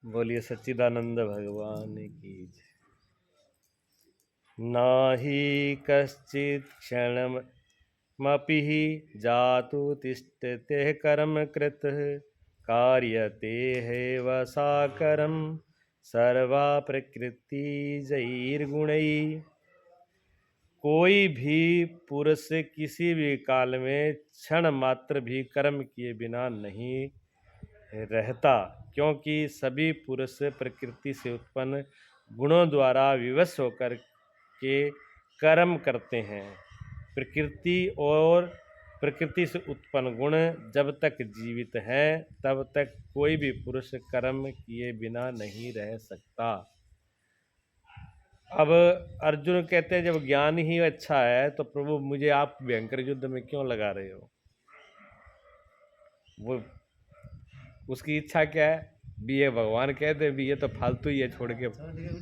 बोलिए सच्चिदानंद भगवान की जय। नाहि कश्चित् क्षणमपि जातु तिष्ठते कर्म कृतः कार्यते हैव साकरं सर्वा प्रकृति जैर्गुणैः। कोई भी पुरुष किसी भी काल में क्षण मात्र भी कर्म किए बिना नहीं रहता, क्योंकि सभी पुरुष प्रकृति से उत्पन्न गुणों द्वारा विवश होकर के कर्म करते हैं। प्रकृति और प्रकृति से उत्पन्न गुण जब तक जीवित है तब तक कोई भी पुरुष कर्म किए बिना नहीं रह सकता। अब अर्जुन कहते हैं जब ज्ञान ही अच्छा है तो प्रभु मुझे आप भयंकर युद्ध में क्यों लगा रहे हो। वो उसकी इच्छा क्या है भी, ये भगवान कहते भी ये तो फालतू ही है, छोड़ के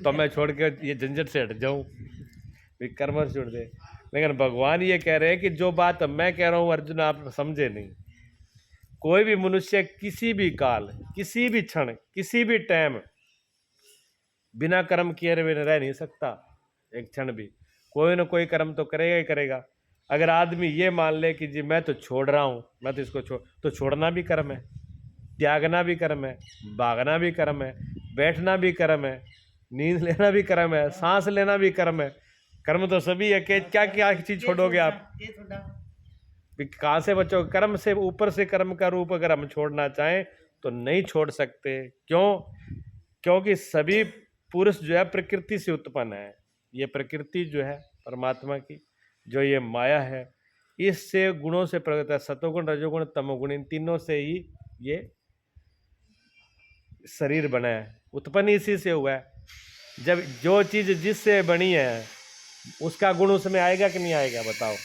तो मैं छोड़ के ये झंझट से हट जाऊं, भी कर्म छोड़ दे। लेकिन भगवान ये कह रहे हैं कि जो बात मैं कह रहा हूं अर्जुन आप समझे नहीं। कोई भी मनुष्य किसी भी काल, किसी भी क्षण, किसी भी टाइम बिना कर्म किए रह नहीं सकता। एक क्षण भी कोई ना कोई कर्म तो करेगा ही करेगा। अगर आदमी ये मान ले कि जी मैं तो छोड़ रहा हूं, मैं तो इसको तो छोड़ना भी कर्म है, त्यागना भी कर्म है, भागना भी कर्म है, बैठना भी कर्म है, नींद लेना भी कर्म है, सांस लेना भी कर्म है। कर्म तो सभी है कि क्या क्या चीज छोड़ोगे आप, कहाँ से बचोगे। कर्म से ऊपर से कर्म का रूप अगर हम छोड़ना चाहें तो नहीं छोड़ सकते। क्यों? क्योंकि सभी पुरुष जो है प्रकृति से उत्पन्न है। ये प्रकृति जो है परमात्मा की, जो ये माया है, इससे गुणों से प्रकट है। सतोगुण, रजोगुण, तमोगुण, इन तीनों से ही ये शरीर बना है, उत्पन्न इसी से हुआ है। जब जो चीज जिससे बनी है उसका गुण उसमें आएगा कि नहीं आएगा बताओ।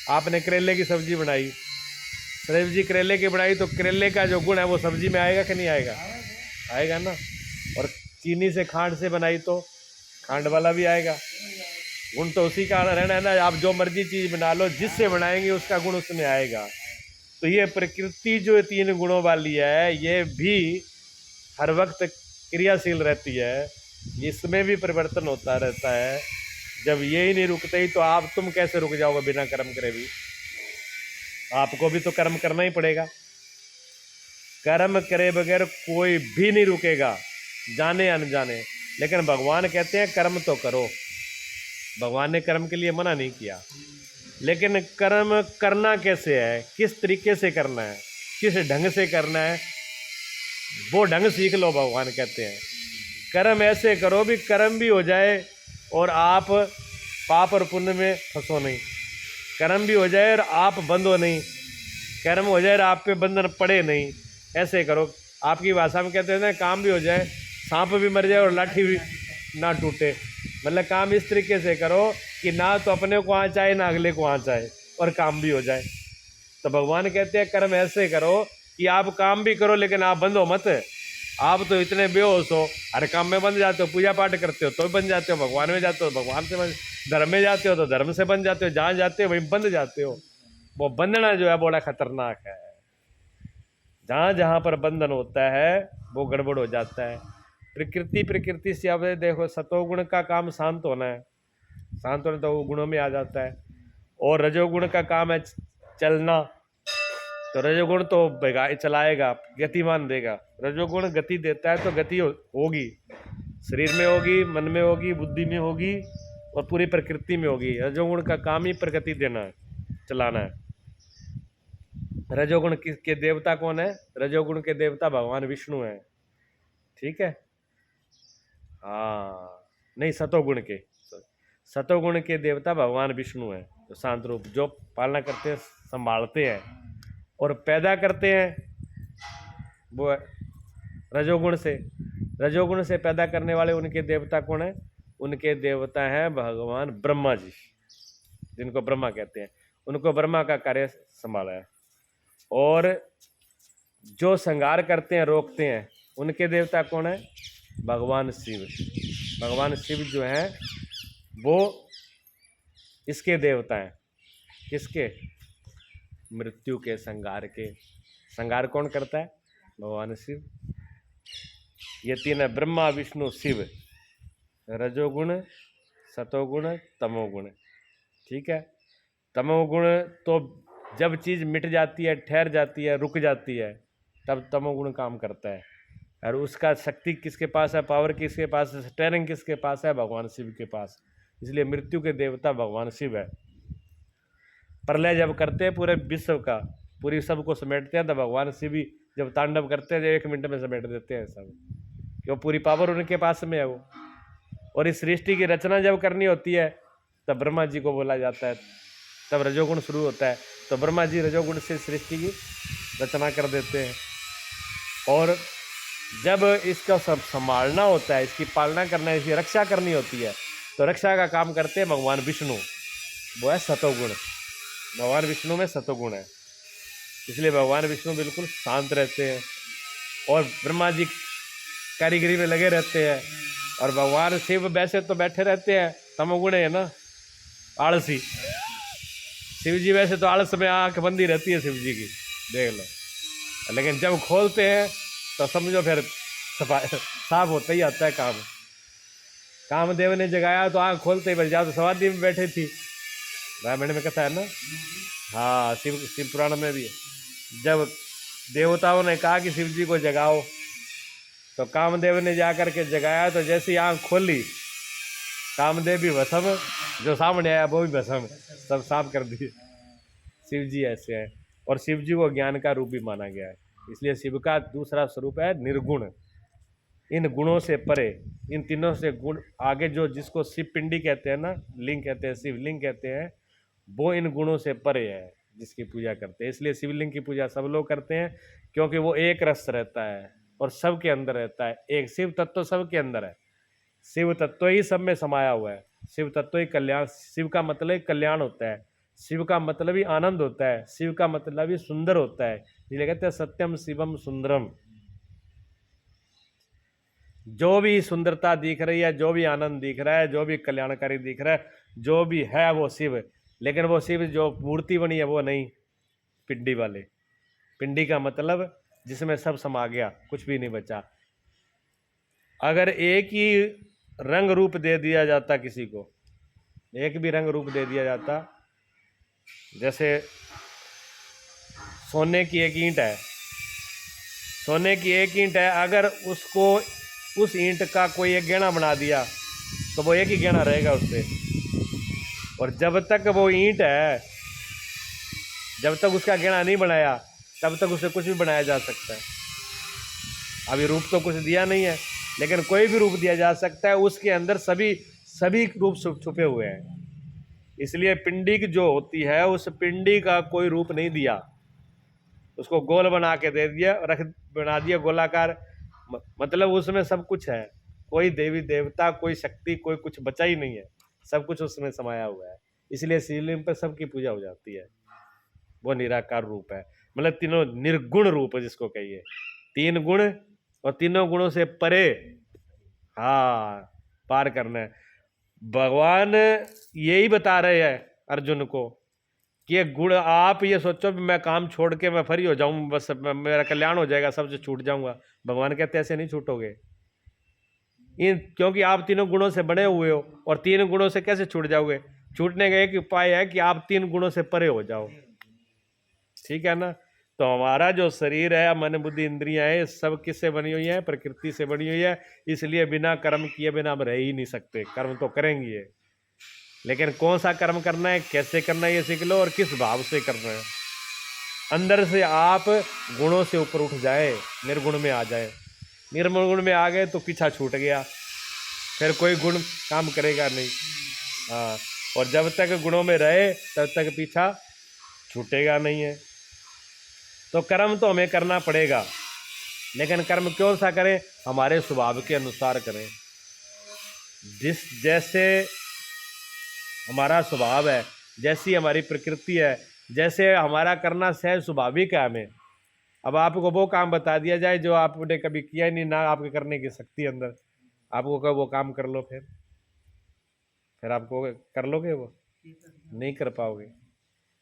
आपने करेले की सब्जी बनाई, सब्जी करेले की बनाई तो करेले का जो गुण है वो सब्जी में आएगा कि नहीं आएगा, आएगा ना। और चीनी से खांड से बनाई तो खांड वाला भी आएगा, गुण तो उसी का रहना है ना। आप जो मर्जी चीज बना लो, जिससे बनाएंगे उसका गुण उसमें आएगा। तो ये प्रकृति जो तीन गुणों वाली है ये भी हर वक्त क्रियाशील रहती है, इसमें भी परिवर्तन होता रहता है। जब ये ही नहीं रुकते ही तो आप तुम कैसे रुक जाओगे बिना कर्म करे भी। आपको भी तो कर्म करना ही पड़ेगा। कर्म करे बगैर कोई भी नहीं रुकेगा, जाने अनजाने। लेकिन भगवान कहते हैं कर्म तो करो। भगवान ने कर्म के लिए मना नहीं किया, लेकिन कर्म करना कैसे है, किस तरीके से करना है, किस ढंग से करना है, वो ढंग सीख लो। भगवान कहते हैं कर्म ऐसे करो भी कर्म भी हो जाए और आप पाप और पुण्य में फंसो नहीं। कर्म भी हो जाए और आप बंधो नहीं, कर्म हो जाए और आप पे बंधन पड़े नहीं। ऐसे करो। आपकी भाषा में कहते हैं ना, काम भी हो जाए, सांप भी मर जाए और लाठी भी ना टूटे। मतलब काम इस तरीके से करो कि ना तो अपने को आँच आए ना अगले को आँच आए, और काम भी हो जाए। तो भगवान कहते हैं कर्म ऐसे करो कि आप काम भी करो लेकिन आप बंधो मत। आप तो इतने बेहोश हो, हर काम में बन जाते हो, पूजा पाठ करते हो तो बन जाते हो, भगवान में जाते हो भगवान से बन, धर्म में जाते हो तो धर्म से बन जाते हो, जहाँ जाते हो वहीं बंध जाते हो। वो बंधना जो है बड़ा खतरनाक है। जहाँ जहाँ पर बंधन होता है वो गड़बड़ हो जाता है। प्रकृति से अब देखो, सतोगुण का काम शांत होना है, शांत होना तो वो गुणों में आ जाता है। और रजोगुण का काम है चलना, तो रजोगुण तो चलाएगा, गतिमान देगा। रजोगुण गति देता है तो गति होगी, शरीर में होगी, मन में होगी, बुद्धि में होगी और पूरी प्रकृति में होगी। रजोगुण का काम ही प्रगति देना है, चलाना है। रजोगुण के देवता कौन है? रजोगुण के देवता भगवान विष्णु हैं, ठीक है। हाँ नहीं, सतोगुण के, सतोगुण के देवता भगवान विष्णु हैं, जो शांत रूप, जो पालना करते हैं, संभालते हैं और पैदा करते हैं वो रजोगुण से। रजोगुण से पैदा करने वाले उनके देवता कौन है? उनके देवता हैं भगवान ब्रह्मा जी, जिनको ब्रह्मा कहते हैं। उनको ब्रह्मा का कार्य संभाला है। और जो संहार करते हैं, रोकते हैं, उनके देवता कौन है? भगवान शिव। भगवान शिव जो हैं वो इसके देवता हैं। किसके? मृत्यु के, संहार के। संहार कौन करता है? भगवान शिव। ये तीन है, ब्रह्मा विष्णु शिव, रजोगुण सतोगुण तमोगुण। ठीक है, तमोगुण तो जब चीज मिट जाती है, ठहर जाती है, रुक जाती है, तब तमोगुण काम करता है। और उसका शक्ति किसके पास है, पावर किसके पास है, स्टेयरिंग किसके पास है, भगवान शिव के पास। इसलिए मृत्यु के देवता भगवान शिव है। प्रलय जब करते हैं पूरे विश्व का, पूरी सबको समेटते हैं, तो भगवान शिव ही जब तांडव करते हैं, 1 मिनट में समेट देते हैं सब, क्यों पूरी पावर उनके पास में है वो। और इस सृष्टि की रचना जब करनी होती है, तब ब्रह्मा जी को बोला जाता है, तब रजोगुण शुरू होता है, तो ब्रह्मा जी रजोगुण से सृष्टि की रचना कर देते हैं। और जब इसका सब संभालना होता है, इसकी पालना करना है, इसकी रक्षा करनी होती है, तो रक्षा का काम करते हैं भगवान विष्णु, वो है सतोगुण। भगवान विष्णु में सतोगुण है, इसलिए भगवान विष्णु बिल्कुल शांत रहते हैं और ब्रह्मा जी कारीगरी में लगे रहते हैं। और भगवान शिव वैसे तो बैठे रहते हैं, तमोगुण है ना, आलसी। शिव जी वैसे तो आलस में आंख बंदी रहती है शिव जी की, देख लो, लेकिन जब खोलते हैं तो समझो फिर साफ होता ही आता है काम। कामदेव ने जगाया तो आंख खोलते ही बच जाओ, तो समाधि में बैठे थी, रामायण में कथा है ना। हाँ, शिव पुराण में भी है। जब देवताओं ने कहा कि शिव जी को जगाओ, तो कामदेव ने जाकर के जगाया, तो जैसी आंख खोली, कामदेव भी भस्म, जो सामने आया वो भी भस्म, सब साफ कर दिए। शिव जी ऐसे हैं। और शिव जी को ज्ञान का रूप भी माना गया है, इसलिए शिव का दूसरा स्वरूप है निर्गुण। इन गुणों से परे, इन तीनों से गुण आगे, जो जिसको शिव पिंडी कहते हैं ना, लिंग कहते हैं, शिवलिंग कहते हैं, वो इन गुणों से परे है, जिसकी पूजा करते हैं। इसलिए शिवलिंग की पूजा सब लोग करते हैं, क्योंकि वो एक रस रहता है और सबके अंदर रहता है। एक शिव तत्व सबके अंदर है, शिव तत्व ही सब में समाया हुआ है। शिव तत्व ही कल्याण, शिव का मतलब ही कल्याण होता है, शिव का मतलब ही आनंद होता है, शिव का मतलब ही सुंदर होता है। इसलिए कहते हैं सत्यम शिवम सुंदरम। जो भी सुंदरता दिख रही है, जो भी आनंद दिख रहा है, जो भी कल्याणकारी दिख रहा है, जो भी है वो शिव। लेकिन वो शिव जो मूर्ति बनी है वो नहीं, पिंडी वाले। पिंडी का मतलब जिसमें सब समा गया, कुछ भी नहीं बचा। अगर एक ही रंग रूप दे दिया जाता किसी को, एक भी रंग रूप दे दिया जाता, जैसे सोने की एक ईंट है, सोने की एक ईंट है, अगर उसको उस ईंट का कोई एक गहना बना दिया, तो वो एक ही गहना रहेगा उससे। और जब तक वो ईंट है, जब तक उसका गहना नहीं बनाया, तब तक उसे कुछ भी बनाया जा सकता है। अभी रूप तो कुछ दिया नहीं है, लेकिन कोई भी रूप दिया जा सकता है, उसके अंदर सभी रूप छुपे हुए हैं। इसलिए पिंडी जो होती है, उस पिंडी का कोई रूप नहीं दिया, उसको गोल बना के दे दिया, बना दिया गोलाकार, मतलब उसमें सब कुछ है। कोई देवी देवता, कोई शक्ति, कोई कुछ बचा ही नहीं है, सब कुछ उसमें समाया हुआ है। इसलिए शिवलिंग पर सबकी पूजा हो जाती है। वो निराकार रूप है, मतलब तीनों निर्गुण रूप जिसको कहिए, 3 गुण और तीनों गुणों से परे, हाँ, पार करना है। भगवान यही बता रहे हैं अर्जुन को कि ये गुण, आप ये सोचो मैं काम छोड़ के मैं फ्री हो जाऊं, बस मेरा कल्याण हो जाएगा, सबसे छूट जाऊंगा। भगवान कहते ऐसे नहीं छूटोगे, क्योंकि आप तीनों गुणों से बने हुए हो, और 3 गुणों से कैसे छूट जाओगे? छूटने का एक उपाय है कि आप 3 गुणों से परे हो जाओ, ठीक है ना। तो हमारा जो शरीर है, मन बुद्धि इंद्रियां है, सब किससे बनी हुई है? प्रकृति से बनी हुई है। इसलिए बिना कर्म किए बिना हम रह ही नहीं सकते, कर्म तो करेंगे, लेकिन कौन सा कर्म करना है, कैसे करना है, ये सीख लो, और किस भाव से करना है। अंदर से आप गुणों से ऊपर उठ जाए, निर्गुण में आ जाए। निर्गुण में आ गए तो पीछा छूट गया, फिर कोई गुण काम करेगा नहीं। हाँ, और जब तक गुणों में रहे तब तक पीछा छूटेगा नहीं है। तो कर्म तो हमें करना पड़ेगा, लेकिन कर्म कौन सा करें? हमारे स्वभाव के अनुसार करें। जैसे हमारा स्वभाव है, जैसी हमारी प्रकृति है, जैसे हमारा करना सहज स्वाभाविक है हमें। अब आपको वो काम बता दिया जाए जो आपने कभी किया ही नहीं, ना आपके करने की शक्ति अंदर, आपको कहो वो काम कर लो, फिर आपको कर लोगे? वो नहीं कर पाओगे।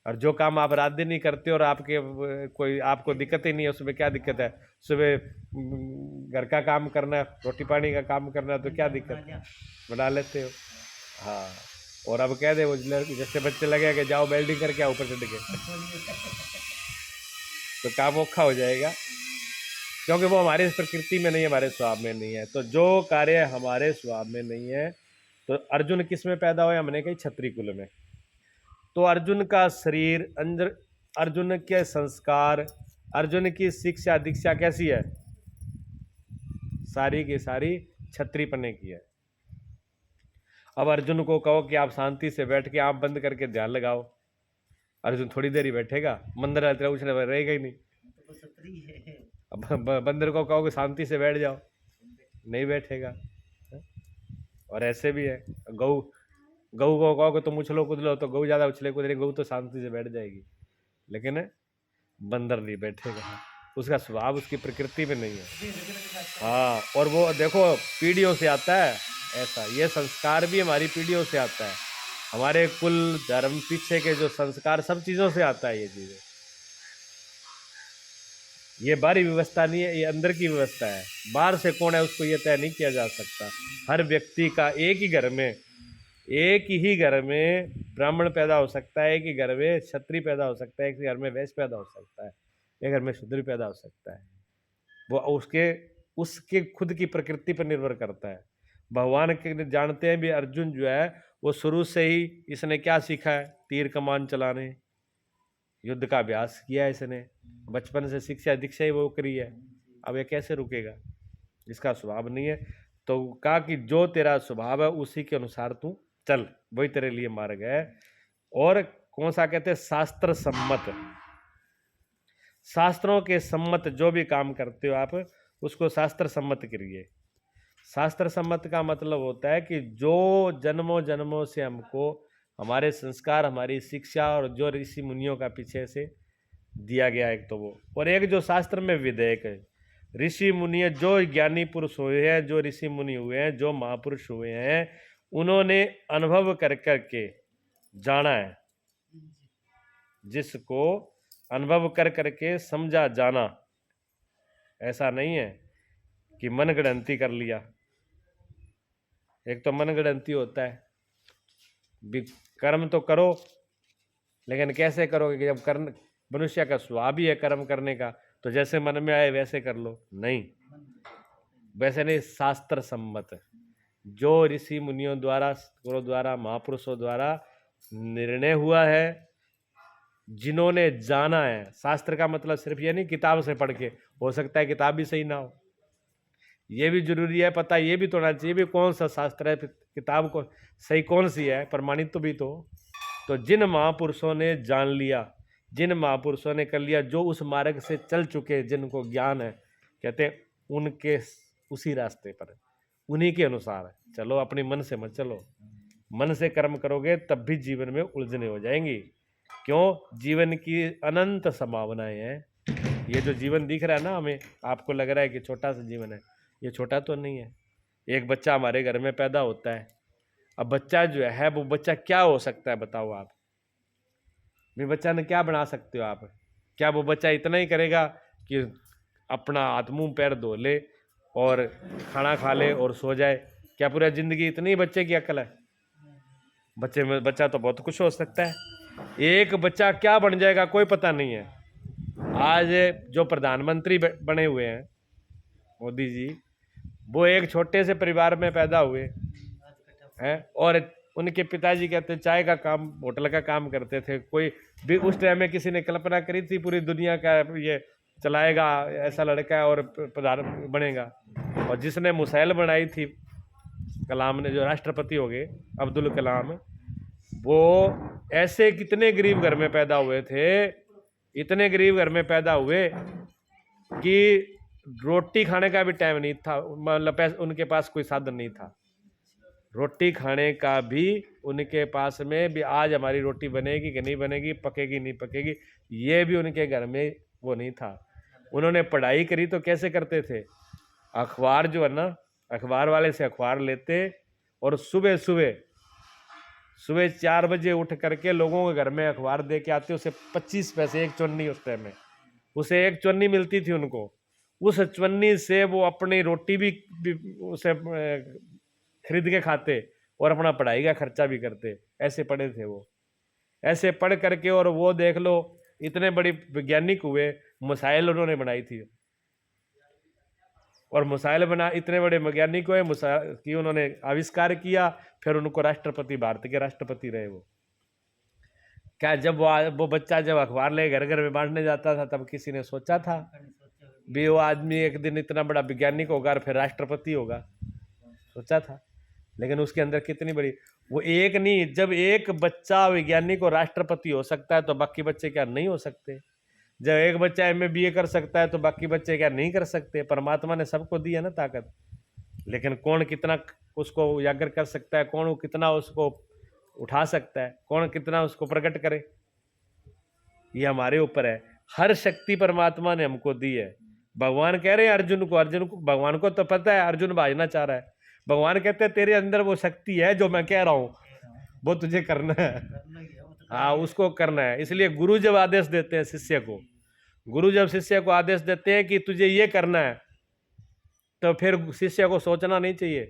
और जो काम आप रात दिन नहीं करते और आपके कोई आपको दिक्कत ही नहीं है, उसमें क्या दिक्कत है? सुबह घर का काम करना, रोटी पानी का काम करना, तो क्या दिक्कत है? बना लेते हो। हाँ, और अब कह दे वो जैसे बच्चे लगे कि जाओ वेल्डिंग करके आओ ऊपर चढ़ के, तो काम औखा हो जाएगा, क्योंकि वो हमारे प्रकृति में नहीं है, हमारे स्वभाव में नहीं है। तो जो कार्य हमारे स्वभाव में नहीं है, तो अर्जुन किस में पैदा हुए? हमने कही क्षत्रिय कुल में। तो अर्जुन का शरीर, अंदर अर्जुन के संस्कार, अर्जुन की शिक्षा दीक्षा कैसी है? सारी की सारी क्षत्रियपने की है। अब अर्जुन को कहो कि आप शांति से बैठ के आंख बंद करके ध्यान लगाओ, अर्जुन थोड़ी देर ही बैठेगा, मंदिर रहेगा ही नहीं। अब बंदर को कहो कि शांति से बैठ जाओ, नहीं बैठेगा। और ऐसे भी है, गऊ को कहो कि तुम उछलो कूद लो, तो गऊ ज़्यादा उछले कूद रही, गऊ तो शांति से बैठ जाएगी, लेकिन बंदर नहीं बैठेगा, उसका स्वभाव उसकी प्रकृति में नहीं है। हाँ, और वो देखो पीढ़ियों से आता है ऐसा, ये संस्कार भी हमारी पीढ़ियों से आता है, हमारे कुल धर्म पीछे के जो संस्कार, सब चीज़ों से आता है ये चीज़ें। ये बाहरी व्यवस्था नहीं है, ये अंदर की व्यवस्था है। बाहर से कौन है उसको ये तय नहीं किया जा सकता। हर व्यक्ति का एक ही घर में ब्राह्मण पैदा हो सकता है, एक ही घर में क्षत्रिय पैदा हो सकता है, एक ही घर में वैश्य पैदा हो सकता है, एक घर में शूद्र पैदा हो सकता है। वो उसके खुद की प्रकृति पर निर्भर करता है। भगवान के जानते हैं भी, अर्जुन जो है वो शुरू से ही इसने क्या सीखा है? तीर कमान चलाने, युद्ध का अभ्यास किया है इसने, बचपन से शिक्षा दीक्षा ही वो करी है। अब ये कैसे रुकेगा? इसका स्वभाव नहीं है। तो कहा कि जो तेरा स्वभाव है उसी के अनुसार तू चल, वही तेरे लिए मार्ग है। और कौन सा कहते हैं? शास्त्र सम्मत। शास्त्रों के सम्मत जो भी काम करते हो आप, उसको शास्त्र सम्मत करिए। शास्त्र सम्मत का मतलब होता है कि जो जन्मों जन्मों से हमको हमारे संस्कार, हमारी शिक्षा और जो ऋषि मुनियों का पीछे से दिया गया, एक तो वो, और एक जो शास्त्र में विधेयक है। ऋषि मुनि, जो ज्ञानी पुरुष हुए हैं, जो ऋषि मुनि हुए हैं, जो महापुरुष हुए हैं, उन्होंने अनुभव कर करके जाना है। जिसको अनुभव कर करके समझा जाना, ऐसा नहीं है कि मनगढ़ंती कर लिया। एक तो मनगढ़ंती होता है, कर्म तो करो, लेकिन कैसे करोगे? कि जब कर्म, मनुष्य का स्वभाव ही है कर्म करने का, तो जैसे मन में आए वैसे कर लो, नहीं, वैसे नहीं। शास्त्र सम्मत, जो ऋषि मुनियों द्वारा, गुरु द्वारा, महापुरुषों द्वारा निर्णय हुआ है, जिन्होंने जाना है। शास्त्र का मतलब सिर्फ ये नहीं किताब से पढ़ के, हो सकता है किताब भी सही ना हो, ये भी जरूरी है पता, ये भी तो होना चाहिए भी कौन सा शास्त्र है, किताब को सही कौन सी है, प्रमाणित तो भी तो जिन महापुरुषों ने जान लिया, जिन महापुरुषों ने कर लिया, जो उस मार्ग से चल चुके, जिनको ज्ञान है, कहते हैं उनके उसी रास्ते पर, उन्हीं के अनुसार चलो, अपने मन से मत चलो। मन से कर्म करोगे तब भी जीवन में उलझने हो जाएंगी। क्यों? जीवन की अनंत संभावनाएं हैं। ये जो जीवन दिख रहा है ना हमें, आपको लग रहा है कि छोटा सा जीवन है, ये छोटा तो नहीं है। एक बच्चा हमारे घर में पैदा होता है, अब बच्चा जो है वो बच्चा क्या हो सकता है बताओ आप? भी बच्चा ने क्या बना सकते हो आप? क्या वो बच्चा इतना ही करेगा कि अपना हाथ मुंह पैर धो ले और खाना खा ले और सो जाए? क्या पूरा जिंदगी इतनी बच्चे की अक्ल है? बच्चा तो बहुत कुछ हो सकता है। एक बच्चा क्या बन जाएगा कोई पता नहीं है। आज जो प्रधानमंत्री बने हुए हैं मोदी जी, वो एक छोटे से परिवार में पैदा हुए हैं, और उनके पिताजी कहते चाय का काम, होटल का काम करते थे। कोई भी उस टाइम में किसी ने कल्पना करी थी पूरी दुनिया का ये चलाएगा ऐसा लड़का है और प्रधान बनेगा? और जिसने मिसाइल बनाई थी कलाम ने, जो राष्ट्रपति हो गए अब्दुल कलाम, वो ऐसे कितने गरीब घर में पैदा हुए थे, इतने गरीब घर में पैदा हुए कि रोटी खाने का भी टाइम नहीं था, मतलब उनके पास कोई साधन नहीं था रोटी खाने का भी। उनके पास में भी आज हमारी रोटी बनेगी कि नहीं बनेगी, पकेगी नहीं पकेगी, ये भी उनके घर में वो नहीं था। उन्होंने पढ़ाई करी तो कैसे करते थे? अखबार जो है ना, अखबार वाले से अखबार लेते और सुबह सुबह 4 बजे उठ करके लोगों के घर में अखबार दे के आते, उसे 25 पैसे एक चुन्नी, उस टाइम में उसे एक चुन्नी मिलती थी उनको। उस चुन्नी से वो अपनी रोटी भी उसे खरीद के खाते और अपना पढ़ाई का खर्चा भी करते। ऐसे पढ़े थे वो, ऐसे पढ़ करके। और वो देख लो इतने बड़े वैज्ञानिक हुए, मिसाइल उन्होंने बनाई थी। और मिसाइल बना, इतने बड़े वैज्ञानिक हुए, मिसाइल की उन्होंने आविष्कार किया, फिर उनको राष्ट्रपति, भारत के राष्ट्रपति रहे वो। क्या जब वो बच्चा जब अखबार ले घर घर में बांटने जाता था, तब किसी ने सोचा था भी वो आदमी एक दिन इतना बड़ा वैज्ञानिक होगा और फिर राष्ट्रपति होगा? सोचा था? लेकिन उसके अंदर कितनी बड़ी, वो एक नहीं, जब एक बच्चा वैज्ञानिक और राष्ट्रपति हो सकता है तो बाकी बच्चे क्या नहीं हो सकते? जब एक बच्चा MA BA कर सकता है तो बाकी बच्चे क्या नहीं कर सकते? परमात्मा ने सबको दी है ना ताकत, लेकिन कौन कितना उसको उजागर कर सकता है, कौन कितना उसको उठा सकता है, कौन कितना उसको प्रकट करे, ये हमारे ऊपर है। हर शक्ति परमात्मा ने हमको दी है। भगवान कह रहे हैं अर्जुन को भगवान को तो पता है अर्जुन भाजना चाह रहा है। भगवान कहते हैं तेरे अंदर वो शक्ति है जो मैं कह रहा हूं, वो तुझे करना है। हाँ, उसको करना है। इसलिए गुरु जब आदेश देते हैं शिष्य को, गुरु जब शिष्य को आदेश देते हैं कि तुझे ये करना है, तो फिर शिष्य को सोचना नहीं चाहिए,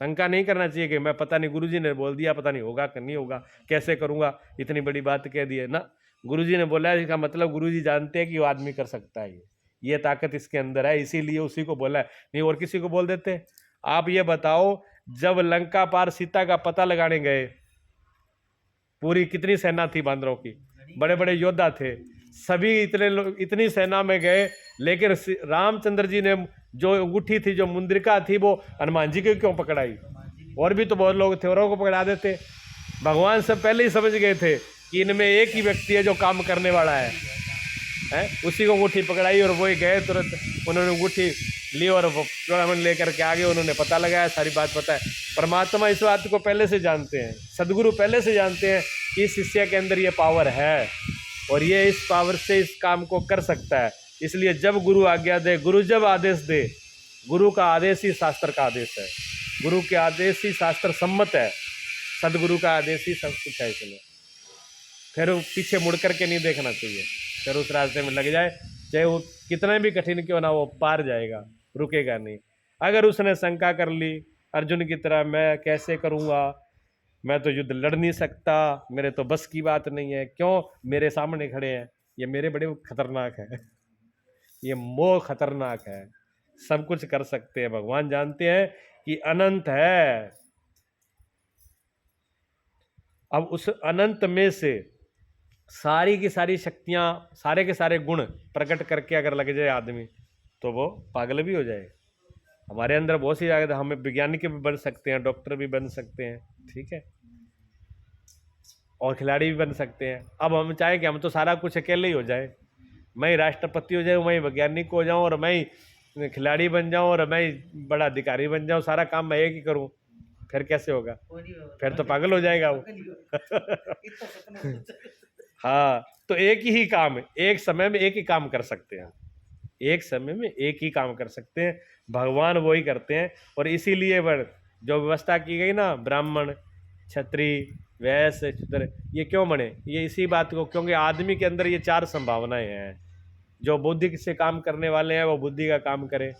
शंका नहीं करना चाहिए कि मैं पता नहीं गुरुजी ने बोल दिया, पता नहीं होगा कि नहीं होगा, कैसे करूंगा, इतनी बड़ी बात कह दी है ना। गुरुजी ने बोला है, इसका मतलब गुरुजी जानते हैं कि वो आदमी कर सकता है, ये ताकत इसके अंदर है, इसीलिए उसी को बोला है, नहीं और किसी को बोल देते। आप ये बताओ, जब लंका पार सीता का पता लगाने गए, पूरी कितनी सेना थी बांदरों की, बड़े बड़े योद्धा थे, सभी इतने लोग इतनी सेना में गए, लेकिन रामचंद्र जी ने जो अंगूठी थी, जो मुंद्रिका थी, वो हनुमान जी को क्यों पकड़ाई? और भी तो बहुत लोग थे, औरों को पकड़ा देते। भगवान सब पहले ही समझ गए थे कि इनमें एक ही व्यक्ति है जो काम करने वाला है? उसी को अंगूठी पकड़ाई और वही गए, तुरंत उन्होंने अंगूठी ली और वो चूड़ामणि लेकर के आगे, उन्होंने पता लगाया, सारी बात पता है। परमात्मा इस बात को पहले से जानते हैं, सदगुरु पहले से जानते हैं कि इस शिष्य के अंदर ये पावर है और ये इस पावर से इस काम को कर सकता है। इसलिए जब गुरु आज्ञा दे, गुरु जब आदेश दे, गुरु का आदेश ही शास्त्र का आदेश है, गुरु के आदेश ही शास्त्र सम्मत है, सदगुरु का आदेश ही सब कुछ है। इसलिए फिर वो पीछे मुड़ करके नहीं देखना चाहिए, फिर उस रास्ते में लग जाए, चाहे वो कितना भी कठिन क्यों ना, वो पार जाएगा, रुकेगा नहीं। अगर उसने शंका कर ली अर्जुन की तरह, मैं कैसे करूँगा, मैं तो युद्ध लड़ नहीं सकता, मेरे तो बस की बात नहीं है, क्यों मेरे सामने खड़े हैं, ये मेरे बड़े खतरनाक है, ये मोह खतरनाक है, सब कुछ कर सकते हैं। भगवान जानते हैं कि अनंत है। अब उस अनंत में से सारी की सारी शक्तियां, सारे के सारे गुण प्रकट करके अगर लग जाए आदमी, तो वो पागल भी हो जाए। हमारे अंदर बहुत सी जगह हमें वैज्ञानिक भी बन सकते हैं, डॉक्टर भी बन सकते हैं, ठीक है, और खिलाड़ी भी बन सकते हैं। अब हम चाहें कि हम तो सारा कुछ अकेले ही हो जाए, मैं ही राष्ट्रपति हो जाऊँ, मैं ही वैज्ञानिक हो जाऊँ, और मैं ही खिलाड़ी बन जाऊँ, और मैं ही बड़ा अधिकारी बन जाऊँ, सारा काम मैं एक ही करूँ, फिर कैसे होगा? फिर तो पागल हो जाएगा वो। हाँ, तो एक ही काम, एक समय में एक ही काम कर सकते हैं, एक समय में एक ही काम कर सकते हैं, भगवान वो ही करते हैं। और इसीलिए जो व्यवस्था की गई ना, ब्राह्मण, क्षत्रिय, वैश्य, शूद्र, ये क्यों बने? ये इसी बात को, क्योंकि आदमी के अंदर ये 4 संभावनाएं हैं। जो बुद्धि से काम करने वाले हैं वो बुद्धि का काम करें,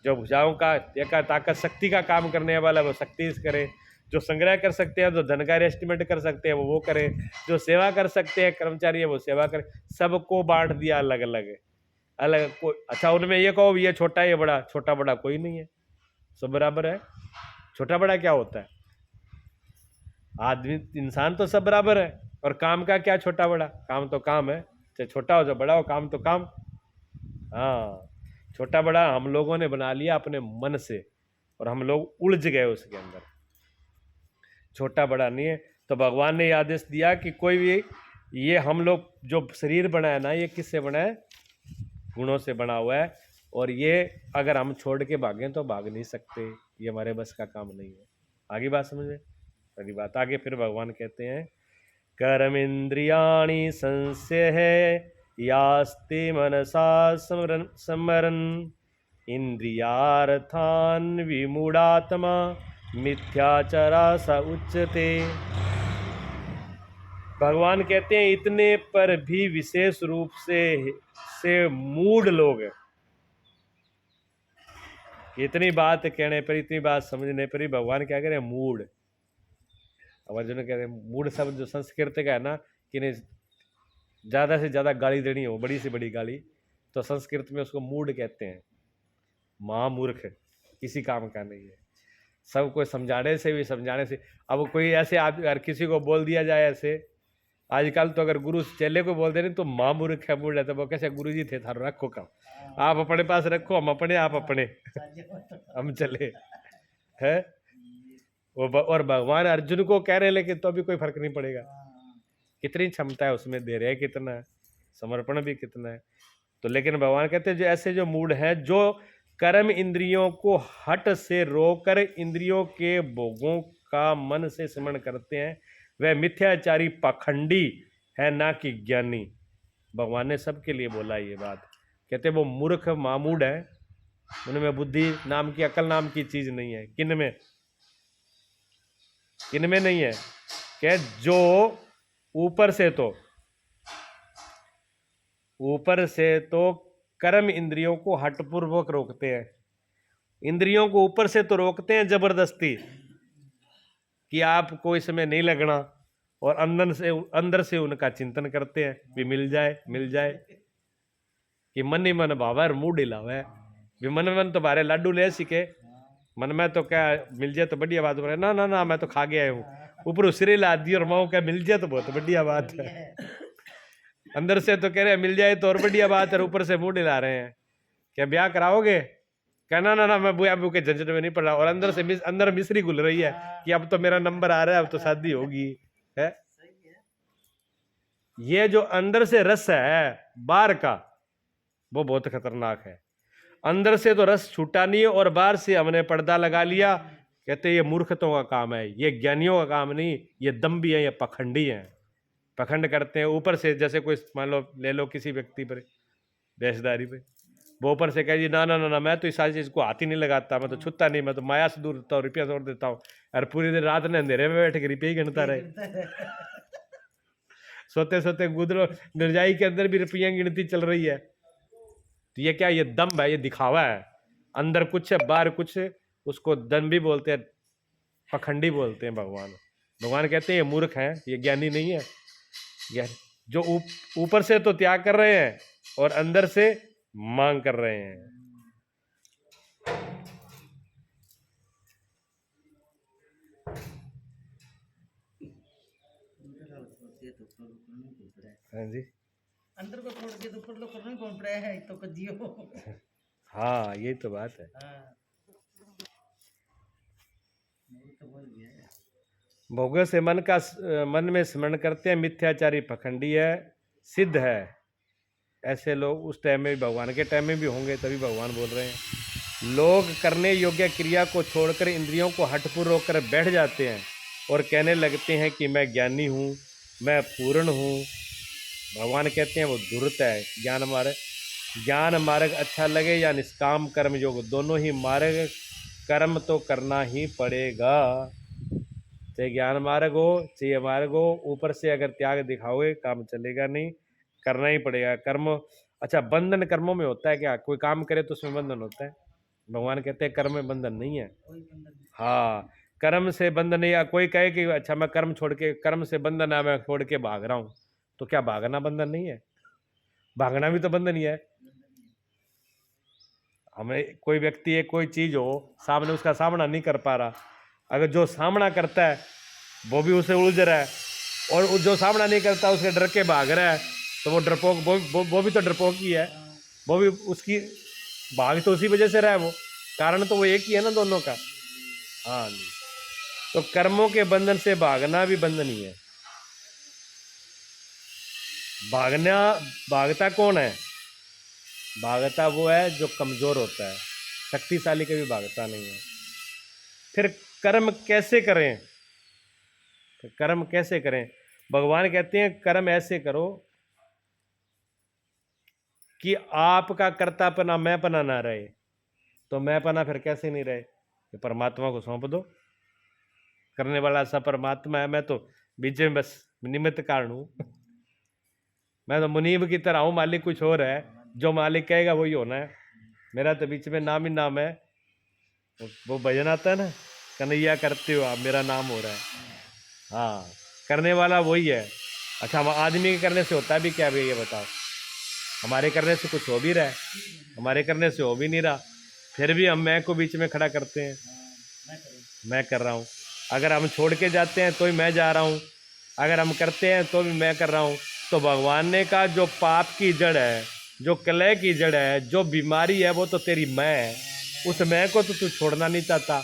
जो भुजाओं का या ताकत शक्ति का काम करने वाला है वो शक्ति से करे, जो संग्रह कर सकते हैं, जो धन का एस्टिमेट कर सकते हैं वो करें, जो सेवा कर सकते हैं कर्मचारी है वो सेवा करें। सबको बांट दिया अलग अलग अलग। कोई अच्छा, उनमें ये कहो ये छोटा ये बड़ा, छोटा बड़ा कोई नहीं है, सब बराबर है। छोटा बड़ा क्या होता है? आदमी इंसान तो सब बराबर है। और काम का क्या छोटा बड़ा? काम तो काम है, चाहे छोटा हो चाहे बड़ा हो, काम तो काम। हाँ, छोटा बड़ा हम लोगों ने बना लिया अपने मन से, और हम लोग उलझ गए उसके अंदर। छोटा बड़ा नहीं है। तो भगवान ने ये आदेश दिया कि कोई भी, ये हम लोग जो शरीर बना है ना, ये किससे बना है? गुणों से बना हुआ है। और ये अगर हम छोड़ के भागें तो भाग नहीं सकते, ये हमारे बस का काम नहीं है। आगे बात समझे? अगली बात आगे फिर भगवान कहते हैं, कर्म इंद्रियाणि संशय है यास्ते मनसा स्मरन् इंद्रियार्थान विमूढ़ात्मा मिथ्याचरा स उच्यते। भगवान कहते हैं इतने पर भी विशेष रूप से मूढ़ लोग हैं। इतनी बात कहने पर, इतनी बात समझने पर ही भगवान क्या कह रहे हैं, मूढ़। अब अर्जुन कह रहे हैं मूढ़ शब्द जो संस्कृत का है ना, कि नहीं ज़्यादा से ज़्यादा गाली देनी हो, बड़ी से बड़ी गाली, तो संस्कृत में उसको मूढ़ कहते हैं। महामूर्ख, किसी काम का नहीं है। सबको समझाने से भी, समझाने से, अब कोई ऐसे अगर किसी को बोल दिया जाए ऐसे, आजकल तो अगर गुरु चेले को बोल दे नहीं तो मूर्ख है, मूढ़ है, तो वो कैसे गुरु जी थे थारो रखो काम, आप अपने पास रखो, हम अपने, आप अपने, हम चले है वो। और भगवान अर्जुन को कह रहे हैं, लेकिन तो अभी कोई फर्क नहीं पड़ेगा। कितनी क्षमता है उसमें, दे रहे हैं कितना है, समर्पण भी कितना है। तो लेकिन भगवान कहते हैं जो ऐसे जो मूड है, जो कर्म इंद्रियों को हट से रोकर इंद्रियों के भोगों का मन से स्मरण करते हैं, वह मिथ्याचारी पाखंडी है, ना कि ज्ञानी। भगवान ने सबके लिए बोला ये बात। कहते वो मूर्ख मामूड है, उनमें बुद्धि नाम की, अकल नाम की चीज नहीं है। किन में, किन में नहीं है? क्या जो ऊपर से तो कर्म इंद्रियों को हठपूर्वक रोकते हैं। इंद्रियों को ऊपर से तो रोकते हैं जबरदस्ती कि आपको इसमें नहीं लगना, और अंदर से उनका चिंतन करते हैं भी मिल जाए, मिल जाए, कि मन ही मन भावर मुंह ढिलावे भी, मन मन तो बारे लाडू ले सीखे, मन में तो क्या मिल जाए तो बढ़िया बात, बोले ना ना ना मैं तो खा गया हूँ, ऊपर सिरे ला दी और माँ क्या मिल जाए तो बहुत बढ़िया बात है। अंदर से तो कह रहे हैं मिल जाए तो और बढ़िया बात है, ऊपर से मुंह डिला रहे हैं। क्या ब्याह कराओगे? कहना ना ना मैं बुआ बू के झंझट में नहीं पड़ रहा, और अंदर से अंदर मिश्री घुल रही है कि अब तो मेरा नंबर आ रहा है, अब तो शादी होगी है। ये जो अंदर से रस है बाहर का, वो बहुत खतरनाक है। अंदर से तो रस छूटा नहीं है, और बाहर से हमने पर्दा लगा लिया। कहते ये मूर्खतों का काम है, ये ज्ञानियों का काम नहीं, ये दम्भी है, ये पखंडी है, पखंड करते हैं। ऊपर से जैसे कोई मान लो, ले लो किसी व्यक्ति पर बेचदारी पे, वो ऊपर से कहे जी ना ना ना ना मैं तो इस सारी चीज को हाथ ही नहीं लगाता, मैं तो छूता नहीं, मैं तो माया से दूर रहता हूँ, रुपया तोड़ देता हूँ, और पूरी दिन रात ने अंधेरे में बैठ के रुपये ही गिनता रहे। सोते सोते गुदरो निर्जाई के अंदर भी रुपया गिनती चल रही है। तो ये क्या, ये दम है, ये दिखावा है, अंदर कुछ है बाहर कुछ है, उसको दम भी बोलते हैं, पखंडी बोलते हैं भगवान। भगवान कहते हैं ये मूर्ख है, ये ज्ञानी नहीं है। जो ऊपर से तो त्याग कर रहे हैं और अंदर से मांग कर रहे हैं। हाँ जी, अंदर को छोड़ के ऊपर लोग करने कौन पड़ा है तो कजियो। हाँ यही तो बात है। भोग से मन में स्मरण करते हैं, मिथ्याचारी पखंडी है, सिद्ध है। ऐसे लोग उस टाइम में भी, भगवान के टाइम में भी होंगे, तभी भगवान बोल रहे हैं। लोग करने योग्य क्रिया को छोड़कर इंद्रियों को हठपूर्वक रोककर बैठ जाते हैं और कहने लगते हैं कि मैं ज्ञानी हूँ, मैं पूर्ण हूँ। भगवान कहते हैं वो धूर्त है। ज्ञान मार्ग अच्छा लगे या निष्काम कर्म योग, दोनों ही मार्ग कर्म तो करना ही पड़ेगा। चाहे ज्ञान मार्ग हो चाहे मार्ग हो, ऊपर से अगर त्याग दिखाओगे काम चलेगा नहीं, करना ही पड़ेगा कर्म। अच्छा, बंधन कर्मों में होता है क्या? कोई काम करे तो उसमें बंधन होता है? भगवान कहते हैं कर्म में बंधन नहीं है। हाँ, कर्म से बंधन नहीं है। कोई कहे कि अच्छा मैं कर्म छोड़ के, कर्म से बंधन है, मैं छोड़ के भाग रहा हूँ, तो क्या भागना बंधन नहीं है? भागना भी तो बंधन ही है। हमें कोई व्यक्ति है, कोई चीज हो सामने, उसका सामना नहीं कर पा रहा, अगर जो सामना करता है वो भी उसे उलझ रहा है, और जो सामना नहीं करता उसके डर के भाग रहा है, तो वो डरपोक, वो भी तो डरपोक ही है। वो भी उसकी भाग तो उसी वजह से रहा है, वो कारण तो वो एक ही है ना दोनों का। हाँ जी, तो कर्मों के बंधन से भागना भी बंधन ही है। भागता कौन है? भागता वो है जो कमजोर होता है, शक्तिशाली कभी भागता नहीं है। फिर कर्म कैसे करें? कर्म कैसे करें? भगवान कहते हैं कर्म ऐसे करो कि आपका कर्तापना मैंपना ना रहे। तो मैंपना फिर कैसे नहीं रहे? कि परमात्मा को सौंप दो, करने वाला सब परमात्मा है, मैं तो बीच में बस निमित्त कारण हूँ। मैं तो मुनीब की तरह हूँ, मालिक कुछ और है, जो मालिक कहेगा वही होना है। मेरा तो बीच में नाम ही नाम है। वो भजन आता है ना, कन्हैया करते हो आप, मेरा नाम हो रहा है। हाँ, करने वाला वही है। अच्छा, हम आदमी के करने से होता भी क्या भैया ये बताओ? हमारे करने से कुछ हो भी रहा है? हमारे करने से हो भी नहीं रहा, फिर भी हम मैं को बीच में खड़ा करते हैं। मैं कर रहा हूँ। अगर हम छोड़ के जाते हैं तो ही मैं जा रहा हूँ, अगर हम करते हैं तो भी मैं कर रहा हूँ। तो भगवान ने कहा जो पाप की जड़ है, जो कलह की जड़ है, जो बीमारी है, वो तो तेरी मैं है। उस मैं को तो तू छोड़ना नहीं चाहता,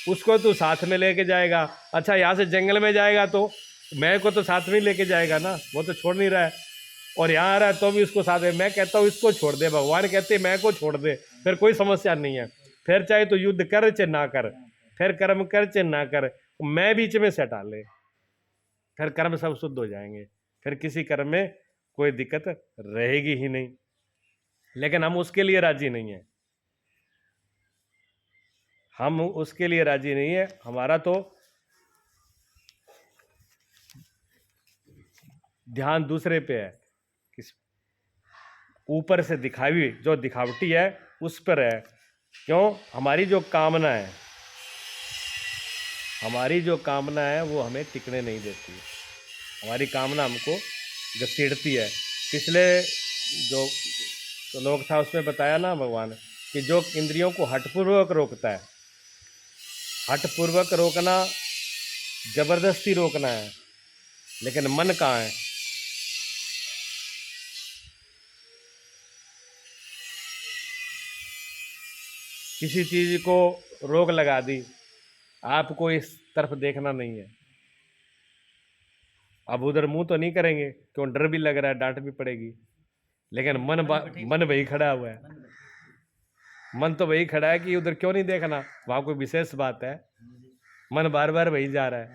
उसको तू साथ में लेके जाएगा। अच्छा, यहाँ से जंगल में जाएगा तो मैं को तो साथ में लेके जाएगा ना, वो तो छोड़ नहीं रहा है। और यहाँ आ रहा है तो भी उसको साथ में। मैं कहता हूँ इसको छोड़ दे, भगवान कहते मैं को छोड़ दे, फिर कोई समस्या नहीं है। फिर चाहे तो युद्ध कर चाहे ना कर, फिर कर्म कर चाहे ना कर, मैं बीच में से हटा ले, फिर कर्म सब शुद्ध हो जाएंगे, फिर किसी कर्म में कोई दिक्कत रहेगी ही नहीं। लेकिन हम उसके लिए राजी नहीं है, हम उसके लिए राजी नहीं है। हमारा तो ध्यान दूसरे पे है, किस ऊपर से दिखावी, जो दिखावटी है उस पर है। क्यों? हमारी जो कामना है, हमारी जो कामना है वो हमें टिकने नहीं देती है। हमारी कामना हमको घसीटती है। पिछले जो श्लोक था उसमें बताया ना भगवान कि जो इंद्रियों को हठपूर्वक रोकता है, हठपूर्वक रोकना, जबरदस्ती रोकना है, लेकिन मन कहाँ है? किसी चीज को रोक लगा दी, आपको इस तरफ देखना नहीं है। अब उधर मुंह तो नहीं करेंगे, क्यों? डर भी लग रहा है, डांट भी पड़ेगी, लेकिन मन वही खड़ा हुआ है। मन तो वही खड़ा है कि उधर क्यों नहीं देखना, वहां कोई विशेष बात है? मन बार बार वही जा रहा है।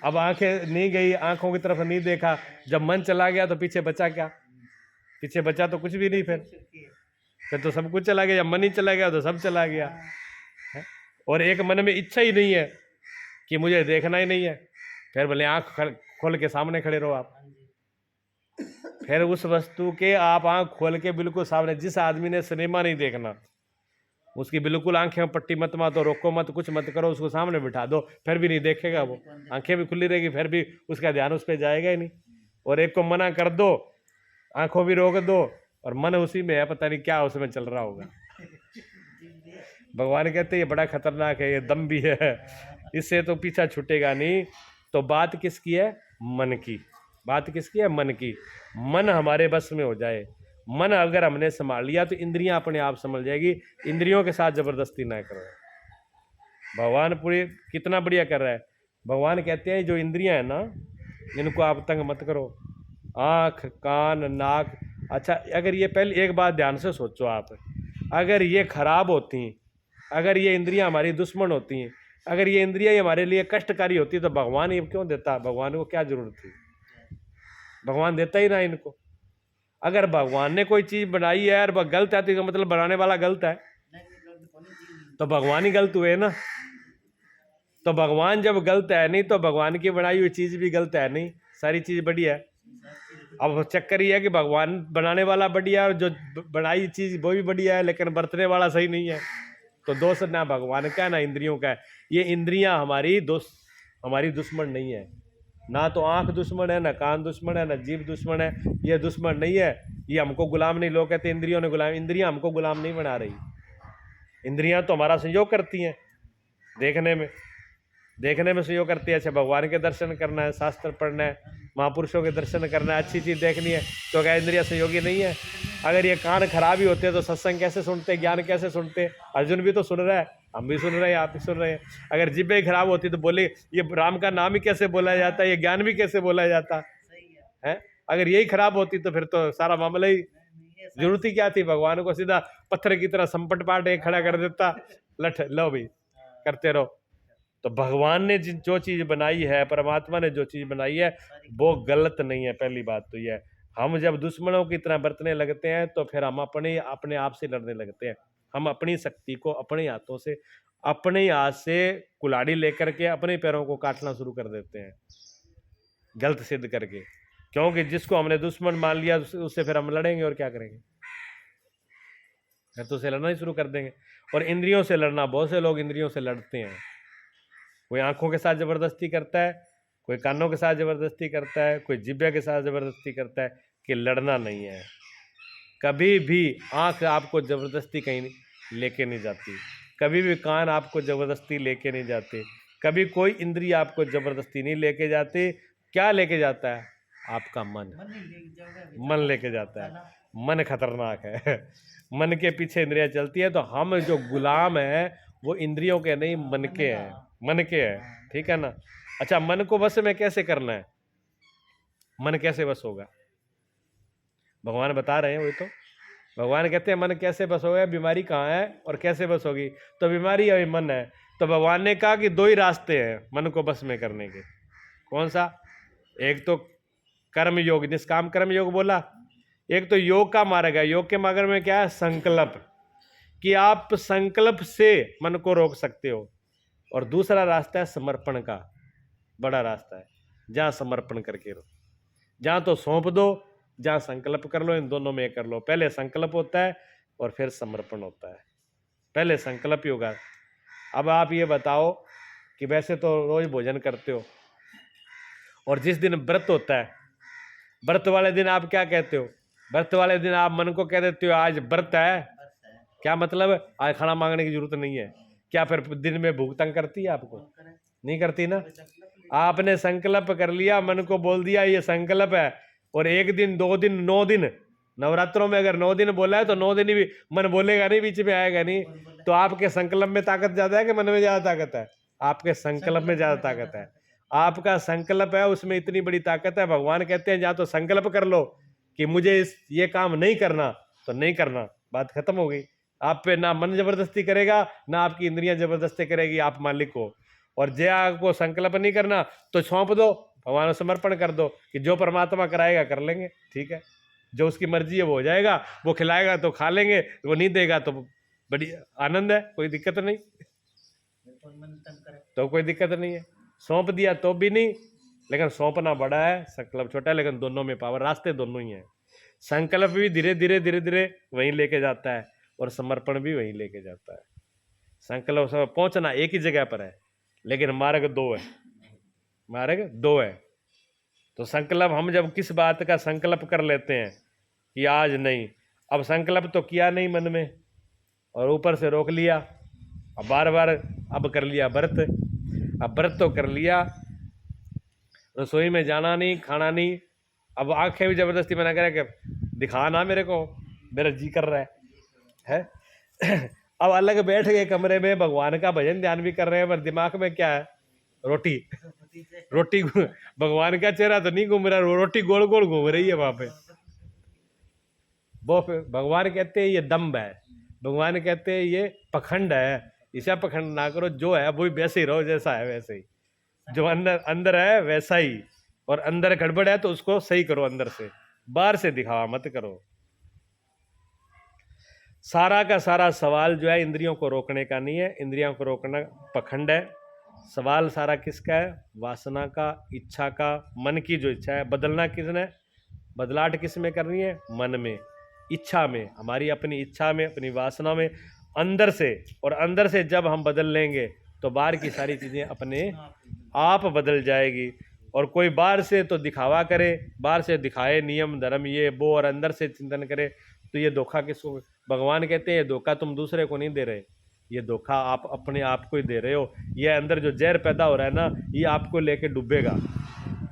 अब आंखें नहीं गई, आंखों की तरफ नहीं देखा, जब मन चला गया तो पीछे बचा क्या? पीछे बचा तो कुछ भी नहीं। फिर तो सब कुछ चला गया। जब मन ही चला गया तो सब चला गया है? और एक मन में इच्छा ही नहीं है कि मुझे देखना ही नहीं है, फिर भले आंख खोल के सामने खड़े रहो आप, फिर उस वस्तु के आप आंख खोल के बिल्कुल सामने, जिस आदमी ने सिनेमा नहीं देखना उसकी बिल्कुल आंखें में पट्टी मत मारो, रोको मत, कुछ मत करो, उसको सामने बिठा दो, फिर भी नहीं देखेगा वो, आंखें भी खुली रहेगी, फिर भी उसका ध्यान उस पर जाएगा ही नहीं। और एक को मना कर दो, आंखों भी रोक दो, और मन उसी में है, पता नहीं क्या उसमें चल रहा होगा। भगवान कहते हैं ये बड़ा खतरनाक है, ये दम भी है, इससे तो पीछा छूटेगा नहीं। तो बात किसकी है? मन की। बात किसकी है? मन की। मन हमारे बस में हो जाए, मन अगर हमने संभाल लिया तो इंद्रियां अपने आप संभल जाएगी। इंद्रियों के साथ जबरदस्ती ना करो। भगवान पूरी कितना बढ़िया कर रहा है। भगवान कहते हैं जो इंद्रियां है ना, इनको आप तंग मत करो। आँख, कान, नाक। अच्छा, अगर ये पहले एक बात ध्यान से सोचो आप, अगर ये खराब होती, अगर ये इंद्रियां हमारी दुश्मन होती हैं, अगर ये इंद्रियां हमारे लिए कष्टकारी होती तो भगवान ये क्यों देता? भगवान को क्या जरूरत थी? भगवान देता ही ना इनको। अगर भगवान ने कोई चीज बनाई है और वह गलत है तो मतलब बनाने वाला गलत है, तो भगवान ही गलत हुए ना। तो भगवान जब गलत है नहीं तो भगवान की बनाई हुई चीज भी गलत है नहीं, सारी चीज बढ़िया है। अब चक्कर ये है कि भगवान बनाने वाला बढ़िया है और जो बनाई चीज वो भी बढ़िया है, लेकिन बरतने वाला सही नहीं है। तो दोष ना भगवान का ना इंद्रियों का है। ये इंद्रियां हमारी दुश्मन नहीं है, ना तो आंख दुश्मन है, ना कान दुश्मन है, ना जीभ दुश्मन है। ये दुश्मन नहीं है, ये हमको गुलाम नहीं। लोग कहते हैं इंद्रियों ने गुलाम, इंद्रियां हमको गुलाम नहीं बना रही। इंद्रियां तो हमारा सहयोग करती हैं, देखने में सहयोग करती है। अच्छा, भगवान के दर्शन करना है, शास्त्र पढ़ना है, महापुरुषों के दर्शन करना है, अच्छी चीज़ देखनी है, तो क्या इंद्रियां सहयोगी नहीं है? अगर ये कान खराब ही होते तो सत्संग कैसे सुनते, ज्ञान कैसे सुनते? अर्जुन भी तो सुन रहा है, हम भी सुन रहे हैं, आप भी सुन रहे हैं। अगर जिब्बे खराब होती तो बोले ये राम का नाम ही कैसे बोला जाता, ये ज्ञान भी कैसे बोला जाता है? अगर यही खराब होती तो फिर तो सारा मामला ही, जरूरत ही क्या थी? भगवान को सीधा पत्थर की तरह संपट पाट एक खड़ा कर देता, लठ लो भाई करते रहो। तो भगवान ने जो चीज बनाई है, परमात्मा ने जो चीज बनाई है वो गलत नहीं है। पहली बात तो यह है, हम जब दुश्मनों की तरह बरतने लगते हैं तो फिर हम अपने आप से लड़ने लगते हैं। हम अपनी शक्ति को अपने हाथों से, अपने हाथ से कुल्हाड़ी लेकर के अपने पैरों को काटना शुरू कर देते हैं, गलत सिद्ध करके। क्योंकि जिसको हमने दुश्मन मान लिया उससे फिर हम लड़ेंगे और क्या करेंगे, फिर तो उसे लड़ना ही शुरू कर देंगे। और इंद्रियों से लड़ना, बहुत से लोग इंद्रियों से लड़ते हैं। कोई आंखों के साथ जबरदस्ती करता है, कोई कानों के साथ जबरदस्ती करता है, कोई जिब्बे के साथ जबरदस्ती करता है, कि लड़ना नहीं है। कभी भी आंख आपको जबरदस्ती कहीं लेके नहीं जाती, कभी भी कान आपको जबरदस्ती लेके नहीं जाते, कभी कोई इंद्रिय आपको जबरदस्ती नहीं लेके जाते। क्या लेके जाता है? आपका मन। मन लेके जाता है। मन खतरनाक है। मन के पीछे इंद्रियां चलती है। तो हम जो गुलाम हैं वो इंद्रियों के नहीं, मन के हैं, मन के हैं, ठीक है ना। अच्छा, मन को वश में कैसे करना है? मन कैसे वश होगा? भगवान बता रहे हैं। वही तो भगवान कहते हैं मन कैसे बस होगा, बीमारी कहाँ है और कैसे बस होगी? तो बीमारी अभी मन है। तो भगवान ने कहा कि 2 ही रास्ते हैं मन को बस में करने के। कौन सा? एक तो कर्म योग, निष्काम कर्म योग बोला। एक तो योग का मार्ग है। योग के मार्ग में क्या है? संकल्प, कि आप संकल्प से मन को रोक सकते हो। और दूसरा रास्ता है समर्पण का, बड़ा रास्ता है, जहाँ समर्पण करके रहो, जहाँ तो सौंप दो, जहाँ संकल्प कर लो। इन दोनों में कर लो। पहले संकल्प होता है और फिर समर्पण होता है। पहले संकल्प ही होगा। अब आप ये बताओ कि वैसे तो रोज भोजन करते हो, और जिस दिन व्रत होता है, व्रत वाले दिन आप क्या कहते हो? व्रत वाले दिन आप मन को कह देते हो आज व्रत है। क्या मतलब? आज खाना मांगने की जरूरत नहीं है। क्या फिर दिन में भूख तंग करती है आपको? नहीं करती ना। आपने संकल्प कर लिया, मन को बोल दिया ये संकल्प है, और 1 दिन 2 दिन 9 दिन, नवरात्रों में अगर 9 दिन बोला है तो 9 दिन भी मन बोलेगा नहीं, बीच में आएगा नहीं। तो आपके संकल्प में ताकत ज्यादा है कि मन में ज्यादा ताकत है? आपके संकल्प में ज्यादा ताकत है। आपका संकल्प है, उसमें इतनी बड़ी ताकत है। भगवान कहते हैं जहाँ तो संकल्प कर लो कि मुझे ये काम नहीं करना, तो नहीं करना, बात खत्म हो गई। आप पे ना मन जबरदस्ती करेगा, ना आपकी इंद्रियां जबरदस्ती करेगी, आप मालिक हो। और जे आपको संकल्प नहीं करना तो सौंप दो, भगवान को समर्पण कर दो कि जो परमात्मा कराएगा कर लेंगे, ठीक है। जो उसकी मर्जी है वो हो जाएगा। वो खिलाएगा तो खा लेंगे, वो नहीं देगा तो बड़ी आनंद है, कोई दिक्कत नहीं। तो कोई दिक्कत नहीं है। सौंप दिया तो भी नहीं, लेकिन सौंपना बड़ा है, संकल्प छोटा है। लेकिन दोनों में पावर, रास्ते दोनों ही हैं। संकल्प भी धीरे धीरे धीरे धीरे वहीं लेके जाता है, और समर्पण भी वहीं लेके जाता है। संकल्प से पहुंचना एक ही जगह पर है, लेकिन मार्ग 2 है। मार्ग 2 है। तो संकल्प, हम जब किस बात का संकल्प कर लेते हैं कि आज नहीं, अब संकल्प तो किया नहीं मन में, और ऊपर से रोक लिया, अब बार बार अब कर लिया व्रत। अब व्रत तो कर लिया, रसोई में जाना नहीं, खाना नहीं। अब आंखें भी जबरदस्ती मना करे कि दिखा ना मेरे को, मेरा जी कर रहा है? अब अलग बैठ गए कमरे में, भगवान का भजन ध्यान भी कर रहे हैं, पर दिमाग में क्या है? रोटी। रोटी भगवान का चेहरा तो नहीं घूम रहा, रोटी गोल गोल घूम रही है वहां पे। वो भगवान कहते हैं ये दम्भ है, भगवान कहते हैं ये पखंड है। इसे पखंड ना करो, जो है वो वैसे ही रहो, जैसा है वैसे ही। जो अंदर अंदर है वैसा ही, और अंदर गड़बड़ है तो उसको सही करो अंदर से, बाहर से दिखावा मत करो। सारा का सारा सवाल जो है इंद्रियों को रोकने का नहीं है। इंद्रियों को रोकना पखंड है। सवाल सारा किसका है? वासना का, इच्छा का, मन की जो इच्छा है। बदलना किसने? बदलाहट किस में करनी है? मन में, इच्छा में, हमारी अपनी इच्छा में, अपनी वासना में, अंदर से। और अंदर से जब हम बदल लेंगे तो बाहर की सारी चीज़ें अपने आप बदल जाएगी। और कोई बाहर से तो दिखावा करे, बाहर से दिखाए नियम धर्म ये वो, और अंदर से चिंतन करे, तो ये धोखा किसको? भगवान कहते हैं ये धोखा तुम दूसरे को नहीं दे रहे, ये धोखा आप अपने आप को ही दे रहे हो। ये अंदर जो जहर पैदा हो रहा है ना, ये आपको लेके डूबेगा।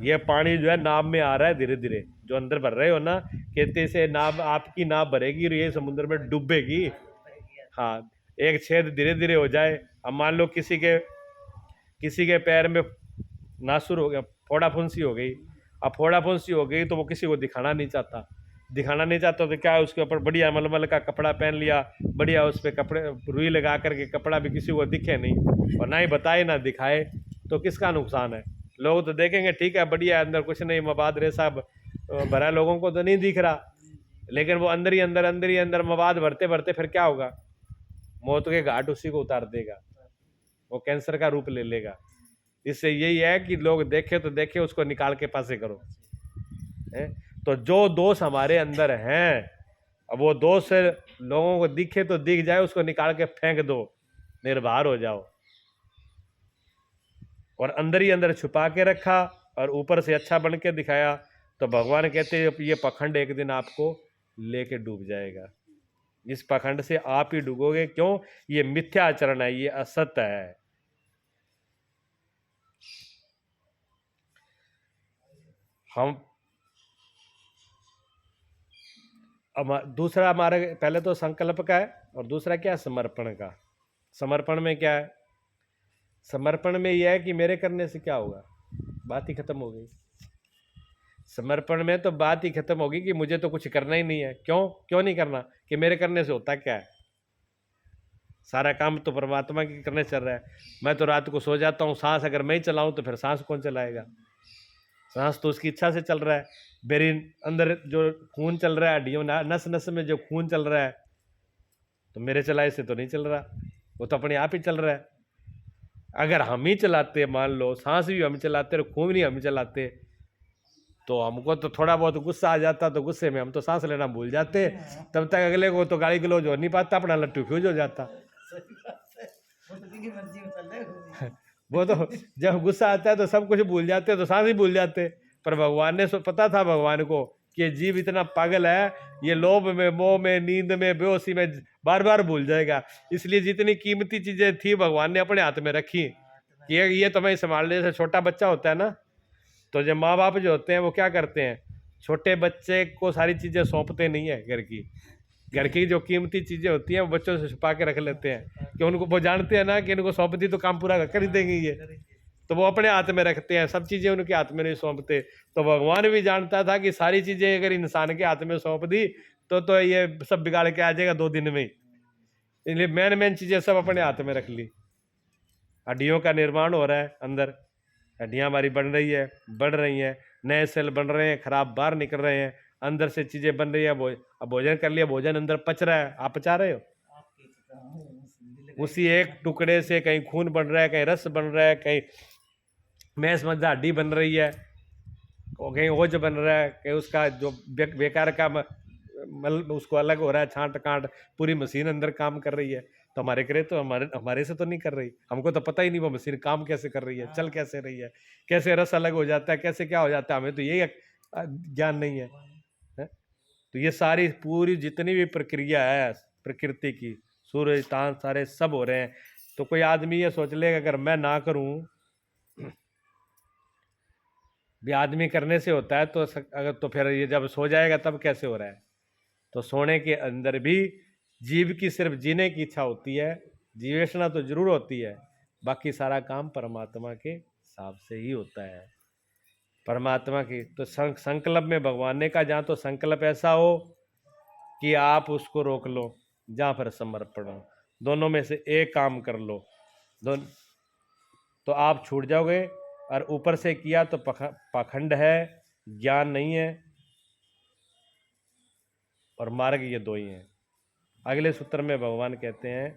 ये पानी जो है नाव में आ रहा है धीरे धीरे, जो अंदर भर रहे हो ना, कहते से नाव, आपकी नाव भरेगी और ये समुद्र में डूबेगी। हाँ, एक छेद धीरे धीरे हो जाए। अब मान लो किसी के पैर में नासुर हो गया, फोड़ा फुंसी हो गई। अब फोड़ा फुंसी हो गई तो वो किसी को दिखाना नहीं चाहता तो क्या है, उसके ऊपर बढ़िया मलमल का कपड़ा पहन लिया, बढ़िया उस पर कपड़े रुई लगा करके, कपड़ा भी किसी को दिखे नहीं, और ना ही बताए ना दिखाए, तो किसका नुकसान है? लोग तो देखेंगे ठीक है बढ़िया, अंदर कुछ नहीं, मवाद रेसा भरा, लोगों को तो नहीं दिख रहा, लेकिन वो अंदर ही अंदर मवाद भरते भरते फिर क्या होगा? मौत के घाट उसी को उतार देगा, वो कैंसर का रूप ले लेगा। इससे यही है कि लोग देखे तो देखे, उसको निकाल के पासे करो है? तो जो दोष हमारे अंदर हैं, अब वो दोष लोगों को दिखे तो दिख जाए, उसको निकाल के फेंक दो, निर्भर हो जाओ। और अंदर ही अंदर छुपा के रखा और ऊपर से अच्छा बन के दिखाया, तो भगवान कहते हैं ये पखंड एक दिन आपको लेके डूब जाएगा। इस पखंड से आप ही डूबोगे। क्यों? ये मिथ्या आचरण है, ये असत्य है। हम दूसरा मार्ग पहले तो संकल्प का है, और दूसरा क्या है? समर्पण का। समर्पण में क्या है? समर्पण में यह है कि मेरे करने से क्या होगा, बात ही खत्म हो गई। समर्पण में तो बात ही खत्म होगी कि मुझे तो कुछ करना ही नहीं है। क्यों नहीं करना? कि मेरे करने से होता क्या है? सारा काम तो परमात्मा के करने चल रहा है। मैं तो रात को सो जाता हूँ, सांस अगर मैं ही चलाऊं तो फिर सांस कौन चलाएगा? सांस तो उसकी इच्छा से चल रहा है। मेरे अंदर जो खून चल रहा है, हड्डियों नस नस में जो खून चल रहा है, तो मेरे चलाए से तो नहीं चल रहा, वो तो अपने आप ही चल रहा है। अगर हम ही चलाते, मान लो सांस भी हम चलाते और खून नहीं हम चलाते, तो हमको तो थोड़ा बहुत गुस्सा आ जाता, तो गुस्से में हम तो सांस लेना भूल जाते। तब तक अगले को तो गाली गलौज हो नहीं पाता, अपना लट्टू फ्यूज हो जाता। वो तो जब गुस्सा आता है तो सब कुछ भूल जाते हैं, तो सांस ही भूल जाते। पर भगवान ने पता था भगवान को कि ये जीव इतना पागल है, ये लोभ में, मोह में, नींद में, बेहोशी में बार बार भूल जाएगा। इसलिए जितनी कीमती चीजें थी भगवान ने अपने हाथ में रखी कि ये तुम्हें संभालने से। छोटा बच्चा होता है ना, तो जब माँ बाप जो होते हैं वो क्या करते हैं, छोटे बच्चे को सारी चीजें सौंपते नहीं है। घर की जो कीमती चीजें होती हैं वो बच्चों से छुपा के रख लेते हैं, कि उनको, वो जानते हैं ना कि इनको सौंप दी तो काम पूरा कर ही देंगे ये, तो वो अपने हाथ में रखते हैं, सब चीजें उनके हाथ में नहीं सौंपते। तो भगवान भी जानता था कि सारी चीजें अगर इंसान के हाथ में सौंप दी तो ये सब बिगाड़ के आ जाएगा 2 दिन में ही। इसलिए मेन चीजें सब अपने हाथ में रख ली। हड्डियों का निर्माण हो रहा है अंदर, हड्डियां हमारी बन रही है, बढ़ रही हैं, नए सेल बन रहे हैं, खराब बाहर निकल रहे हैं, अंदर से चीजें बन रही है। अब भोजन कर लिया, भोजन अंदर पच रहा है, आप पचा रहे हो। उसी एक टुकड़े से कहीं खून बन रहा है, कहीं रस बन रहा है, कहीं मैंस मज्जा हड्डी बन रही है, और कहीं ओज बन रहा है, कहीं उसका जो बेकार का उसको अलग हो रहा है, छांट कांट, पूरी मशीन अंदर काम कर रही है। तो हमारे करे तो हमारे से तो नहीं कर रही, हमको तो पता ही नहीं वो मशीन काम कैसे कर रही है, चल कैसे रही है, कैसे रस अलग हो जाता है, कैसे क्या हो जाता है, हमें तो यही ज्ञान नहीं है। तो ये सारी पूरी जितनी भी प्रक्रिया है प्रकृति की, सूर्य तान सारे सब हो रहे हैं। तो कोई आदमी ये सोच लेगा अगर मैं ना करूं, भी आदमी करने से होता है, तो अगर तो फिर ये जब सो जाएगा तब कैसे हो रहा है? तो सोने के अंदर भी जीव की सिर्फ जीने की इच्छा होती है, जीवेशना तो जरूर होती है, बाकी सारा काम परमात्मा के हिसाब से ही होता है। परमात्मा की तो संकल्प में भगवान ने कहा, जहाँ तो संकल्प ऐसा हो कि आप उसको रोक लो, जहाँ पर समर्पण हो, दोनों में से एक काम कर लो, तो आप छूट जाओगे। और ऊपर से किया तो पाखंड है, ज्ञान नहीं है, और मार्ग ये 2 ही हैं। अगले सूत्र में भगवान कहते हैं,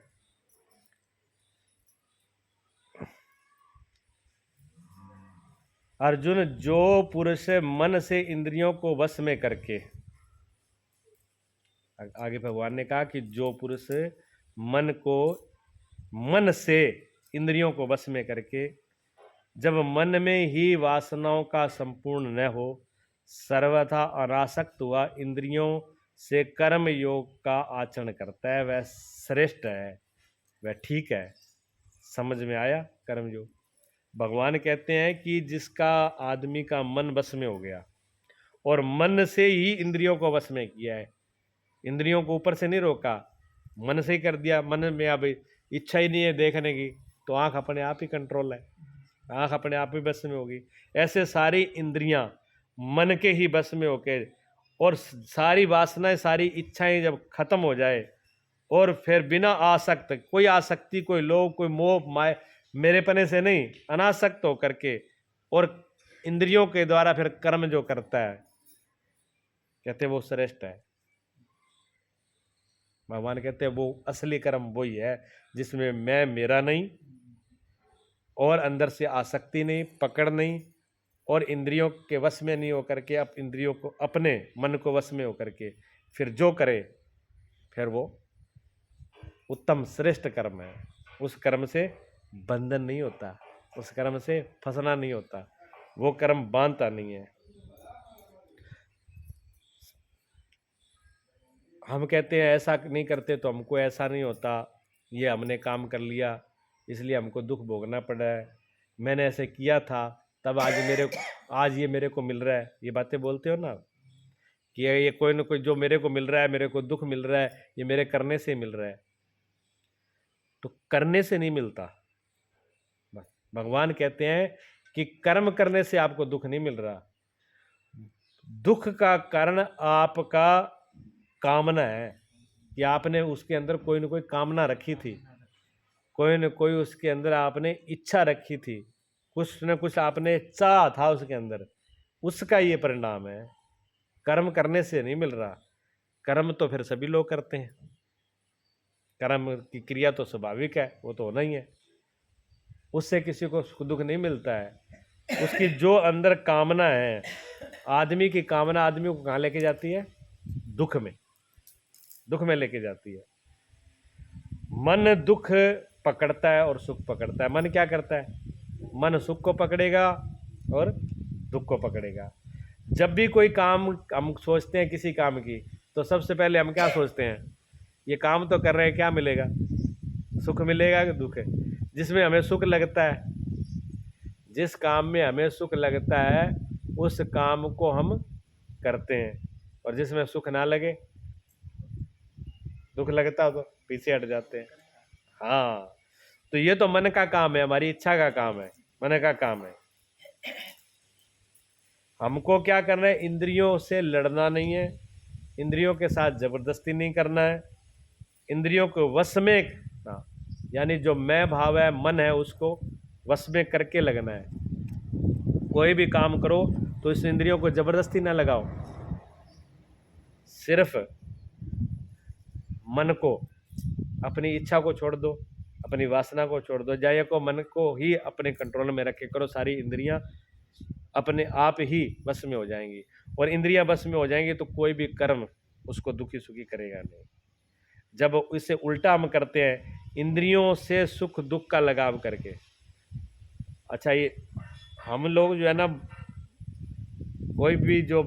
अर्जुन, जो पुरुष मन से इंद्रियों को वश में करके, आगे भगवान ने कहा कि जो पुरुष मन से इंद्रियों को वश में करके, जब मन में ही वासनाओं का संपूर्ण न हो, सर्वथा अनासक्त हुआ इंद्रियों से कर्म योग का आचरण करता है, वह श्रेष्ठ है, वह ठीक है। समझ में आया? कर्म योग भगवान कहते हैं कि जिसका आदमी का मन वश में हो गया और मन से ही इंद्रियों को वश में किया है, इंद्रियों को ऊपर से नहीं रोका, मन से ही कर दिया। मन में अब इच्छा ही नहीं है देखने की, तो आंख अपने आप ही कंट्रोल है, आंख अपने आप ही बस में होगी। ऐसे सारी इंद्रियां मन के ही बस में होके, और सारी वासनाएं, सारी इच्छाएं जब खत्म हो जाए, और फिर बिना आसक्त, कोई आसक्ति, कोई लोभ, कोई मोह माय मेरे पने से नहीं, अनासक्त होकर के, और इंद्रियों के द्वारा फिर कर्म जो करता है, कहते वो श्रेष्ठ है। भगवान कहते हैं वो असली कर्म वही है जिसमें मैं मेरा नहीं, और अंदर से आसक्ति नहीं, पकड़ नहीं, और इंद्रियों के वश में नहीं होकर के, अब इंद्रियों को अपने मन को वश में होकर के फिर जो करे फिर वो उत्तम श्रेष्ठ कर्म है। उस कर्म से बंधन नहीं होता, उस कर्म से फंसना नहीं होता, वो कर्म बांधता नहीं है। हम कहते हैं ऐसा नहीं करते तो हमको ऐसा नहीं होता, ये हमने काम कर लिया इसलिए हमको दुख भोगना पड़ा है, मैंने ऐसे किया था तब आज ये मेरे को मिल रहा है। ये बातें बोलते हो ना कि ये कोई ना कोई जो मेरे को मिल रहा है, मेरे को दुख मिल रहा है, ये मेरे करने से मिल रहा है। तो करने से नहीं मिलता। भगवान कहते हैं कि कर्म करने से आपको दुख नहीं मिल रहा, दुख का कारण आपका कामना है कि आपने उसके अंदर कोई ना कोई कामना रखी थी, कोई न कोई उसके अंदर आपने इच्छा रखी थी, कुछ न कुछ आपने चाहा था उसके अंदर, उसका ये परिणाम है। कर्म करने से नहीं मिल रहा। कर्म तो फिर सभी लोग करते हैं, कर्म की क्रिया तो स्वाभाविक है, वो तो होना ही है, उससे किसी को सुख दुख नहीं मिलता है। उसकी जो अंदर कामना है, आदमी की कामना आदमी को कहाँ लेके जाती है? दुख में, दुख में लेके जाती है। मन दुख पकड़ता है और सुख पकड़ता है। मन क्या करता है? मन सुख को पकड़ेगा और दुख को पकड़ेगा। जब भी कोई काम हम सोचते हैं किसी काम की, तो सबसे पहले हम क्या सोचते हैं? ये काम तो कर रहे हैं, क्या मिलेगा? सुख मिलेगा कि दुख है? जिसमें हमें सुख लगता है, जिस काम में हमें सुख लगता है उस काम को हम करते हैं, और जिसमें सुख ना लगे, दुख लगता हो तो पीछे हट जाते हैं। हाँ, तो ये तो मन का काम है, हमारी इच्छा का काम है, मन का काम है। हमको क्या करना है? इंद्रियों से लड़ना नहीं है, इंद्रियों के साथ जबरदस्ती नहीं करना है, इंद्रियों को वश में, यानी जो मैं भाव है, मन है, उसको वश में करके लगना है। कोई भी काम करो तो इस इंद्रियों को जबरदस्ती ना लगाओ, सिर्फ मन को, अपनी इच्छा को छोड़ दो, अपनी वासना को छोड़ दो, जाय को मन को ही अपने कंट्रोल में रखे करो। सारी इंद्रियां अपने आप ही वश में हो जाएंगी, और इंद्रियां वश में हो जाएंगी तो कोई भी कर्म उसको दुखी सुखी करेगा नहीं। जब इससे उल्टा हम करते हैं, इंद्रियों से सुख दुख का लगाव करके, अच्छा ये हम लोग जो है ना, कोई भी जो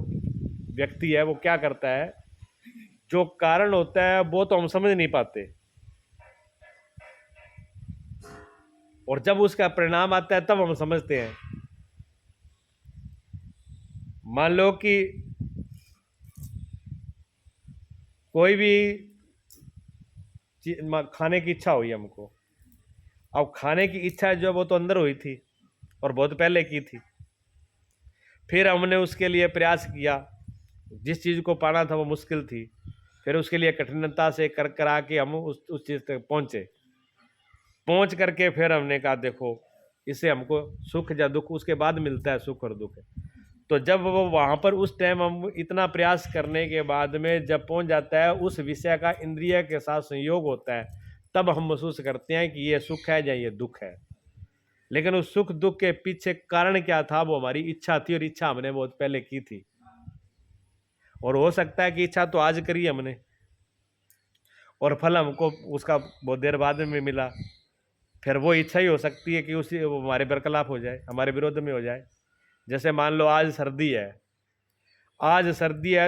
व्यक्ति है वो क्या करता है, जो कारण होता है वो तो हम समझ नहीं पाते, और जब उसका परिणाम आता है तब हम समझते हैं। मान लो कि कोई भी खाने की इच्छा हुई हमको, अब खाने की इच्छा जो वो तो अंदर हुई थी और बहुत पहले की थी, फिर हमने उसके लिए प्रयास किया, जिस चीज़ को पाना था वो मुश्किल थी, फिर उसके लिए कठिनता से कर करा के हम उस चीज़ तक पहुँच करके फिर हमने कहा देखो इससे हमको सुख या दुख उसके बाद मिलता है, सुख और दुख। तो जब वो वहाँ पर उस टाइम हम इतना प्रयास करने के बाद में जब पहुँच जाता है, उस विषय का इंद्रिय के साथ संयोग होता है, तब हम महसूस करते हैं कि ये सुख है या ये दुख है। लेकिन उस सुख दुख के पीछे कारण क्या था? वो हमारी इच्छा थी, और इच्छा हमने बहुत पहले की थी, और हो सकता है कि इच्छा तो आज करी हमने और फल हमको उसका बहुत देर बाद में मिला। फिर वो इच्छा ही हो सकती है कि उसी वो हमारे बरखिलाफ हो जाए, हमारे विरोध में हो जाए। जैसे मान लो आज सर्दी है,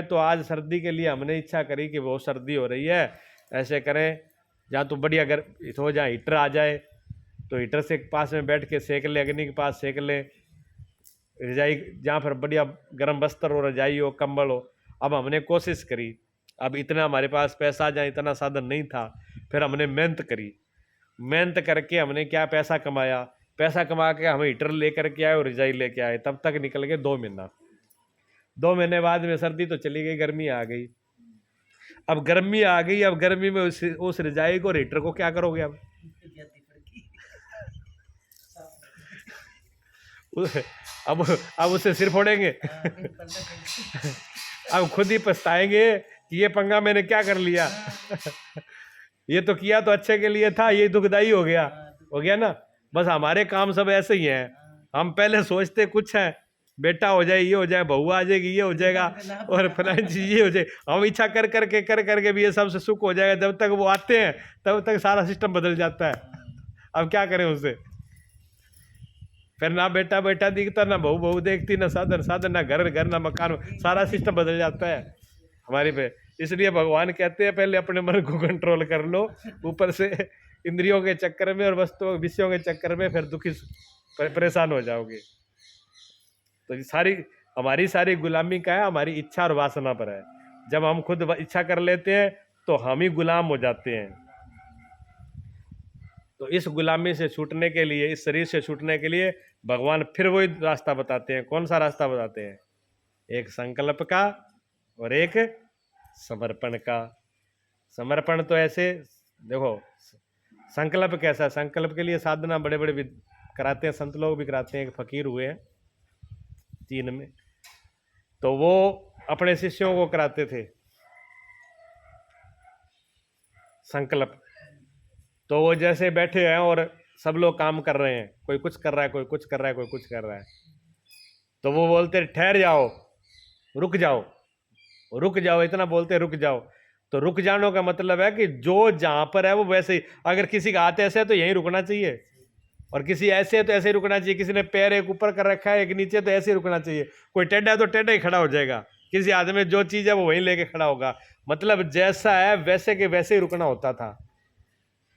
तो आज सर्दी के लिए हमने इच्छा करी कि बहुत सर्दी हो रही है, ऐसे करें जहाँ तो बढ़िया अगर हो जाए, हीटर आ जाए तो हीटर से पास में बैठ के सेक ले, अग्नि के पास सेक ले, रजाई जहाँ फिर बढ़िया गर्म बस्तर हो, रजाई हो, कंबल हो। अब हमने कोशिश करी, अब इतना हमारे पास पैसा जाए, इतना साधन नहीं था, फिर हमने मेहनत करी, मेहनत करके हमने क्या पैसा कमाया, पैसा कमा के हम हीटर लेकर के आए और रजाई लेके आए, तब तक निकल गए 2 महीना। 2 महीने बाद में सर्दी तो चली गई, गर्मी आ गई। अब गर्मी आ गई, अब गर्मी में उस रजाई को, हीटर को क्या करोगे? अब उसे सिर फोड़ेंगे। अब खुद ही पछताएंगे कि ये पंगा मैंने क्या कर लिया। ये तो किया तो अच्छे के लिए था, ये दुखदाई हो गया ना। बस हमारे काम सब ऐसे ही हैं, हम पहले सोचते कुछ है, बेटा हो जाए, ये हो जाए, बहू आ जाएगी, ये हो जाएगा, और फलानी चीज ये हो जाए। हम इच्छा कर करके भी ये सबसे सुख हो जाएगा। जब तक वो आते हैं तब तक सारा सिस्टम बदल जाता है। अब क्या करें उससे, फिर ना बेटा बेटा दिखता, ना बहू बहू देखती, ना साधन साधन, ना घर ना मकान, सारा सिस्टम बदल जाता है हमारे पे। इसलिए भगवान कहते हैं पहले अपने मन को कंट्रोल कर लो, ऊपर से इंद्रियों के चक्कर में और वस्तुओं विषयों के चक्कर में फिर दुखी परेशान हो जाओगे। तो ये हमारी सारी गुलामी का है, हमारी इच्छा और वासना पर है। जब हम खुद इच्छा कर लेते हैं तो हम ही गुलाम हो जाते हैं। तो इस गुलामी से छूटने के लिए, इस शरीर से छूटने के लिए भगवान फिर वही रास्ता बताते हैं। कौन सा रास्ता बताते हैं? एक संकल्प का और एक समर्पण का। समर्पण तो ऐसे देखो, संकल्प कैसा? संकल्प के लिए साधना बड़े बड़े भी कराते हैं, संत लोग भी कराते हैं। एक फकीर हुए हैं चीन में, तो वो अपने शिष्यों को कराते थे संकल्प। तो वो जैसे बैठे हैं और सब लोग काम कर रहे हैं, कोई कुछ कर रहा है, कोई कुछ कर रहा है, कोई कुछ कर रहा है, तो वो बोलते ठहर जाओ, रुक जाओ, रुक जाओ, इतना बोलते रुक जाओ। तो रुक जाने का मतलब है कि जो जहां पर है वो वैसे ही, अगर किसी का हाथ ऐसे है तो यहीं रुकना चाहिए, और किसी ऐसे है तो ऐसे ही रुकना चाहिए। किसी ने पैर एक ऊपर कर रखा है एक नीचे, तो ऐसे ही रुकना चाहिए। कोई टेढ़ा है तो टेढ़ा ही खड़ा हो जाएगा, किसी हाथ में जो चीज है वो वहीं लेके खड़ा होगा। मतलब जैसा है वैसे के वैसे ही रुकना होता था।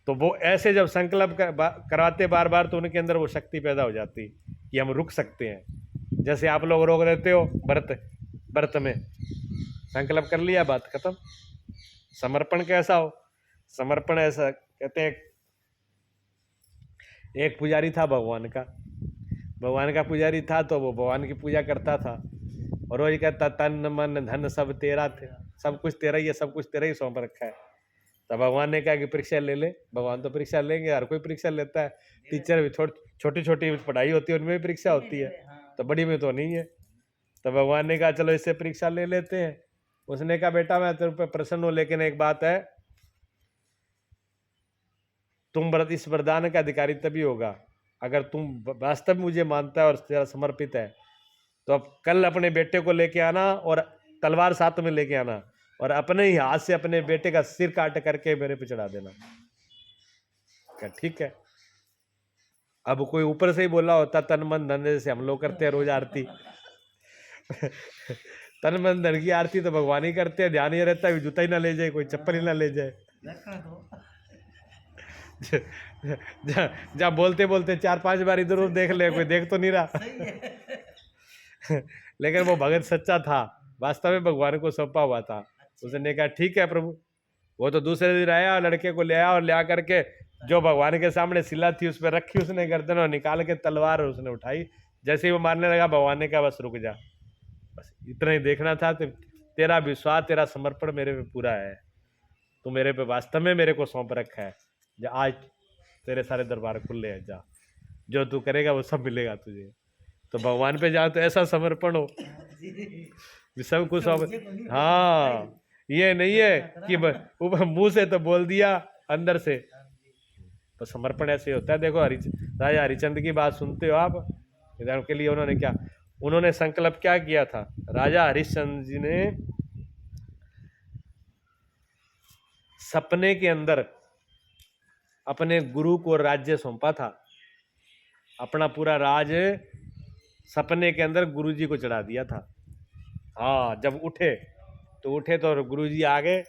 तो वो ऐसे जब संकल्प करवाते बार बार, तो उनके अंदर वो शक्ति पैदा हो जाती कि हम रुक सकते हैं। जैसे आप लोग रोक देते हो व्रत में, संकल्प कर लिया, बात खत्म। समर्पण कैसा हो? समर्पण ऐसा कहते हैं, एक पुजारी था भगवान का पुजारी था, तो वो भगवान की पूजा करता था और रोज कहता तन मन धन सब तेरा थे, सब कुछ तेरा ही है, सब कुछ तेरा ही सौंप रखा है। तो भगवान ने कहा कि परीक्षा ले ले। भगवान तो परीक्षा लेंगे, हर कोई परीक्षा लेता है। टीचर भी छोटी छोटी पढ़ाई होती है, उनमें भी परीक्षा होती है, तो बड़ी में तो नहीं है। तो भगवान ने कहा चलो इससे परीक्षा ले लेते हैं। उसने कहा बेटा मैं तेरे पे प्रसन्न हूं, लेकिन एक बात है, तुम इस वरदान का अधिकारी तभी होगा अगर तुम वास्तव में मुझे मानता है और तेरा समर्पित है। तो अब कल अपने बेटे को लेके आना और तलवार साथ में लेके आना, और अपने ही हाथ से अपने बेटे का सिर काट करके मेरे पे चढ़ा देना। क्या ठीक है? अब कोई ऊपर से ही बोला होता तन मन धन, जैसे हम लोग करते हैं रोज आरती तन मन धन की आरती तो भगवान ही करते हैं। ध्यान ये रहता है जूता ही ना ले जाए, कोई चप्पल ही ना ले जाए। जहाँ बोलते बोलते 4-5 बार इधर उधर देख ले, कोई देख तो नहीं रहा लेकिन वो भगत सच्चा था, वास्तव में भगवान को सौंपा हुआ था। उसने कहा ठीक है प्रभु। वो तो दूसरे दिन आया, लड़के को ले आया और ले आ करके जो भगवान के सामने शिला थी उस पर रखी उसने गर्दन, और निकाल के तलवार उसने उठाई। जैसे ही वो मारने लगा, भगवान ने कहा बस रुक जा, बस इतना ही देखना था। तो तेरा विश्वास, तेरा समर्पण मेरे पे पूरा है, तू मेरे पे वास्तव में मेरे को सौंप रखा है। जा आज तेरे सारे दरबार खुले हैं, जा जो तू करेगा वो सब मिलेगा तुझे। तो भगवान पे जा तो ऐसा समर्पण हो सब कुछ सौंप। हाँ, ये नहीं है कि मुंह से तो बोल दिया, अंदर से तो समर्पण ऐसे होता है। देखो राजा हरिचंद्र की बात सुनते हो आप, इधर के लिए उन्होंने संकल्प क्या किया था? राजा हरिश्चंद्र जी ने सपने के अंदर अपने गुरु को राज्य सौंपा था। अपना पूरा राज सपने के अंदर गुरुजी को चढ़ा दिया था। हाँ, जब उठे तो गुरुजी आ गए।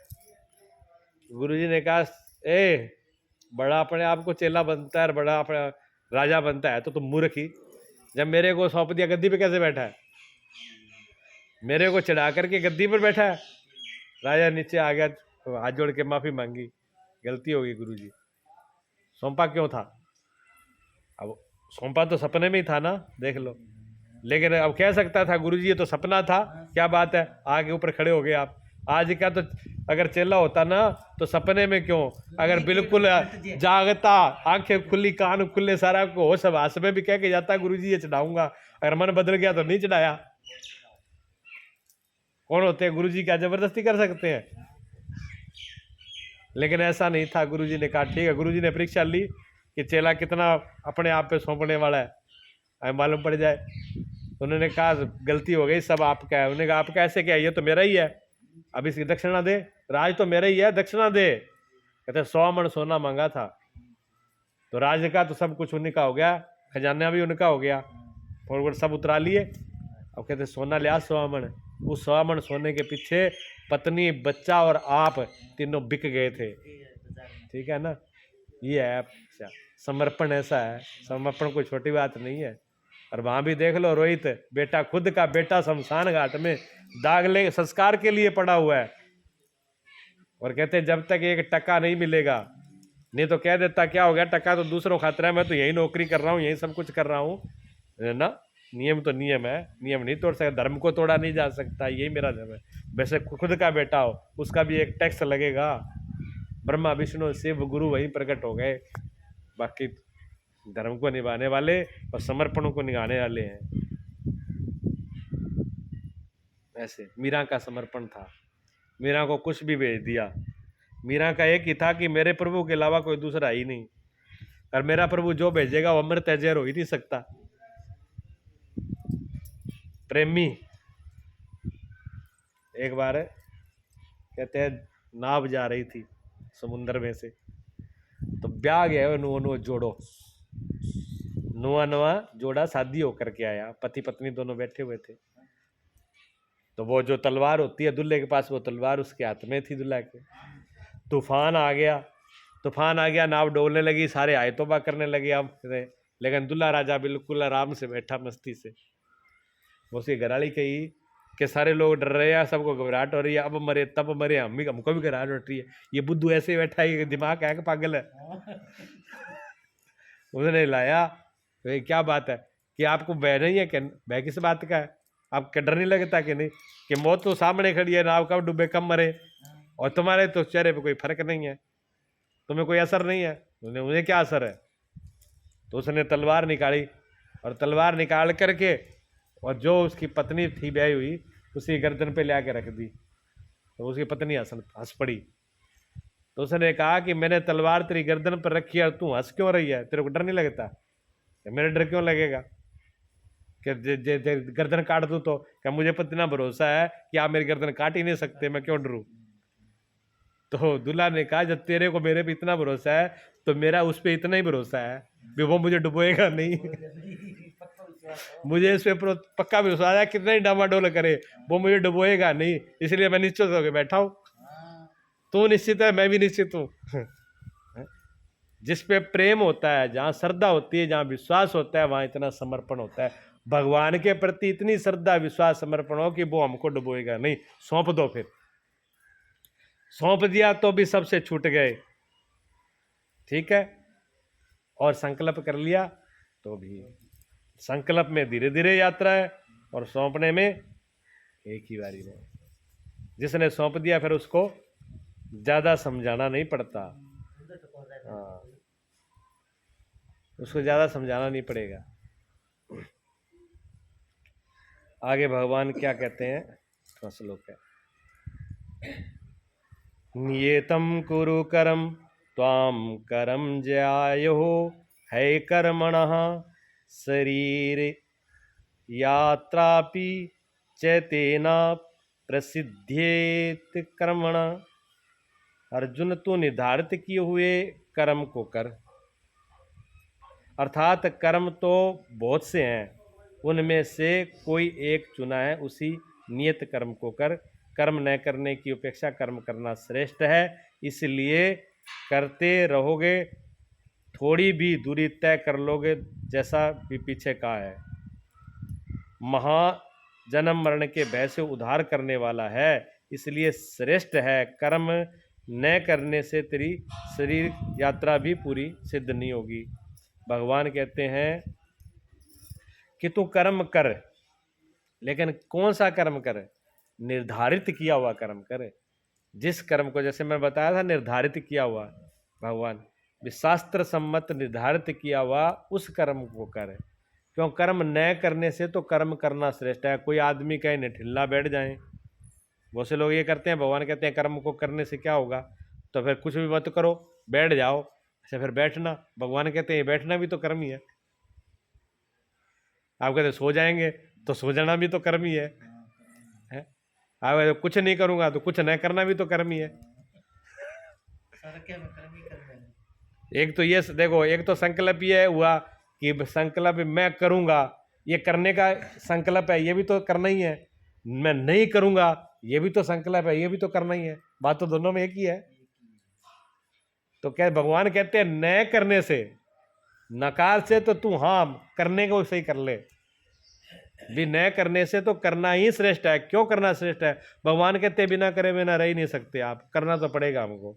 गुरुजी ने कहा ए, बड़ा अपने आप को चेला बनता है, बड़ा अपना राजा बनता है, तो तुम मूर्ख ही। जब मेरे को सौंप दिया, गद्दी पे कैसे बैठा है? मेरे को चढ़ा करके गद्दी पर बैठा है। राजा नीचे आ गया, तो हाथ जोड़ के माफी मांगी, गलती होगी गुरुजी, सौंपा क्यों था? अब सौंपा तो सपने में ही था ना, देख लो। लेकिन अब कह सकता था गुरुजी ये तो सपना था, क्या बात है, आगे ऊपर खड़े हो गए आप। आज का तो अगर चेला होता ना तो सपने में क्यों, अगर बिल्कुल जागता, आंखें खुली, कान खुले, सारा को होश हवास में भी कह के जाता गुरुजी ये चढ़ाऊंगा। अगर मन बदल गया तो नहीं चढ़ाया। कौन होते हैं गुरुजी? क्या जबरदस्ती कर सकते हैं? लेकिन ऐसा नहीं था। गुरुजी ने कहा ठीक है। गुरुजी ने परीक्षा ली कि चेला कितना अपने आप पे सौंपने वाला है, हमें मालूम पड़ जाए। तो उन्होंने कहा गलती हो गई, सब आपका है। उन्होंने कहा आपका ऐसे क्या है, ये तो मेरा ही है, अब इसकी दक्षिणा दे। राज तो मेरा ही है, दक्षिणा दे। कहते 100 मन सोना मांगा था। तो राज का तो सब कुछ उन्हीं का हो गया, खजाना भी उनका हो गया, और सब उतरा लिए। अब कहते सोना लिया 100 मन। उस 100 मन सोने के पीछे पत्नी, बच्चा और आप तीनों बिक गए थे। ठीक है ना? ये है अच्छा, समर्पण ऐसा है। समर्पण कोई छोटी बात नहीं है। और वहां भी देख लो, रोहित बेटा, खुद का बेटा शमशान घाट में दाग ले संस्कार के लिए पड़ा हुआ है, और कहते जब तक 1 टका नहीं मिलेगा, नहीं तो कह देता क्या हो गया, टका तो दूसरों खातर है, मैं तो यही नौकरी कर रहा हूँ, यही सब कुछ कर रहा हूँ ना। नियम तो नियम है, नियम नहीं तोड़ सकता, धर्म को तोड़ा नहीं जा सकता, यही मेरा धर्म है। वैसे खुद का बेटा हो, उसका भी एक टैक्स लगेगा। ब्रह्मा विष्णु शिव गुरु वहीं प्रकट हो गए, बाकी धर्म को निभाने वाले और समर्पण को निभाने वाले हैं। ऐसे मीरा का समर्पण था, मीरा को कुछ भी भेज दिया। मीरा का एक ही था कि मेरे प्रभु के अलावा कोई दूसरा ही नहीं, और मेरा प्रभु जो भेजेगा वो अमृत है, जहर हो ही नहीं सकता। प्रेमी एक बार कहते हैं नाव जा रही थी समुद्र में से, तो ब्याह गया नुआ जोड़ो, नुआ जोड़ा शादी होकर के आया, पति पत्नी दोनों बैठे हुए थे। तो वो जो तलवार होती है दूल्हे के पास, वो तलवार उसके हाथ में थी दूल्हा के। तूफान आ गया, नाव डोलने लगी, सारे आए तौबा करने लगे अब, लेकिन दूल्हा राजा बिल्कुल आराम से बैठा मस्ती से। उसकी घराली कही कि सारे लोग डर रहे हैं, सबको घबराहट हो रही है, अब मरे तब मरे, हमको भी घबराहट हो रही है, ये बुद्धू ऐसे ही बैठा है, दिमाग है कि पागल है। उसने लाया तो क्या बात है कि आपको भय नहीं है? कि भय किस बात का है? आपका डर नहीं लगता कि नहीं, कि मौत तो सामने खड़ी है, नाव कब डूबे कब मरे, और तुम्हारे तो चेहरे पे कोई फर्क नहीं है, तुम्हें कोई असर नहीं है। उन्हें क्या असर है? तो उसने तलवार निकाली, और तलवार निकाल करके और जो उसकी पत्नी थी ब्याही हुई, उसी गर्दन पे ले के रख दी। तो उसकी पत्नी हंस पड़ी। तो उसने कहा कि मैंने तलवार तेरी गर्दन पर रखी है, तू हंस क्यों रही है? तेरे को डर नहीं लगता? मेरा डर क्यों लगेगा कि गर्दन काट दूं? तो क्या मुझे पर इतना भरोसा है कि आप मेरी गर्दन काट ही नहीं सकते, मैं क्यों डरूं? तो दूल्हा ने कहा जब तेरे को मेरे पे इतना भरोसा है, तो मेरा उस पर इतना ही भरोसा है कि वो मुझे डुबोएगा नहीं। मुझे इस पे पक्का विश्वास है, कितना ही डामाडोल करे वो मुझे डुबोएगा नहीं, इसलिए मैं निश्चित होकर बैठा हूं। तू निश्चित है, मैं भी निश्चित हूं। जिस पे प्रेम होता है, जहां श्रद्धा होती है, जहां विश्वास होता है, वहां इतना समर्पण होता है। भगवान के प्रति इतनी श्रद्धा विश्वास समर्पण हो कि वो हमको डुबोएगा नहीं। सौंप दो, फिर सौंप दिया तो भी सबसे छूट गए, ठीक है, और संकल्प कर लिया तो भी। संकल्प में धीरे धीरे यात्रा है, और सौंपने में एक ही बारी में। जिसने सौंप दिया फिर उसको ज्यादा समझाना नहीं पड़ता। हाँ, उसको ज्यादा समझाना नहीं पड़ेगा। आगे भगवान क्या कहते हैं, श्लोक है, नियतं कुरु करम त्वाम करम ज्यायो है कर्मणः शरीर यात्रापि चैतेना प्रसिद्धेत कर्मणा। अर्जुन, तू निर्धारित किए हुए कर्म को कर, अर्थात कर्म तो बहुत से हैं, उनमें से कोई एक चुना है, उसी नियत कर्म को कर। कर्म न करने की अपेक्षा कर्म करना श्रेष्ठ है, इसलिए करते रहोगे, थोड़ी भी दूरी तय कर लोगे, जैसा भी पीछे कहा है। महा जन्म मरण के भय से उद्धार करने वाला है, इसलिए श्रेष्ठ है। कर्म न करने से तेरी शरीर यात्रा भी पूरी सिद्ध नहीं होगी। भगवान कहते हैं कि तू कर्म कर, लेकिन कौन सा कर्म कर? निर्धारित किया हुआ कर्म कर। जिस कर्म को, जैसे मैं बताया था, निर्धारित किया हुआ, भगवान शास्त्र सम्मत निर्धारित किया हुआ उस कर्म को कर। क्यों? कर्म न करने से तो कर्म करना श्रेष्ठ है। कोई आदमी कहे न ठिल्ला बैठ जाए, बहुत से लोग ये करते हैं, भगवान कहते हैं कर्म को करने से क्या होगा, तो फिर कुछ भी मत करो, बैठ जाओ। अच्छा फिर बैठना, भगवान कहते हैं बैठना भी तो कर्म ही है। आप कहते सो जाएंगे, तो सो जाना भी तो कर्म ही है? आप कहते कुछ नहीं करूंगा, तो कुछ न करना भी तो कर्म ही है। सारा क्या मैं कर्म ही कर रहा हूँ। एक तो ये देखो, एक तो संकल्प ये हुआ कि संकल्प मैं करूंगा, ये करने का संकल्प है, ये भी तो करना ही है। मैं नहीं करूंगा, ये भी तो संकल्प है, ये भी तो करना ही है। बात तो दोनों में एक ही है। तो क्या भगवान कहते हैं न करने से, नकार से तो तू हाँ करने को सही कर ले, भी न करने से तो करना ही श्रेष्ठ है। क्यों करना श्रेष्ठ है? भगवान कहते हैं बिना करे बिना रह ही नहीं सकते आप, करना तो पड़ेगा हमको।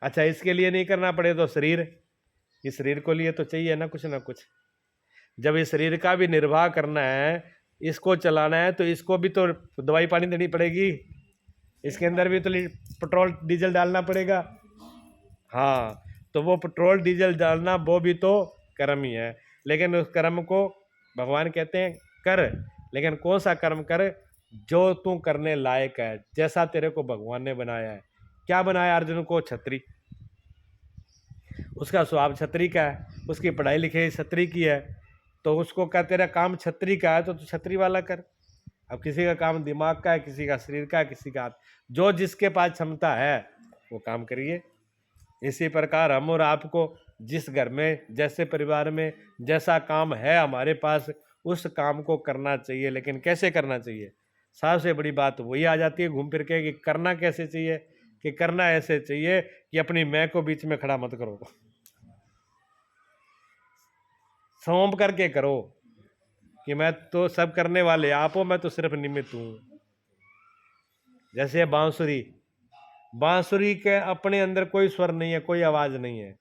अच्छा इसके लिए नहीं करना पड़े तो शरीर, इस शरीर को लिए तो चाहिए ना कुछ। जब इस शरीर का भी निर्वाह करना है, इसको चलाना है, तो इसको भी तो दवाई पानी देनी पड़ेगी, इसके अंदर भी तो पेट्रोल डीजल डालना पड़ेगा। हाँ, तो वो पेट्रोल डीजल डालना वो भी तो कर्म ही है। लेकिन उस कर्म को भगवान कहते हैं कर, लेकिन कौन सा कर्म कर जो तू करने लायक है, जैसा तेरे को भगवान ने बनाया है। क्या बनाया अर्जुन को? छत्री। उसका स्वभाव छत्री का है, उसकी पढ़ाई लिखाई छत्री की है, तो उसको क्या तेरा काम छत्री का है तो तू छत्री वाला कर। अब किसी का काम दिमाग का है, किसी का शरीर का है, किसी का, जो जिसके पास क्षमता है वो काम करिए। इसी प्रकार हम और आपको जिस घर में, जैसे परिवार में जैसा काम है हमारे पास, उस काम को करना चाहिए। लेकिन कैसे करना चाहिए? सबसे बड़ी बात वही आ जाती है घूम फिर के कि करना कैसे चाहिए, कि करना ऐसे चाहिए कि अपनी मैं को बीच में खड़ा मत करो, सौंप करके करो कि मैं तो सब करने वाले आप हो, मैं तो सिर्फ निमित्त हूँ। जैसे बांसुरी, बांसुरी के अपने अंदर कोई स्वर नहीं है, कोई आवाज नहीं है,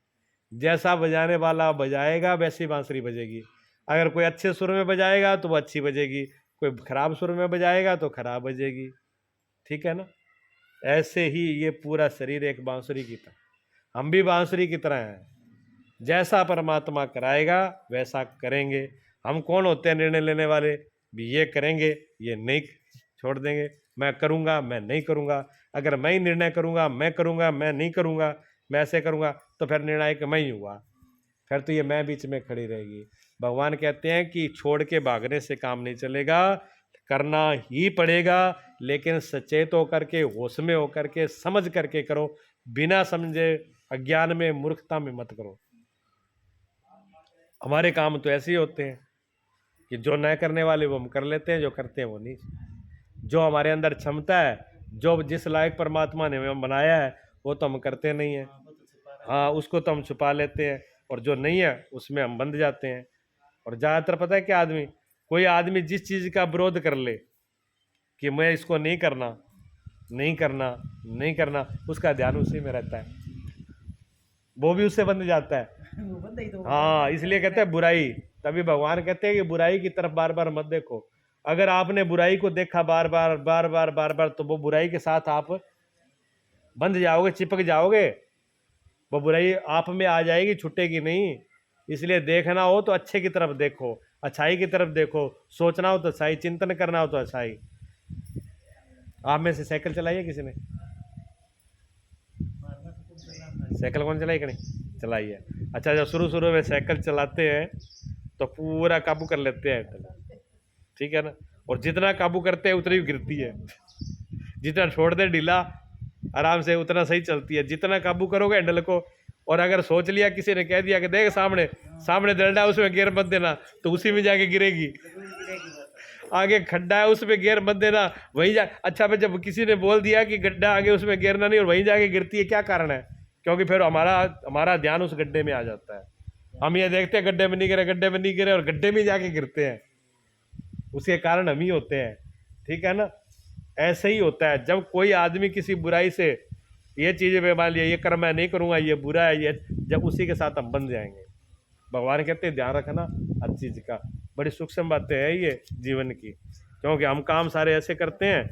जैसा बजाने वाला बजाएगा वैसी बांसुरी बजेगी। अगर कोई अच्छे सुर में बजाएगा तो वो अच्छी बजेगी, कोई खराब सुर में बजाएगा तो खराब बजेगी। ठीक है ना? ऐसे ही ये पूरा शरीर एक बांसुरी की तरह, हम भी बांसुरी की तरह हैं। जैसा परमात्मा कराएगा वैसा करेंगे। हम कौन होते हैं निर्णय लेने वाले? भी ये करेंगे, ये नहीं छोड़ देंगे, मैं करूँगा, मैं नहीं करूँगा। अगर मैं ही निर्णय करूँगा, मैं करूँगा, मैं नहीं करूँगा, मैं ऐसे करूँगा, तो फिर निर्णायक मैं ही हुआ, फिर तो ये मैं बीच में खड़ी रहेगी। भगवान कहते हैं कि छोड़ के भागने से काम नहीं चलेगा, करना ही पड़ेगा, लेकिन सचेत होकर के, होश में होकर के, समझ करके करो, बिना समझे अज्ञान में, मूर्खता में मत करो। हमारे काम तो ऐसे ही होते हैं कि जो न करने वाले वो हम कर लेते हैं, जो करते हैं वो नहीं। जो हमारे अंदर क्षमता है, जो जिस लायक परमात्मा ने हमें बनाया है, वो तो हम करते नहीं है। हाँ, उसको तो हम छुपा लेते हैं, और जो नहीं है उसमें हम बंध जाते हैं। और ज़्यादातर पता है क्या आदमी, कोई आदमी जिस चीज़ का विरोध कर ले कि मैं इसको नहीं करना, नहीं करना, नहीं करना, उसका ध्यान उसी में रहता है, वो भी उससे बंध जाता है। वो बंदा ही तो हाँ, इसलिए कहते हैं बुराई, तभी भगवान कहते हैं कि बुराई की तरफ बार बार मत देखो। अगर आपने बुराई को देखा बार बार बार बार बार बार, तो वो बुराई के साथ आप बंध जाओगे, चिपक जाओगे, वो बुराई आप में आ जाएगी, छूटेगी नहीं। इसलिए देखना हो तो अच्छे की तरफ देखो, अच्छाई की तरफ देखो, सोचना हो तो अच्छाई, चिंतन करना हो तो अच्छाई। आप में से साइकिल चलाई है किसी ने? साइकिल कौन चलाई? कहीं चलाई है? अच्छा, जब शुरू शुरू में साइकिल चलाते हैं तो पूरा काबू कर लेते हैं, ठीक है ना? और जितना काबू करते हैं उतनी गिरती है, जितना छोड़ दे ढीला आराम से उतना सही चलती है। जितना काबू करोगे हैंडल को, और अगर सोच लिया किसी ने कह दिया कि देख सामने सामने डंडा है उसमें गियर मत देना, तो उसी में जाके गिरेगी। आगे खड्डा है उसमें गियर मत देना, वहीं जा। अच्छा, भाई जब किसी ने बोल दिया कि गड्ढा आगे उसमें गिरना नहीं, और वहीं जाके गिरती है, क्या कारण है? क्योंकि फिर हमारा ध्यान उस गड्ढे में आ जाता है। हम ये देखते हैं गड्ढे में नहीं गिरे, गड्ढे में नहीं गिरे, और गड्ढे में जाके गिरते हैं। उसके कारण हम ही होते हैं, ठीक है ना? ऐसे ही होता है, जब कोई आदमी किसी बुराई से, ये चीज़ें मैं मान लिया ये कर्म मैं नहीं करूँगा, ये बुरा है, ये, जब उसी के साथ हम बन जाएंगे। भगवान कहते हैं ध्यान रखना हर चीज़ का। बड़ी सूक्ष्म बातें हैं ये जीवन की, क्योंकि हम काम सारे ऐसे करते हैं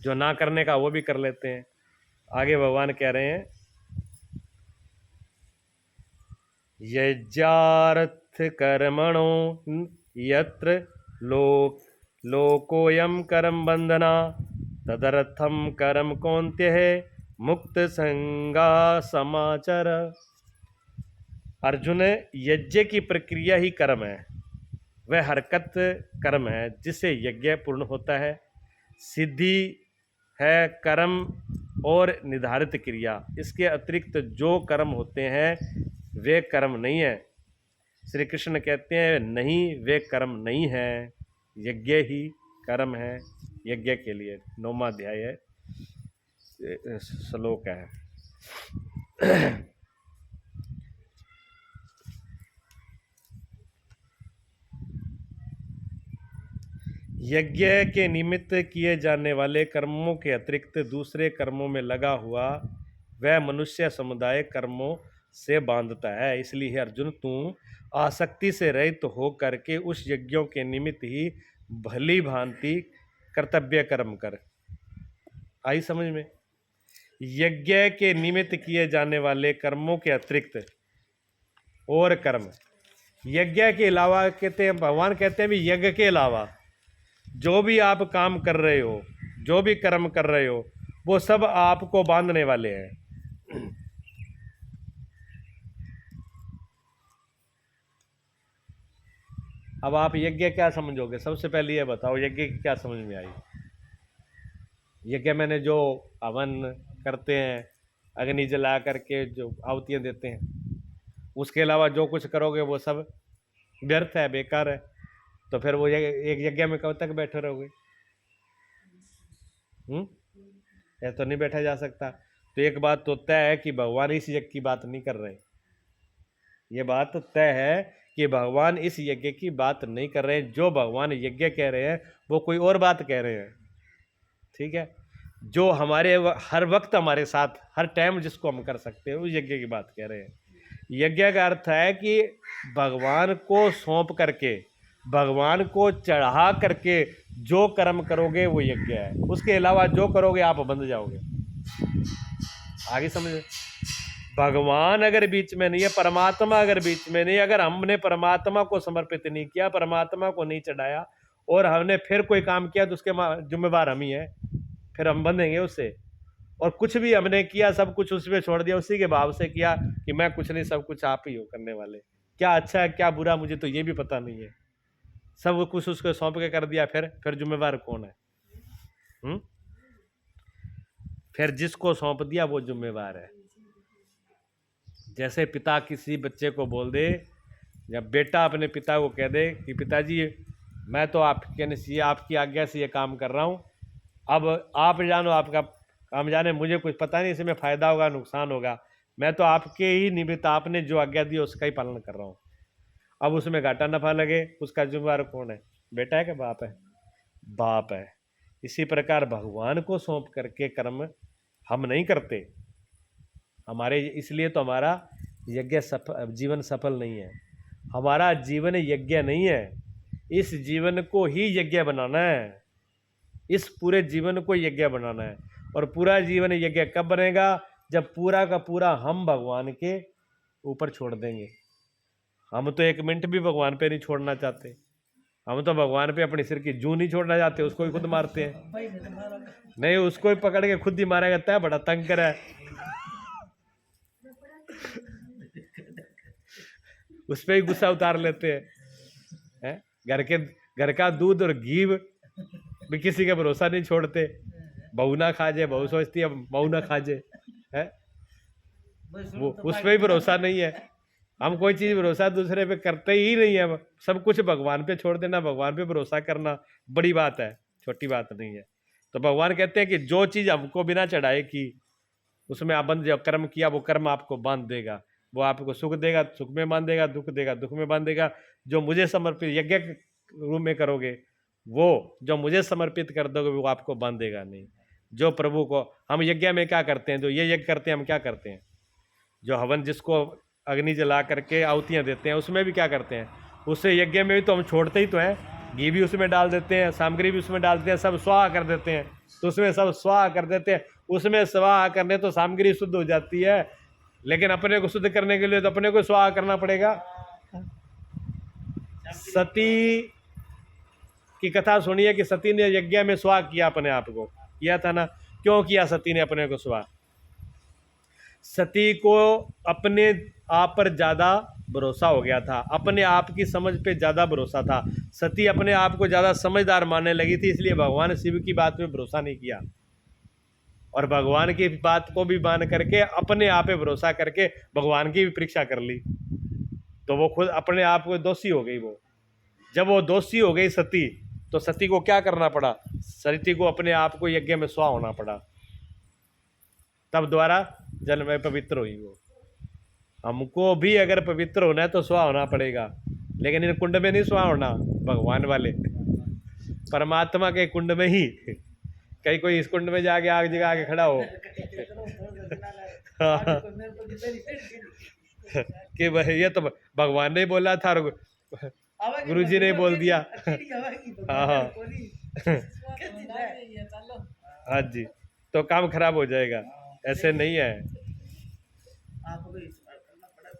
जो ना करने का वो भी कर लेते हैं। आगे भगवान कह रहे हैं, यज्ञार्थ कर्मणो यत्र लोक लोकोयम कर्म बंधना तदर्थम कर्म कौन्त्य है मुक्त संगा समाचर। अर्जुन, यज्ञ की प्रक्रिया ही कर्म है, वह हरकत कर्म है जिससे यज्ञ पूर्ण होता है। सिद्धि है कर्म और निर्धारित क्रिया, इसके अतिरिक्त जो कर्म होते हैं वे कर्म नहीं है। श्री कृष्ण कहते हैं नहीं, वे कर्म नहीं है, यज्ञ ही कर्म है। यज्ञ के लिए 9वां अध्याय है, श्लोक है। यज्ञ के निमित्त किए जाने वाले कर्मों के अतिरिक्त दूसरे कर्मों में लगा हुआ वह मनुष्य समुदाय कर्मों से बांधता है। इसलिए अर्जुन, तू आसक्ति से रहित हो करके उस यज्ञों के निमित्त ही भली भांति कर्तव्य कर्म कर। आई समझ में? यज्ञ के निमित्त किए जाने वाले कर्मों के अतिरिक्त और कर्म, यज्ञ के अलावा कहते हैं, भगवान कहते हैं भी यज्ञ के अलावा जो भी आप काम कर रहे हो, जो भी कर्म कर रहे हो, वो सब आपको बांधने वाले हैं। अब आप यज्ञ क्या समझोगे? सबसे पहले ये बताओ, यज्ञ की क्या समझ में आई? यज्ञ मैंने जो हवन करते हैं, अग्नि जला करके जो आहुतियाँ देते हैं, उसके अलावा जो कुछ करोगे वो सब व्यर्थ है, बेकार है। तो फिर वो एक यज्ञ में कब तक बैठे रहोगे? ऐसा तो नहीं बैठा जा सकता। तो एक बात तो तय है कि भगवान इस यज्ञ की बात नहीं कर रहे। ये बात तो तय है कि भगवान इस यज्ञ की बात नहीं कर रहे हैं। जो भगवान यज्ञ कह रहे हैं वो कोई और बात कह रहे हैं। ठीक है? जो हमारे हर वक्त हमारे साथ हर टाइम जिसको हम कर सकते हैं, उस यज्ञ की बात कह रहे हैं। यज्ञ का अर्थ है कि भगवान को सौंप करके, भगवान को चढ़ा करके जो कर्म करोगे वो यज्ञ है। उसके अलावा जो करोगे आप बंध जाओगे। आगे समझे? भगवान अगर बीच में नहीं है, परमात्मा अगर बीच में नहीं, अगर हमने परमात्मा को समर्पित नहीं किया, परमात्मा को नहीं चढ़ाया और हमने फिर कोई काम किया तो उसके जिम्मेवार हम ही है। फिर हम बंधेंगे उससे। और कुछ भी हमने किया, सब कुछ उस पर छोड़ दिया, उसी के भाव से किया कि मैं कुछ नहीं, सब कुछ आप ही हो करने वाले। क्या अच्छा है क्या बुरा मुझे तो ये भी पता नहीं है। सब कुछ उसको सौंप के कर दिया, फिर जिम्मेवार कौन है? फिर जिसको सौंप दिया वो जिम्मेवार है। जैसे पिता किसी बच्चे को बोल दे, या बेटा अपने पिता को कह दे कि पिताजी मैं तो आपकी आज्ञा से ये काम कर रहा हूँ, अब आप जानो, आपका काम जाने, मुझे कुछ पता नहीं इसमें फ़ायदा होगा नुकसान होगा, मैं तो आपके ही निमित्त आपने जो आज्ञा दी उसका ही पालन कर रहा हूँ। अब उसमें घाटा नफा लगे, उसका जिम्मेवार कौन है? बेटा है कि बाप है? बाप है। इसी प्रकार भगवान को सौंप करके कर्म हम नहीं करते हमारे, इसलिए तो हमारा यज्ञ जीवन सफल नहीं है। हमारा जीवन यज्ञ नहीं है, इस जीवन को ही यज्ञ बनाना है। इस पूरे जीवन को यज्ञ बनाना है। और पूरा जीवन यज्ञ कब बनेगा? जब पूरा का पूरा हम भगवान के ऊपर छोड़ देंगे। हम तो एक मिनट भी भगवान पे नहीं छोड़ना चाहते। हम तो भगवान पे अपने सिर की जूं नहीं छोड़ना चाहते, उसको ही खुद मारते हैं। नहीं, उसको ही पकड़ के खुद ही मारा जाता है, बड़ा तंग करा है। उस पर ही गुस्सा उतार लेते हैं। घर का दूध और घी भी किसी का भरोसा नहीं छोड़ते। बहू ना खा जाए, बहू सोचती है बहू ना खा जाए, है वो, उस पर ही भरोसा नहीं है। हम कोई चीज़ भरोसा दूसरे पे करते ही नहीं है। सब कुछ भगवान पे छोड़ देना, भगवान पे भरोसा करना बड़ी बात है, छोटी बात नहीं है। तो भगवान कहते हैं कि जो चीज़ हमको बिना चढ़ाए की उसमें आप बंध जाओ। कर्म किया वो कर्म आपको बांध देगा, वो आपको सुख देगा, सुख में बांध देगा, दुख देगा, दुख में बांध देगा। जो मुझे समर्पित यज्ञ के रूप में करोगे, वो जो मुझे समर्पित कर दोगे वो आपको बांधेगा नहीं। जो प्रभु को हम यज्ञ में क्या करते हैं, जो ये यज्ञ करते हैं, हम क्या करते हैं? जो हवन जिसको अग्नि जला करके आहुतियाँ देते हैं, उसमें भी क्या करते हैं? उससे यज्ञ में भी तो हम छोड़ते ही तो हैं। घी भी उसमें डाल देते हैं, सामग्री भी उसमें डालते हैं, सब स्वाहा कर देते हैं। तो उसमें सब स्वाहा कर देते हैं। उसमें स्वाहा करने तो सामग्री शुद्ध हो जाती है, लेकिन अपने को शुद्ध करने के लिए तो अपने को स्वाहा करना पड़ेगा। सती की कथा सुनी है कि सती ने यज्ञ में स्वाह किया अपने आप को, किया था ना। क्यों किया सती ने अपने को स्वाह? सती को अपने आप पर ज़्यादा भरोसा हो गया था, अपने आप की समझ पे ज़्यादा भरोसा था। सती अपने आप को ज़्यादा समझदार मानने लगी थी, इसलिए भगवान शिव की बात पे भरोसा नहीं किया और भगवान की बात को भी मान करके अपने आप पे भरोसा करके भगवान की भी परीक्षा कर ली, तो वो खुद अपने आप को दोषी हो गई। वो जब वो दोषी हो गई सती, तो सती को क्या करना पड़ा? सती को अपने आप को यज्ञ में स्वाह होना पड़ा, तब द्वारा जल में पवित्र हुई वो। हमको भी अगर पवित्र होना है तो स्वाह होना पड़ेगा, लेकिन इन कुंड में नहीं स्वाह होना, भगवान वाले परमात्मा के कुंड में ही। कहीं कोई इस कुंड में जाके आग जगह आके खड़ा हो कि भाई ये तो भगवान ने बोला था, गुरु जी ने बोल दिया। हाँ हाँ जी, तो काम खराब हो जाएगा, ऐसे नहीं है।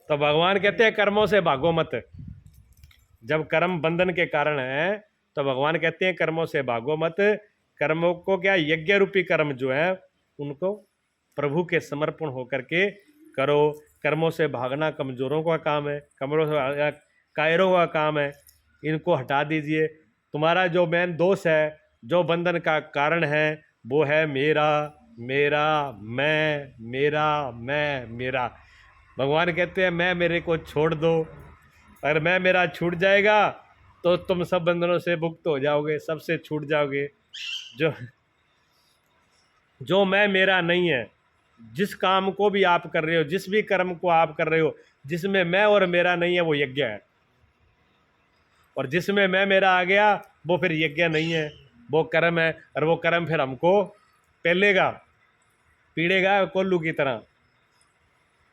तो भगवान कहते हैं कर्मों से भागो मत। जब कर्म बंधन के कारण है तो भगवान कहते हैं कर्मों से भागो मत। कर्मों को क्या, यज्ञ रूपी कर्म जो है उनको प्रभु के समर्पण होकर के करो। कर्मों से भागना कमजोरों का काम है, कमरों से कायरों का काम है, इनको हटा दीजिए। तुम्हारा जो मेन दोष है, जो बंधन का कारण है, वो है मेरा मेरा मैं, मेरा मैं मेरा। भगवान कहते हैं मैं मेरे को छोड़ दो। अगर मैं मेरा छूट जाएगा तो तुम सब बंधनों से मुक्त हो जाओगे, सबसे छूट जाओगे। जो मैं मेरा नहीं है, जिस काम को भी आप कर रहे हो, जिस भी कर्म को आप कर रहे हो, जिसमें मैं और मेरा नहीं है वो यज्ञ है, और जिसमें मैं मेरा आ गया वो फिर यज्ञ नहीं है, वो कर्म है। और वो कर्म फिर हमको पेलेगा, पीड़ेगा कोल्लू की तरह।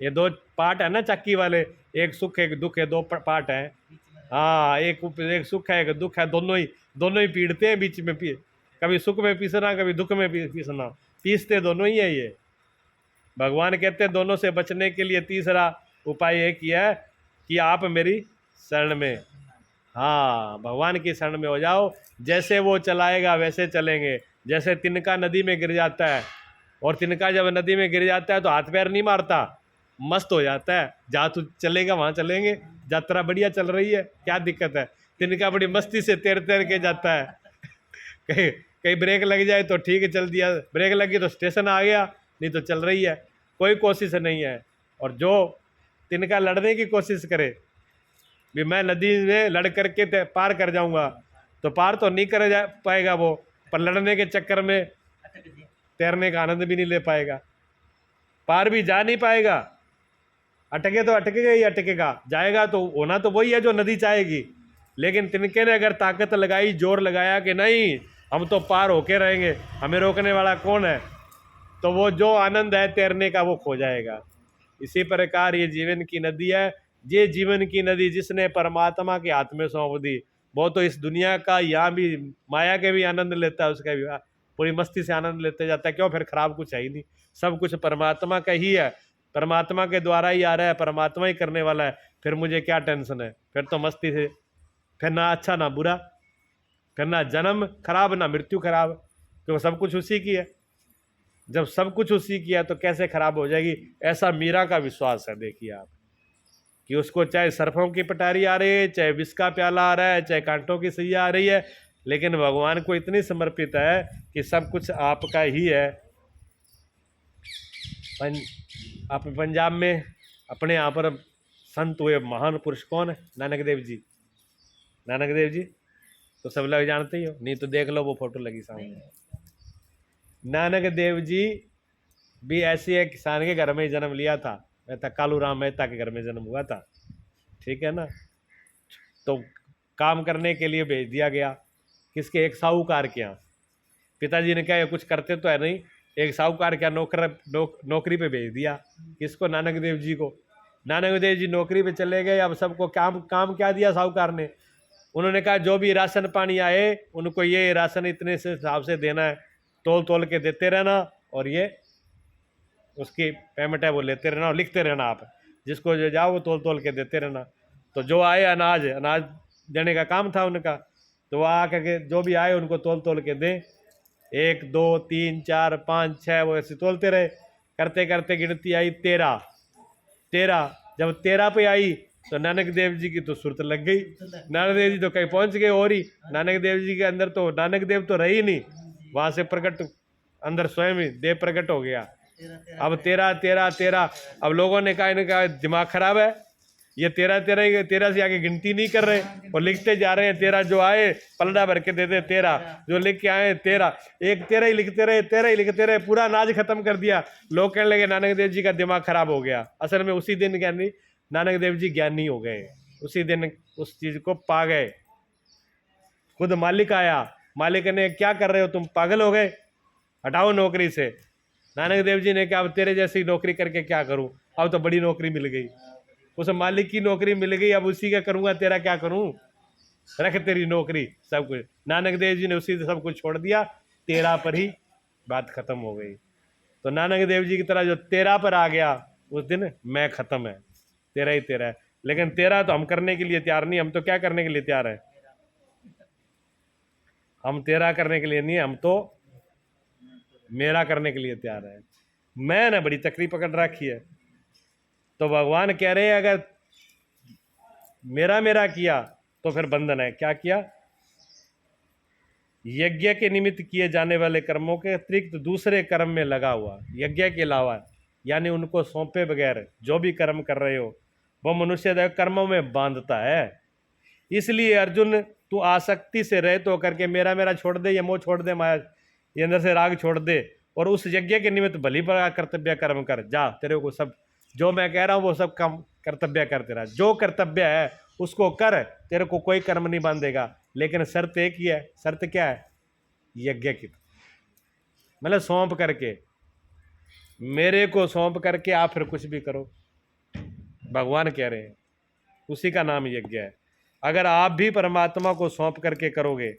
ये दो पार्ट है ना चक्की वाले, एक सुख एक दुख है, दो पार्ट है। हाँ, एक सुख है एक दुख है, दोनों ही पीड़ते हैं बीच में। कभी सुख में पीसना, कभी दुख में पीसना, पीसते दोनों ही है ये। भगवान कहते हैं दोनों से बचने के लिए तीसरा उपाय ये किया है कि आप मेरी शरण में, हाँ भगवान की शरण में हो जाओ। जैसे वो चलाएगा वैसे चलेंगे। जैसे तिनका नदी में गिर जाता है, और तिनका जब नदी में गिर जाता है तो हाथ पैर नहीं मारता, मस्त हो जाता है। जहाँ तू चलेगा वहाँ चलेंगे, यात्रा बढ़िया चल रही है, क्या दिक्कत है। तिनका बड़ी मस्ती से तैर तैर के जाता है। कहीं कहीं ब्रेक लग जाए तो ठीक है, चल दिया, ब्रेक लगी तो स्टेशन आ गया, नहीं तो चल रही है, कोई कोशिश नहीं है। और जो तिनका लड़ने की कोशिश करे, भी मैं नदी में लड़ करके पार कर जाऊंगा, तो पार तो नहीं कर पाएगा वो, पर लड़ने के चक्कर में तैरने का आनंद भी नहीं ले पाएगा, पार भी जा नहीं पाएगा। अटके तो अटकेगा ही अटकेगा, जाएगा तो होना तो वही है जो नदी चाहेगी। लेकिन तिनके ने अगर ताकत लगाई, जोर लगाया कि नहीं हम तो पार होके रहेंगे, हमें रोकने वाला कौन है, तो वो जो आनंद है तैरने का वो खो जाएगा। इसी प्रकार ये जीवन की नदी है। ये जीवन की नदी जिसने परमात्मा के हाथ में सौंप दी, वो तो इस दुनिया का, यहाँ भी माया के भी आनंद लेता है, उसका भी पूरी मस्ती से आनंद लेते जाता है। क्यों, फिर खराब कुछ है ही नहीं, सब कुछ परमात्मा का ही है, परमात्मा के द्वारा ही आ रहा है, परमात्मा ही करने वाला है। फिर मुझे क्या टेंशन है, फिर तो मस्ती से, फिर ना अच्छा ना बुरा, फिर ना जन्म खराब ना मृत्यु खराब, क्योंकि सब कुछ उसी की है। जब सब कुछ उसी की है तो कैसे खराब हो जाएगी, ऐसा मीरा का विश्वास है। देखिए आप कि उसको चाहे सर्फों की पटारी आ रही है, चाहे विष का प्याला आ रहा है, चाहे कांटों की सैया आ रही है, लेकिन भगवान को इतनी समर्पित है कि सब कुछ आपका ही है। आप पंजाब में अपने यहाँ पर संत हुए महान पुरुष कौन है? नानक देव जी। नानक देव जी तो सब लोग जानते ही हो, नहीं तो देख लो वो फोटो लगी सामने। नानक देव जी भी ऐसी एक किसान के घर में ही जन्म लिया था, मेहता कालू राम मेहता के घर में जन्म हुआ था, ठीक है ना। तो काम करने के लिए भेज दिया गया किसके? एक साहूकार के यहाँ। पिताजी ने कहा ये कुछ करते तो है नहीं, एक साहूकार के यहाँ नौकरी पे भेज दिया। किसको? नानक देव जी को। नानक देव जी नौकरी पे चले गए। अब सबको काम क्या दिया साहूकार ने? उन्होंने कहा जो भी राशन पानी आए उनको ये राशन इतने से हिसाब से देना है, तोल तोल के देते रहना, और ये उसकी पेमेंट है वो लेते रहना और लिखते रहना, आप जिसको जो जाओ वो तोल तोल के देते रहना। तो जो आए अनाज देने का काम था उनका। तो वो आकर के जो भी आए उनको तोल तोल के दें, 1 2 3 4 5 6, वो ऐसे तोलते रहे। करते करते गिनती आई 13। जब 13 पे आई तो नानक देव जी की तो सुरत लग गई। नानक देव जी तो कहीं पहुंच गए और ही नानक देव जी के अंदर तो नानक देव तो रहे ही नहीं, वहां से प्रकट अंदर स्वयं ही देव प्रकट हो गया। अब 13 अब लोगों ने कहा इनका दिमाग खराब है, ये 13 से आगे गिनती नहीं कर रहे और लिखते जा रहे हैं 13, जो आए पलड़ा भर के देते 13, जो लिख के आए 13, एक 13 ही लिखते रहे, 13 ही लिखते रहे, पूरा अनाज खत्म कर दिया। लोग कहने लगे नानक देव जी का दिमाग खराब हो गया। असल में उसी दिन ज्ञानी नानक देव जी ज्ञानी हो गए, उसी दिन उस चीज को पा गए। खुद मालिक आया, मालिक ने क्या कर रहे हो तुम, पागल हो गए, हटाओ नौकरी से। नानक देव जी ने कहा अब तेरे जैसी नौकरी करके क्या करूं, अब तो बड़ी नौकरी मिल गई, उस मालिक की नौकरी मिल गई, अब उसी का करूंगा, तेरा क्या करूं, रख तेरी नौकरी सब कुछ। नानक देव जी ने उसी से सब कुछ छोड़ दिया, 13 पर ही बात खत्म हो गई। तो नानक देव जी की तरह जो 13 पर आ गया उस दिन मैं खत्म है, 13 ही 13 है। लेकिन 13 तो हम करने के लिए तैयार नहीं, हम तो क्या करने के लिए तैयार है, हम 13 करने के लिए नहीं, हम तो मेरा करने के लिए तैयार है। मैं ना बड़ी चक्री पकड़ रखी है। तो भगवान कह रहे हैं अगर मेरा मेरा किया तो फिर बंधन है। क्या किया, यज्ञ के निमित्त किए जाने वाले कर्मों के अतिरिक्त दूसरे कर्म में लगा हुआ, यज्ञ के अलावा, यानी उनको सौंपे बगैर जो भी कर्म कर रहे हो वो मनुष्य कर्मों में बांधता है। इसलिए अर्जुन तू आसक्ति से रहे तो करके मेरा मेरा छोड़ दे, ये मोह छोड़ दे, माया ये अंदर से राग छोड़ दे और उस यज्ञ के निमित्त भली प्रकार कर्तव्य कर्म कर। जा, तेरे को सब जो मैं कह रहा हूँ वो सब काम कर्तव्य कर, तेरा जो कर्तव्य है उसको कर, तेरे को कोई कर्म नहीं बांधेगा। लेकिन शर्त एक ही है, शर्त क्या है, यज्ञ की, मतलब सौंप करके, मेरे को सौंप करके आप फिर कुछ भी करो। भगवान कह रहे हैं उसी का नाम यज्ञ है। अगर आप भी परमात्मा को सौंप करके करोगे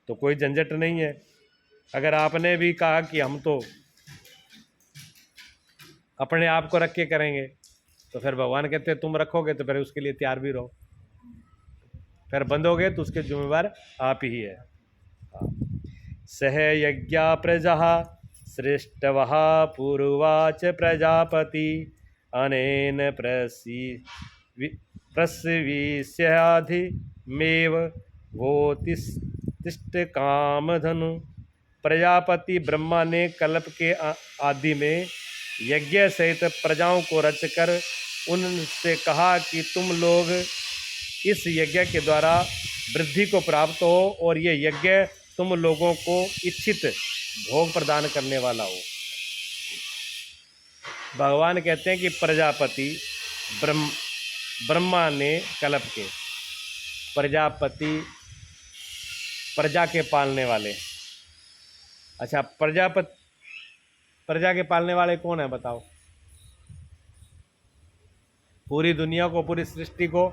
तो कोई झंझट नहीं है। अगर आपने भी कहा कि हम तो अपने आप को रख के करेंगे तो फिर भगवान कहते हैं तुम रखोगे तो फिर उसके लिए तैयार भी रहो, फिर बंधोगे तो उसके जिम्मेवार आप ही है। सह यज्ञा प्रजा श्रेष्ठवः पूर्वाच प्रजापति अनेन प्रसविष्याधिमेव वो तिष्ठ कामधनु। प्रजापति ब्रह्मा ने कल्प के आदि में यज्ञ सहित प्रजाओं को रचकर उनसे कहा कि तुम लोग इस यज्ञ के द्वारा वृद्धि को प्राप्त हो और ये यज्ञ तुम लोगों को इच्छित भोग प्रदान करने वाला हो। भगवान कहते हैं कि प्रजापति ब्रह्मा ने कल्प के, प्रजापति प्रजा के पालने वाले। अच्छा, प्रजा के पालने वाले कौन है बताओ, पूरी दुनिया को, पूरी सृष्टि को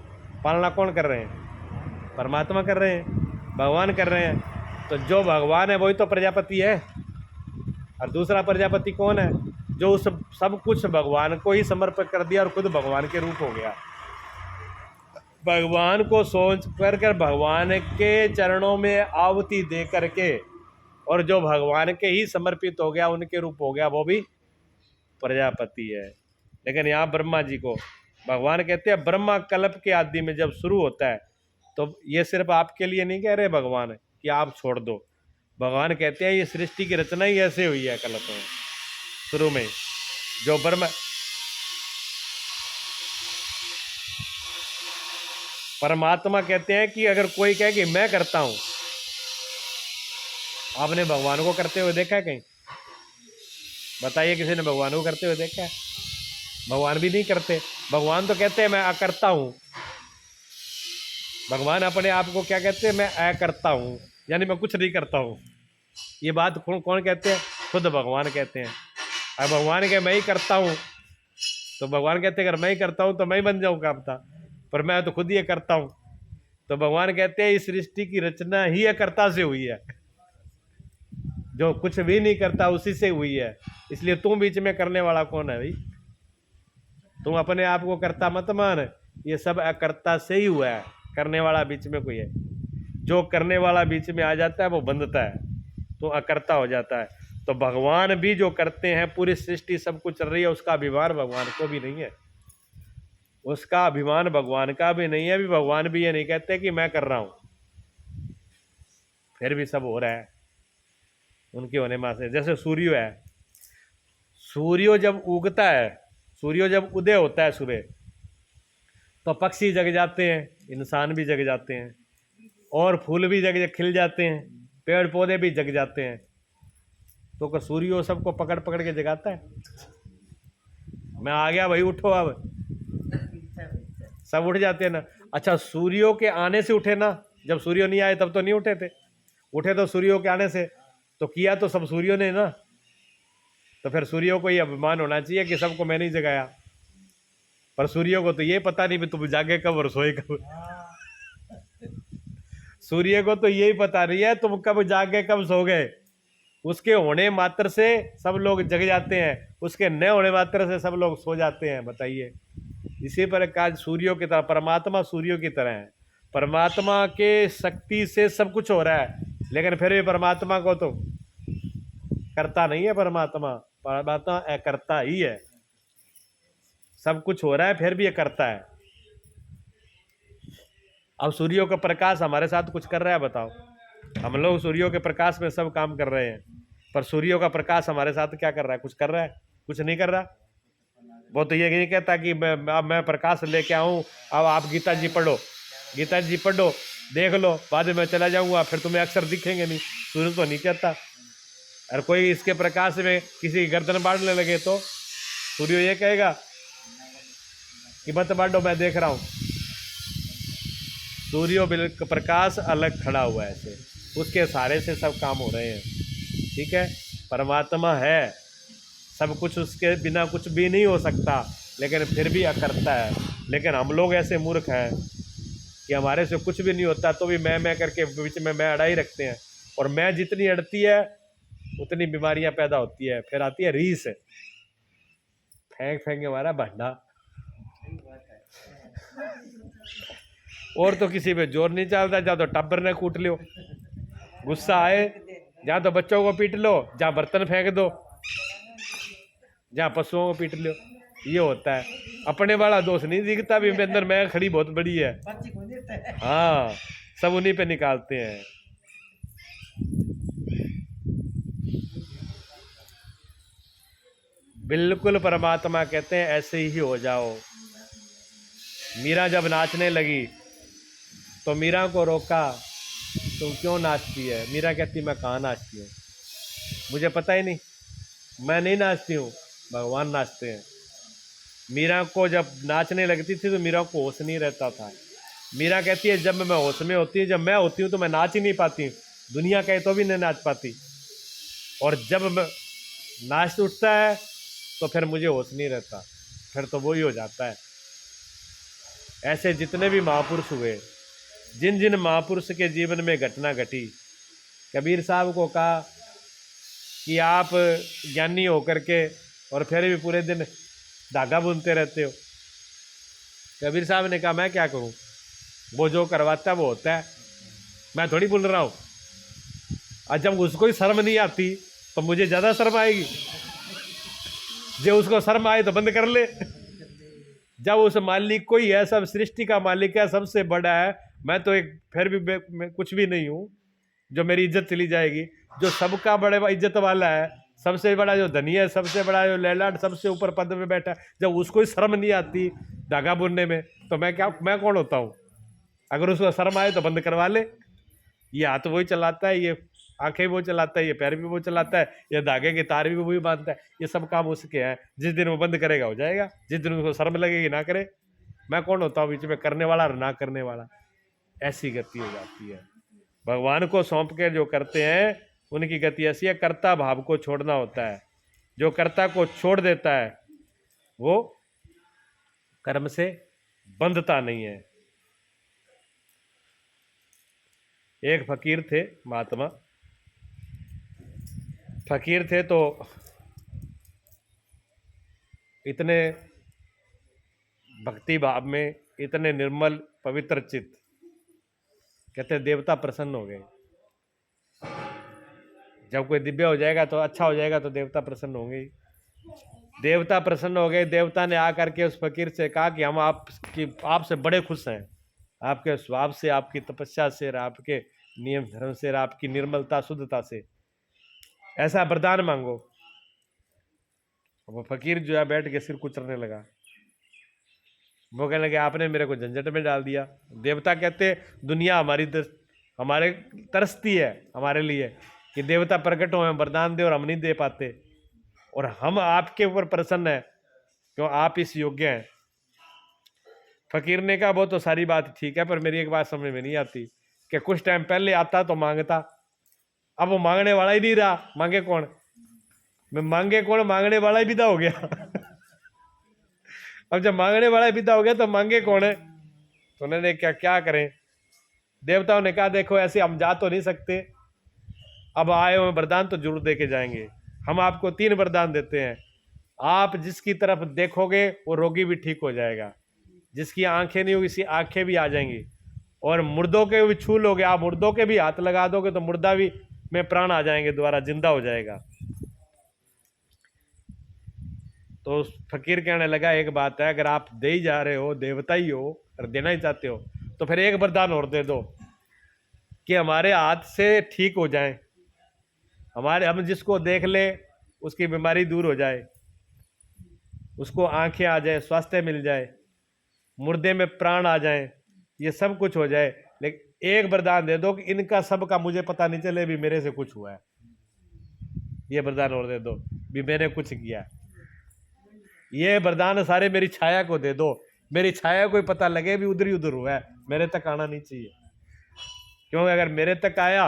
पालना कौन कर रहे हैं, परमात्मा कर रहे हैं, भगवान कर रहे हैं। तो जो भगवान है वही तो प्रजापति है। और दूसरा प्रजापति कौन है, जो उस सब कुछ भगवान को ही समर्पित कर दिया और खुद भगवान के रूप हो गया। भगवान को सोच कर भगवान के चरणों में आहुति दे करके और जो भगवान के ही समर्पित हो गया, उनके रूप हो गया, वो भी प्रजापति है। लेकिन यहाँ ब्रह्मा जी को भगवान कहते हैं, ब्रह्मा कल्प के आदि में जब शुरू होता है तो ये सिर्फ आपके लिए नहीं कह रहे भगवान कि आप छोड़ दो। भगवान कहते हैं ये सृष्टि की रचना ही ऐसे हुई है कल्प में, शुरू में जो ब्रह्मा, परमात्मा कहते हैं कि अगर कोई कहे कि मैं करता हूं, आपने भगवान को करते हुए देखा है कहीं, बताइए किसी ने भगवान को करते हुए देखा है? भगवान भी नहीं करते। भगवान तो कहते हैं मैं अकर्ता हूं। भगवान अपने आप को क्या कहते हैं, मैं अकर्ता हूं, यानी मैं कुछ नहीं करता हूं। ये बात कौन कहते हैं, खुद भगवान कहते हैं। और भगवान के मैं ही करता हूं तो भगवान कहते हैं अगर मैं ही करता हूं तो मैं ही बन जाऊंगा आपका, पर मैं तो खुद ही करता हूं। तो भगवान कहते हैं इस सृष्टि की रचना ही अकर्ता से हुई है, जो कुछ भी नहीं करता उसी से हुई है। इसलिए तुम बीच में करने वाला कौन है भाई? तुम अपने आप को करता मत मान, ये सब अकर्ता से ही हुआ है, करने वाला बीच में कोई है। जो करने वाला बीच में आ जाता है वो बंधता है, तो अकर्ता हो जाता है। तो भगवान भी जो करते हैं, पूरी सृष्टि सब कुछ चल रही है, उसका अभिमान भगवान को भी नहीं है, उसका अभिमान भगवान का भी नहीं है। भी भगवान भी ये नहीं कहते कि मैं कर रहा हूं, फिर भी सब हो रहा है उनके होने में से। जैसे सूर्य है, सूर्य जब उगता है, सूर्य जब उदय होता है सुबह, तो पक्षी जग जाते हैं, इंसान भी जग जाते हैं, और फूल भी जग खिल जाते हैं, पेड़ पौधे भी जग जाते हैं। तो क्या सूर्य सबको पकड़ पकड़ के जगाता है? मैं आ गया भाई उठो, अब सब उठ जाते हैं ना। अच्छा, सूर्यों के आने से उठे ना? जब सूर्य नहीं आए तब तो नहीं उठे थे, उठे तो सूर्यों के आने से, तो किया तो सब सूर्यों ने ना। तो फिर सूर्यों को ये अभिमान होना चाहिए कि सबको मैंने ही जगाया, पर सूर्यों को तो ये पता नहीं भी तुम जागे कब और सोए कब। सूर्य को तो यही पता नहीं है तुम कब जागे कब सो गए। उसके होने मात्र से सब लोग जग जाते हैं, उसके न होने मात्र से सब लोग सो जाते हैं। बताइए, इसी प्रकार सूर्यों की तरह परमात्मा सूर्यों की तरह है। परमात्मा के शक्ति से सब कुछ हो रहा है, लेकिन फिर भी परमात्मा को तो करता नहीं है। परमात्मा परमात्मा अकर्ता ही है, सब कुछ हो रहा है फिर भी ये करता है। अब सूर्यों का प्रकाश हमारे साथ कुछ कर रहा है, बताओ? हम लोग सूर्यों के प्रकाश में सब काम कर रहे हैं, पर सूर्यों का प्रकाश हमारे साथ क्या कर रहा है? कुछ कर रहा है? कुछ नहीं कर रहा। वो तो ये नहीं कहता कि मैं प्रकाश लेके आऊं, अब आप गीता जी पढ़ो, गीता जी पढ़ो, देख लो, बाद में मैं चला जाऊंगा, फिर तुम्हें अक्षर दिखेंगे नहीं। सूर्य तो नहीं कहता। और कोई इसके प्रकाश में किसी की गर्दन बांटने लगे तो सूर्य ये कहेगा कि मत बांटो, मैं देख रहा हूं। सूर्य बिल्कुल प्रकाश अलग खड़ा हुआ है ऐसे, उसके सहारे से सब काम हो रहे हैं। ठीक है, परमात्मा है, सब कुछ उसके बिना कुछ भी नहीं हो सकता, लेकिन फिर भी अकर्ता है। लेकिन हम लोग ऐसे मूर्ख हैं कि हमारे से कुछ भी नहीं होता तो भी मैं करके बीच में मैं अड़ाई रखते हैं, और मैं जितनी अड़ती है उतनी बीमारियां पैदा होती है। फिर आती है रीस, फेंक फेंक के हमारा भंडा। और तो किसी पे जोर नहीं चलता, जा तो टब्बर ने कूट लो, गुस्सा आए जहाँ तो बच्चों को पीट लो, जहाँ बर्तन फेंक दो, जहाँ पशुओं को पीट लो। ये होता है, अपने वाला दोष नहीं दिखता भी मेरे अंदर मैं खड़ी बहुत बड़ी है। हाँ, सब उन्हीं पे निकालते हैं। बिल्कुल परमात्मा कहते हैं ऐसे ही हो जाओ। मीरा जब नाचने लगी तो मीरा को रोका, तुम क्यों नाचती है? मीरा कहती मैं कहाँ नाचती हूँ, मुझे पता ही नहीं, मैं नहीं नाचती हूँ, भगवान नाचते हैं। मीरा को जब नाचने लगती थी तो मीरा को होश नहीं रहता था। मीरा कहती है जब मैं होश में होती हूँ, जब मैं होती हूँ तो मैं नाच ही नहीं पाती हूँ, दुनिया कहे तो भी नहीं नाच पाती, और जब मैं नाच उठता है तो फिर मुझे होश नहीं रहता, फिर तो वही हो जाता है। ऐसे जितने भी महापुरुष हुए, जिन जिन महापुरुष के जीवन में घटना घटी, कबीर साहब को कहा कि आप ज्ञानी होकर के और फिर भी पूरे दिन धागा बुनते रहते हो। कबीर साहब ने कहा मैं क्या करूं, वो जो करवाता है वो होता है, मैं थोड़ी बुन रहा हूं। और जब उसको ही शर्म नहीं आती तो मुझे ज़्यादा शर्म आएगी। जब उसको शर्म आए तो बंद कर ले। जब उस मालिक को ही है, सब सृष्टि का मालिक है, सबसे बड़ा है, मैं तो एक फिर भी मैं कुछ भी नहीं हूँ, जो मेरी इज्जत चली जाएगी। जो सबका बड़े इज्जत वाला है, सबसे बड़ा जो धनी है, सबसे बड़ा जो लैलाट, सबसे ऊपर पद में बैठा है, जब उसको ही शर्म नहीं आती धागा बुनने में, तो मैं कौन होता हूँ? अगर उसको शर्म आए तो बंद करवा ले। ये हाथ वही चलाता है, ये आंखें वो चलाता है, ये पैर भी वो चलाता है, ये धागे की तार भी वही बांधता है, ये सब काम उसके हैं। जिस दिन वो बंद करेगा हो जाएगा, जिस दिन उसको शर्म लगेगी ना करे। मैं कौन होता हूँ बीच में करने वाला और ना करने वाला? ऐसी गति हो जाती है। भगवान को सौंप के जो करते हैं उनकी गति ऐसी है, कर्ता भाव को छोड़ना होता है। जो कर्ता को छोड़ देता है वो कर्म से बंधता नहीं है। एक फकीर थे, महात्मा फकीर थे, तो इतने भक्ति भाव में, इतने निर्मल पवित्र चित्त, कहते देवता प्रसन्न हो गए। जब कोई दिव्य हो जाएगा तो अच्छा हो जाएगा तो देवता प्रसन्न होंगे ही। देवता प्रसन्न हो गए। देवता ने आकर के उस फकीर से कहा कि हम आपसे बड़े खुश हैं, आपके स्वभाव से, आपकी तपस्या से, और आपके नियम धर्म से, और आपकी निर्मलता शुद्धता से, ऐसा वरदान मांगो। वो फकीर जो है बैठ के सिर कुचलने लगा। वो कहने लगे आपने मेरे को झंझट में डाल दिया। देवता कहते दुनिया हमारे तरसती है हमारे लिए कि देवता प्रकट हो, वरदान दे, और हम नहीं दे पाते, और हम आपके ऊपर प्रसन्न है क्यों, आप इस योग्य हैं। फकीर ने कहा वो तो सारी बात ठीक है, पर मेरी एक बात समझ में नहीं आती कि कुछ टाइम पहले आता तो मांगता, अब वो मांगने वाला ही नहीं रहा, मांगे कौन? मैं मांगे कौन, मांगने वाला ही विदा हो गया। अब जब मांगने वाला ही विदा हो गया तो मांगे कौन है? तो उन्होंने क्या करें? देवताओं ने कहा देखो ऐसे हम जा तो नहीं सकते, अब आए हुए वरदान तो जरूर दे के जाएंगे। हम आपको 3 वरदान देते हैं। आप जिसकी तरफ देखोगे वो रोगी भी ठीक हो जाएगा, जिसकी आंखें नहीं होगी उसकी आंखें भी आ जाएंगी, और मुर्दों के भी छू लोगे, आप मुर्दों के भी हाथ लगा दोगे तो मुर्दा भी में प्राण आ जाएंगे, दोबारा जिंदा हो जाएगा। तो फकीर कहने लगा एक बात है, अगर आप दे ही जा रहे हो, देवता ही हो और देना ही चाहते हो, तो फिर एक वरदान और दे दो कि हमारे हाथ से ठीक हो जाए, हम जिसको देख ले उसकी बीमारी दूर हो जाए, उसको आंखें आ जाए, स्वास्थ्य मिल जाए, मुर्दे में प्राण आ जाए, ये सब कुछ हो जाए, लेकिन एक वरदान दे दो कि इनका सब का मुझे पता नहीं चले भी मेरे से कुछ हुआ है। ये वरदान और दे दो भी मैंने कुछ किया। ये वरदान सारे मेरी छाया को दे दो, मेरी छाया को पता लगे भी उधर ही उधर हुआ है, मेरे तक आना नहीं चाहिए। क्योंकि अगर मेरे तक आया,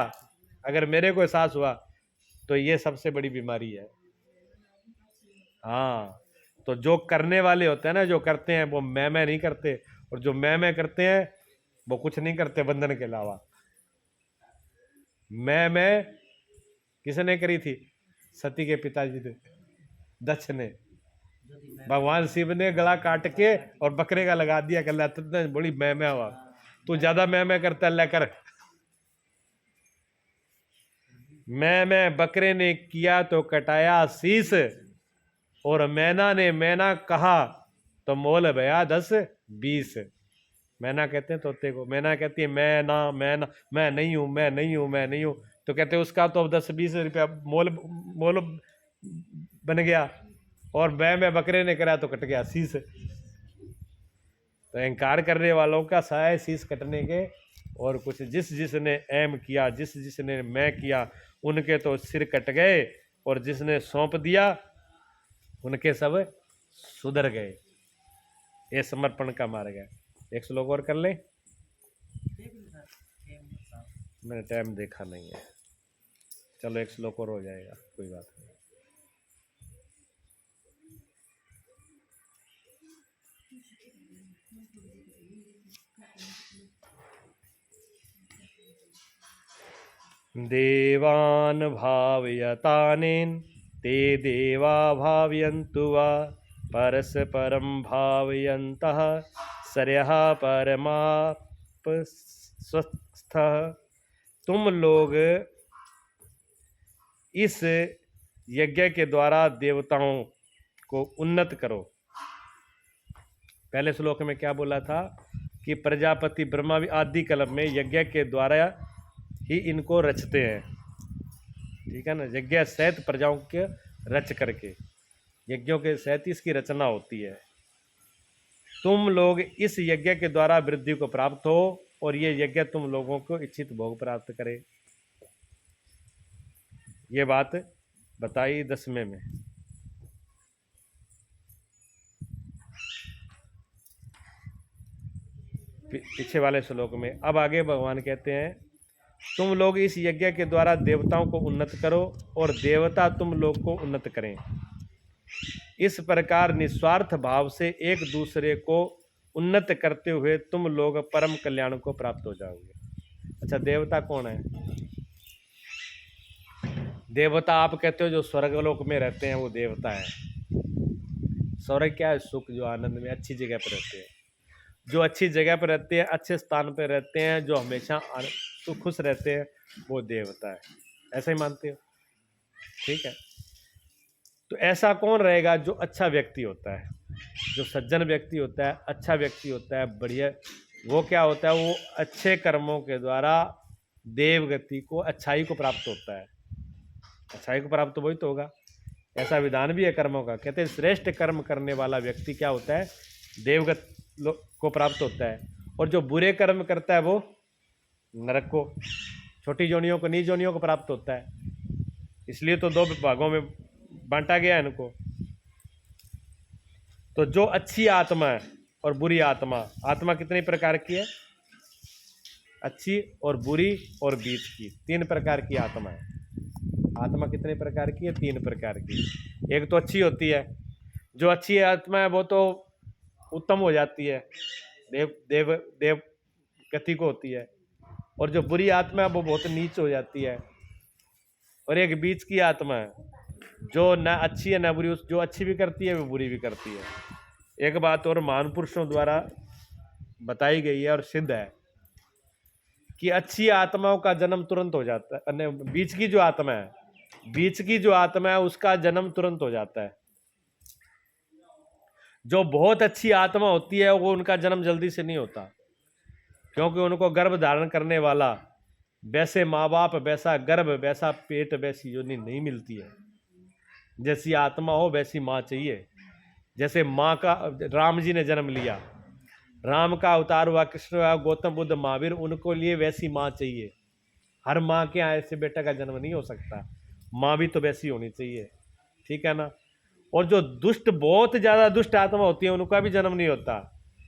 अगर मेरे को एहसास हुआ तो ये सबसे बड़ी बीमारी है। हाँ, तो जो करने वाले होते हैं ना, जो करते हैं वो मैं नहीं करते, और जो मैं करते हैं वो कुछ नहीं करते बंधन के अलावा। मैं किसने करी थी? सती के पिताजी ने, दक्ष ने। भगवान शिव ने गला काट के और बकरे का लगा दिया, कहला तुमने बड़ी मैं हुआ, तू ज्यादा मैं करता है, लेकर मैं बकरे ने किया तो कटाया शीस, और मैना ने मैना कहा तो मोल भया 10-20। मैना कहते हैं तोते को, मैना कहती है मैं नहीं हूं, मैं नहीं हूं, तो कहते हैं उसका तो 10-20 रुपया मोल बन गया, और मैं बकरे ने करा तो कट गया शीस। तो अहंकार करने वालों का साय शीस कटने के और कुछ। जिसने एम किया, जिसने मैं किया, उनके तो सिर कट गए, और जिसने सौंप दिया उनके सब सुधर गए। ये समर्पण का मार्ग है। एक श्लोक और कर लें, मैंने टाइम देखा नहीं है, चलो एक श्लोक और हो जाएगा, कोई बात नहीं। देवान् भावयतानेन ते देवा भावयन्तु वा परस्परं भावयन्तः सर्यः परमाप्स्वस्थः। तुम लोग इस यज्ञ के द्वारा देवताओं को उन्नत करो। पहले श्लोक में क्या बोला था कि प्रजापति ब्रह्मा भी आदि कल्प में यज्ञ के द्वारा ही इनको रचते हैं, ठीक है ना, यज्ञ सहित प्रजाओं के रच करके, यज्ञों के सहित इसकी रचना होती है। तुम लोग इस यज्ञ के द्वारा वृद्धि को प्राप्त हो, और ये यज्ञ तुम लोगों को इच्छित भोग प्राप्त करे। ये बात बताई 10वें में। पीछे वाले श्लोक में। अब आगे भगवान कहते हैं तुम लोग इस यज्ञ के द्वारा देवताओं को उन्नत करो, और देवता तुम लोग को उन्नत करें। इस प्रकार निस्वार्थ भाव से एक दूसरे को उन्नत करते हुए तुम लोग परम कल्याण को प्राप्त हो जाओगे। अच्छा, देवता कौन है? देवता आप कहते हो जो स्वर्गलोक में रहते हैं वो देवता है। स्वर्ग क्या है? सुख, जो आनंद में अच्छी जगह पर रहते हैं। जो अच्छी जगह पर रहते हैं, अच्छे स्थान पर रहते हैं, जो हमेशा तो खुश रहते हैं, वो देवता है। ऐसा ही मानते हो? ठीक है। तो ऐसा कौन रहेगा? जो अच्छा व्यक्ति होता है, जो सज्जन व्यक्ति होता है, अच्छा व्यक्ति होता है, बढ़िया। वो क्या होता है? वो अच्छे कर्मों के द्वारा देवगति को, अच्छाई को प्राप्त होता है। अच्छाई को प्राप्त तो वही तो होगा। ऐसा विधान भी है कर्मों का। कहते हैं श्रेष्ठ कर्म करने वाला व्यक्ति क्या होता है? देवगत को प्राप्त होता है। और जो बुरे कर्म करता है वो नरक को, छोटी जोनियों को, नीच जोनियों को प्राप्त होता है। इसलिए तो दो भागों में बांटा गया है इनको। तो जो अच्छी आत्मा है और बुरी आत्मा, आत्मा कितनी प्रकार की है? अच्छी और बुरी और बीच की, 3 प्रकार की आत्मा है। आत्मा कितने प्रकार की है? 3 प्रकार की। एक तो अच्छी होती है, जो अच्छी आत्मा है वो तो उत्तम हो जाती है, देव गति को होती है। और जो बुरी आत्मा है वो बहुत नीच हो जाती है। और एक बीच की आत्मा है, जो ना अच्छी है ना बुरी, जो अच्छी भी करती है वो बुरी भी करती है। एक बात और महान पुरुषों द्वारा बताई गई है और सिद्ध है कि अच्छी आत्माओं का जन्म तुरंत हो जाता है, बीच की जो आत्मा है, बीच की जो आत्मा है उसका जन्म तुरंत हो जाता है। जो बहुत अच्छी आत्मा होती है वो, उनका जन्म जल्दी से नहीं होता, क्योंकि उनको गर्भ धारण करने वाला वैसे माँ बाप, वैसा गर्भ, वैसा पेट, वैसी योनि नहीं मिलती है। जैसी आत्मा हो वैसी माँ चाहिए। जैसे माँ का, राम जी ने जन्म लिया, राम का अवतार हुआ, कृष्ण हुआ, गौतम बुद्ध, महावीर, उनको लिए वैसी माँ चाहिए। हर माँ के यहाँ ऐसे बेटा का जन्म नहीं हो सकता, माँ भी तो वैसी होनी चाहिए। ठीक है ना? और जो दुष्ट, बहुत ज़्यादा दुष्ट आत्मा होती है, उनका भी जन्म नहीं होता,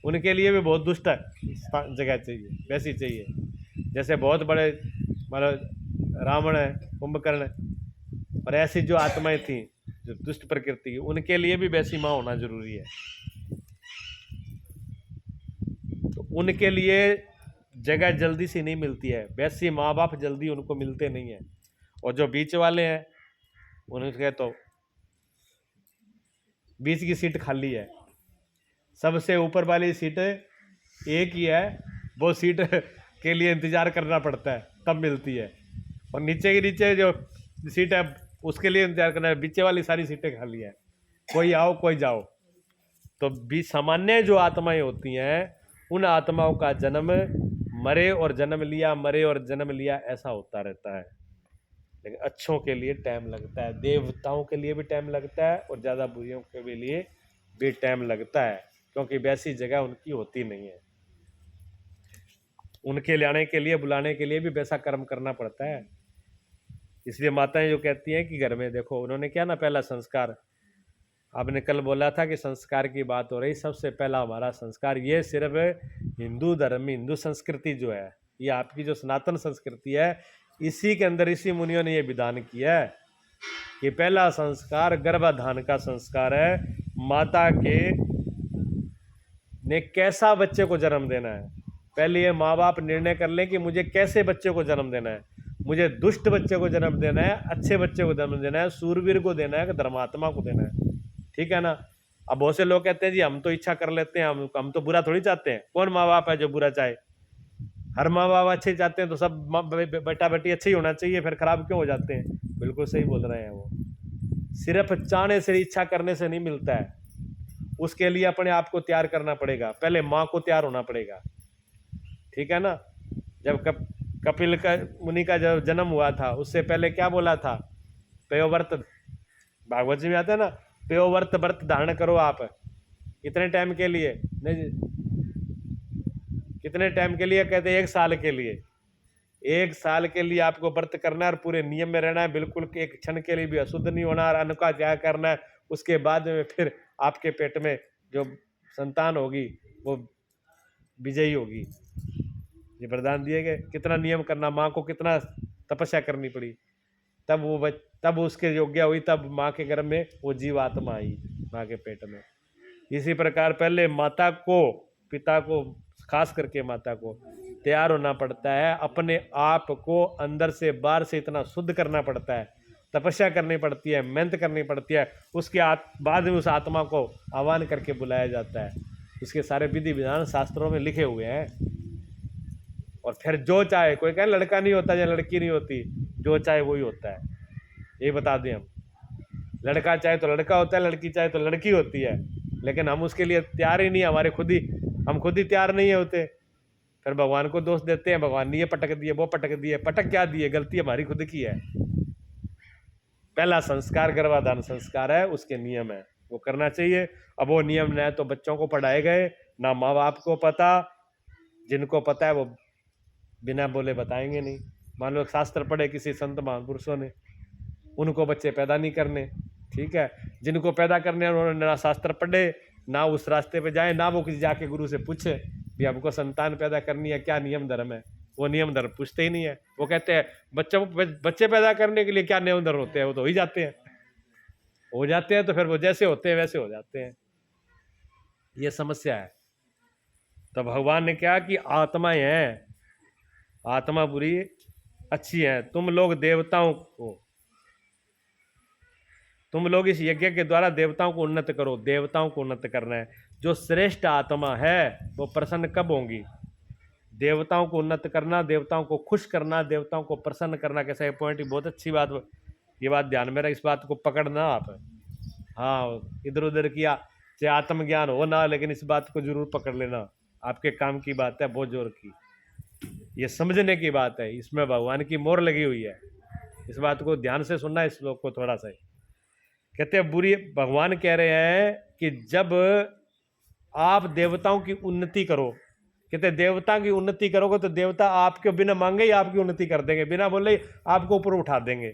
उनके लिए भी बहुत दुष्ट जगह चाहिए, वैसी चाहिए। जैसे बहुत बड़े मतलब रावण है, कुंभकर्ण है, और ऐसी जो आत्माएं थी जो दुष्ट प्रकृति की, उनके लिए भी वैसी माँ होना जरूरी है। तो उनके लिए जगह जल्दी से नहीं मिलती है, वैसी माँ बाप जल्दी उनको मिलते नहीं है। और जो बीच वाले हैं उनके तो बीच की सीट खाली है, सबसे ऊपर वाली सीट एक ही है, वो सीट के लिए इंतजार करना पड़ता है तब मिलती है। और नीचे की नीचे जो सीट है उसके लिए इंतजार करना है, बीचे वाली सारी सीटें खाली है, कोई आओ कोई जाओ। तो सामान्य जो आत्माएं होती हैं, उन आत्माओं का जन्म मरे और जन्म लिया, मरे और जन्म लिया, ऐसा होता रहता है। लेकिन अच्छों के लिए टाइम लगता है, देवताओं के लिए भी टाइम लगता है, और ज़्यादा बुरियों के लिए भी टाइम लगता है, क्योंकि वैसी जगह उनकी होती नहीं है। उनके लाने के लिए, बुलाने के लिए भी वैसा कर्म करना पड़ता है। इसलिए माताएं जो कहती हैं कि घर में देखो, उन्होंने क्या ना, पहला संस्कार, आपने कल बोला था कि संस्कार की बात हो रही, सबसे पहला हमारा संस्कार, ये सिर्फ हिंदू धर्म, हिंदू संस्कृति जो है, ये आपकी जो सनातन संस्कृति है, इसी के अंदर इसी मुनियों ने ये विधान किया है कि पहला संस्कार गर्भाधान का संस्कार है। माता के ने कैसा बच्चे को जन्म देना है, पहले ये माँ बाप निर्णय कर लें कि मुझे कैसे बच्चे को जन्म देना है। मुझे दुष्ट बच्चे को जन्म देना है, अच्छे बच्चे को जन्म देना है, सूरवीर को देना है कि धर्मात्मा को देना है। ठीक है ना? अब बहुत से लोग कहते हैं जी हम तो इच्छा कर लेते हैं, हम तो बुरा थोड़ी चाहते हैं। कौन माँ बाप है जो बुरा चाहे? हर माँ बाप अच्छे चाहते हैं, तो सब बेटा बेटी अच्छे ही होना चाहिए, फिर खराब क्यों हो जाते हैं? बिल्कुल सही बोल रहे हैं वो। सिर्फ चाहने से, इच्छा करने से नहीं मिलता है, उसके लिए अपने आप को तैयार करना पड़ेगा, पहले माँ को तैयार होना पड़ेगा। ठीक है ना? जब कपिल का मुनि का जब जन्म हुआ था, उससे पहले क्या बोला था? पेयोव्रत, भागवत जी में आता है ना, पेयोव्रत व्रत धारण करो आप, कितने टाइम के लिए? नहीं जी, कितने टाइम के लिए? कहते हैं 1 साल के लिए। 1 साल के लिए आपको व्रत करना है और पूरे नियम में रहना है, बिल्कुल एक क्षण के लिए भी अशुद्ध नहीं होना, और अन्न का त्याग करना है। उसके बाद में फिर आपके पेट में जो संतान होगी वो विजयी होगी। ये वरदान दिए गए। कितना नियम करना, माँ को कितना तपस्या करनी पड़ी, तब उसके योग्य हुई, तब माँ के गर्भ में वो जीवात्मा आई, माँ के पेट में। इसी प्रकार पहले माता को, पिता को, खास करके माता को तैयार होना पड़ता है, अपने आप को अंदर से बाहर से इतना शुद्ध करना पड़ता है, तपस्या करनी पड़ती है, मेहनत करनी पड़ती है। उसके बाद में उस आत्मा को आह्वान करके बुलाया जाता है। उसके सारे विधि विधान शास्त्रों में लिखे हुए हैं। और फिर जो चाहे, कोई कहे लड़का नहीं होता या लड़की नहीं होती, जो चाहे वही होता है, ये बता दें हम। लड़का चाहे तो लड़का होता है, लड़की चाहे तो लड़की होती है, लेकिन हम उसके लिए तैयार ही नहीं, हम खुद ही तैयार नहीं होते। फिर भगवान को दोष देते हैं, भगवान ने ये पटक दिए, वो पटक दिए। पटक क्या दिए, गलती हमारी खुद की है। पहला संस्कार गर्भाधान संस्कार है, उसके नियम है, वो करना चाहिए। अब वो नियम न तो बच्चों को पढ़ाए गए, ना माँ बाप को पता, जिनको पता है वो बिना बोले बताएंगे नहीं। मान लो शास्त्र पढ़े किसी संत महापुरुषों ने, उनको बच्चे पैदा नहीं करने, ठीक है। जिनको पैदा करने उन्होंने ना शास्त्र पढ़े, ना उस रास्ते पे जाए, ना वो किसी जाके गुरु से पूछे भी हमको संतान पैदा करनी है, क्या नियम धर्म है। वो नियम धर्म पूछते ही नहीं है। वो कहते हैं बच्चे पैदा करने के लिए क्या नियम धर्म होते हैं, वो तो हो ही जाते हैं, हो जाते हैं। तो फिर वो जैसे होते हैं वैसे हो जाते हैं, ये समस्या है। तो भगवान ने क्या कि आत्माएं हैं, आत्मा बुरी अच्छी है। तुम लोग देवताओं को, तुम लोग इस यज्ञ के द्वारा देवताओं को उन्नत करो। देवताओं को उन्नत करना है। जो श्रेष्ठ आत्मा है वो प्रसन्न कब होंगी? देवताओं को उन्नत करना, देवताओं को खुश करना, देवताओं को प्रसन्न करना। कैसा है पॉइंट, बहुत अच्छी बात, ये बात ध्यान में रख, इस बात को पकड़ना आप। हाँ, इधर उधर किया चाहे आत्मज्ञान हो ना, लेकिन इस बात को जरूर पकड़ लेना, आपके काम की बात है, बहुत जोर की, ये समझने की बात है, इसमें भगवान की मोहर लगी हुई है। इस बात को ध्यान से सुनना, इस श्लोक को थोड़ा सा। कहते हैं बुरी, भगवान कह रहे हैं कि जब आप देवताओं की उन्नति करो, कहते देवता की उन्नति करोगे तो देवता आपके बिना मांगे ही आपकी उन्नति कर देंगे, बिना बोले ही आपको ऊपर उठा देंगे।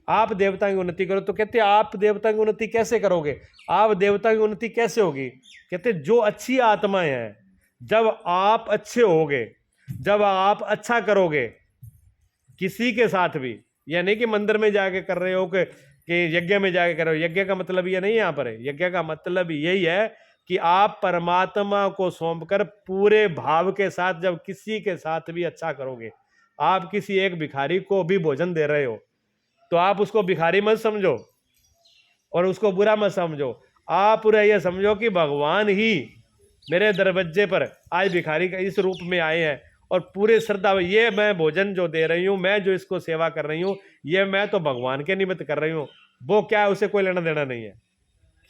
आप देवता की उन्नति करो, तो कहते आप देवता की उन्नति कैसे करोगे, आप देवता की उन्नति कैसे होगी? कहते जो अच्छी आत्माएं हैं, जब आप अच्छे होगे, जब आप अच्छा करोगे किसी के साथ भी, यह नहीं कि मंदिर में जाके कर रहे हो कि यज्ञ में जाके कर रहे हो। यज्ञ का मतलब ये नहीं है यहाँ पर, यज्ञ का मतलब यही है कि आप परमात्मा को सौंपकर पूरे भाव के साथ जब किसी के साथ भी अच्छा करोगे। आप किसी एक भिखारी को भी भोजन दे रहे हो तो आप उसको भिखारी मत समझो और उसको बुरा मत समझो, आप पूरा ये समझो कि भगवान ही मेरे दरवाजे पर आज भिखारी का इस रूप में आए हैं और पूरे श्रद्धा, ये मैं भोजन जो दे रही हूँ, मैं जो इसको सेवा कर रही हूँ, ये मैं तो भगवान के निमित्त कर रही हूँ। वो क्या है, उसे कोई लेना देना नहीं है,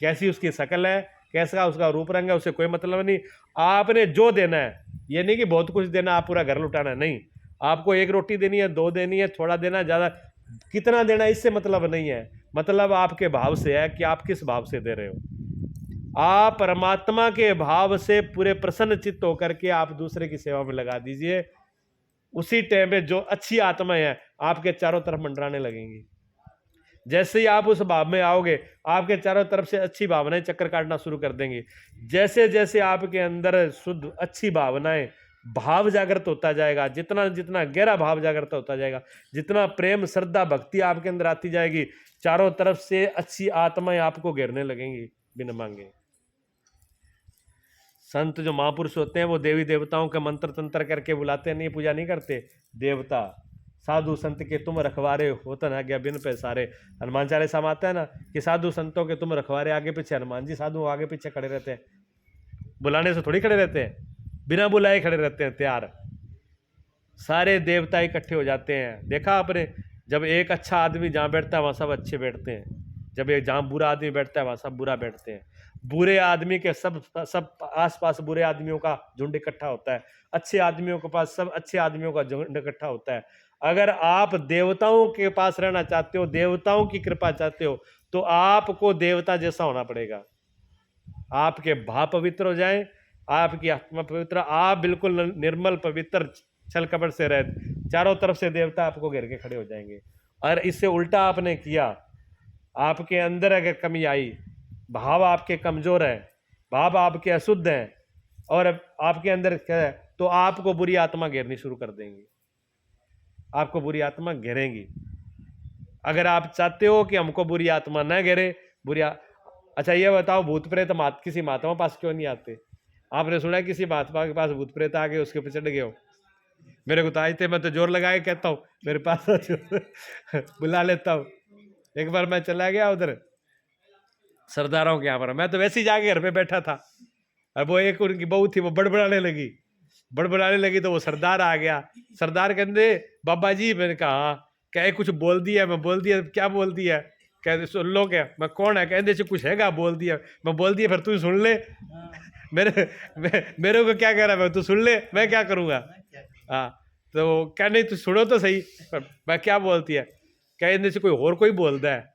कैसी उसकी शक्ल है, कैसा उसका रूप रंग है, उसे कोई मतलब नहीं। आपने जो देना है, ये नहीं कि बहुत कुछ देना, आप पूरा घर लुटाना, नहीं। आपको एक रोटी देनी है, दो देनी है, थोड़ा देना, ज़्यादा कितना देना, इससे मतलब नहीं है। मतलब आपके भाव से है कि आप किस भाव से दे रहे हो। आप परमात्मा के भाव से पूरे प्रसन्न चित्त होकर के आप दूसरे की सेवा में लगा दीजिए। उसी टाइम में जो अच्छी आत्माएं हैं आपके चारों तरफ मंडराने लगेंगी। जैसे ही आप उस भाव में आओगे, आपके चारों तरफ से अच्छी भावनाएं चक्कर काटना शुरू कर देंगी। जैसे जैसे आपके अंदर शुद्ध अच्छी भावनाएं, भाव जागृत होता जाएगा, जितना जितना गहरा भाव जागृत होता जाएगा, जितना प्रेम श्रद्धा भक्ति आपके अंदर आती जाएगी, चारों तरफ से अच्छी आत्माएं आपको घेरने लगेंगी बिना मांगे। संत जो महापुरुष होते हैं वो देवी देवताओं का मंत्र तंत्र करके बुलाते नहीं, पूजा नहीं करते। देवता साधु संत के तुम रखवारे होता ना गया बिन पैसारे। हनुमान चालीसा में आता है ना कि साधु संतों के तुम रखवारे, आगे पीछे हनुमान जी साधु आगे पीछे खड़े रहते हैं, बुलाने से थोड़ी खड़े रहते हैं, बिना बुलाए खड़े रहते हैं तैयार। सारे देवता इकट्ठे हो जाते हैं। देखा आपने, जब एक अच्छा आदमी जहाँ बैठता है वहाँ सब अच्छे बैठते हैं, जब एक जहाँ बुरा आदमी बैठता है वहाँ सब बुरा बैठते हैं। बुरे आदमी के सब आसपास बुरे आदमियों का झुंड इकट्ठा होता है, अच्छे आदमियों के पास सब अच्छे आदमियों का झुंड इकट्ठा होता है। अगर आप देवताओं के पास रहना चाहते हो, देवताओं की कृपा चाहते हो, तो आपको देवता जैसा होना पड़ेगा। आपके भाव पवित्र हो जाएं, आपकी आत्मा पवित्र, आप बिल्कुल निर्मल पवित्र छल कपट से रहे, चारों तरफ से देवता आपको घेर के खड़े हो जाएंगे। और इससे उल्टा आपने किया, आपके अंदर अगर कमी आई, भाव आपके कमजोर हैं, भाव आपके अशुद्ध हैं और आपके अंदर क्या है, तो आपको बुरी आत्मा घेरनी शुरू कर देंगी, आपको बुरी आत्मा घेरेंगी। अगर आप चाहते हो कि हमको बुरी आत्मा न घेरे, अच्छा ये बताओ, भूत प्रेत किसी महात्मा पास क्यों नहीं आते? आपने सुना है किसी महात्मा के पास भूत प्रेत आ गए, उसके ऊपर चढ़ गए हो? मेरे को तो आए थे, मैं तो जोर लगा के कहता हूँ मेरे पास बुला लेता हूँ। एक बार मैं चला गया उधर सरदारों के यहाँ पर, मैं तो वैसे ही जाके घर पे बैठा था, अब वो एक उनकी बहू थी, वो बड़बड़ाने लगी तो वो सरदार आ गया। सरदार कहते बाबा जी, मैंने कहा हाँ। क्या कुछ बोल दिया? मैं बोल दिया। क्या बोल दिया? कहते सुन लो। क्या मैं कौन है? कहते से कुछ हैगा, बोल दिया। मैं बोल दिया, फिर तू सुन ले। मेरे को क्या कह रहा है? तू सुन ले, मैं क्या करूँगा? हाँ, तो क्या नहीं, तू सुनो तो सही, मैं क्या बोलती है? कहने से कोई बोलता है,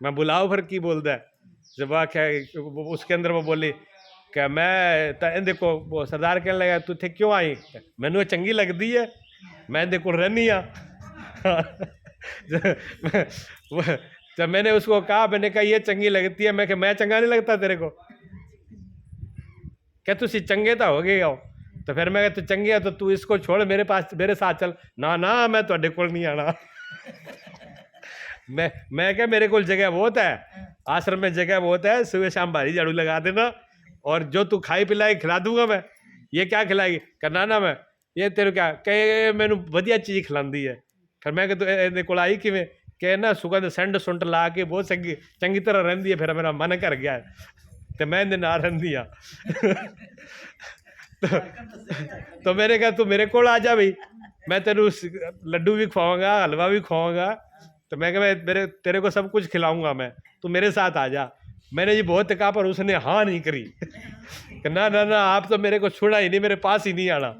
मैं बुलाओ फिर की बोलता है। जब उसके अंदर वो बोली क्या मैं देखो, वो सरदार कहने लगा तू थे क्यों आई? मैनू चंगी लगती है, मैं देखो रहनी हाँ। जब मैंने उसको कहा, मैंने कहा ये चंगी लगती है, मैं चंगा नहीं लगता तेरे को? क्या तुसी चंगे तो हो गए हो? तो फिर मैं तू चंगी है तो तू इसको छोड़, मेरे पास मेरे साथ चल। ना ना, मैं तुहाडे कोल नहीं आना। मैं क्या, मेरे को जगह बहुत है, आश्रम में जगह बहुत है, सुबह शाम भारी झाड़ू लगा देना, और जो तू खाई पिलाई खिला दूंगा मैं। ये क्या खिलाएगी? करना ना मैं ये तेरे क्या कहे, मैनू वधिया चीज खिलांदी है। फिर मैं कहते कोल आई किवें? कहे ना सुगंध सेंट सुंट ला के बहुत चंगी तरह रहिंदी है। फिर मेरा मन कर गया है तो मैं इहदे नाल रहिंदी हाँ। तो मैंने कहा तू मेरे को आ जा भाई, मैं तेरू लड्डू भी खवाऊंगा, हलवा भी खवाऊंगा। तो मैं कहा तेरे को सब कुछ खिलाऊंगा मैं, तू मेरे साथ आ जा। मैंने जी बहुत कहा, पर उसने हाँ नहीं करी। ना ना ना, आप तो मेरे को छोड़ा ही नहीं, मेरे पास ही नहीं आना।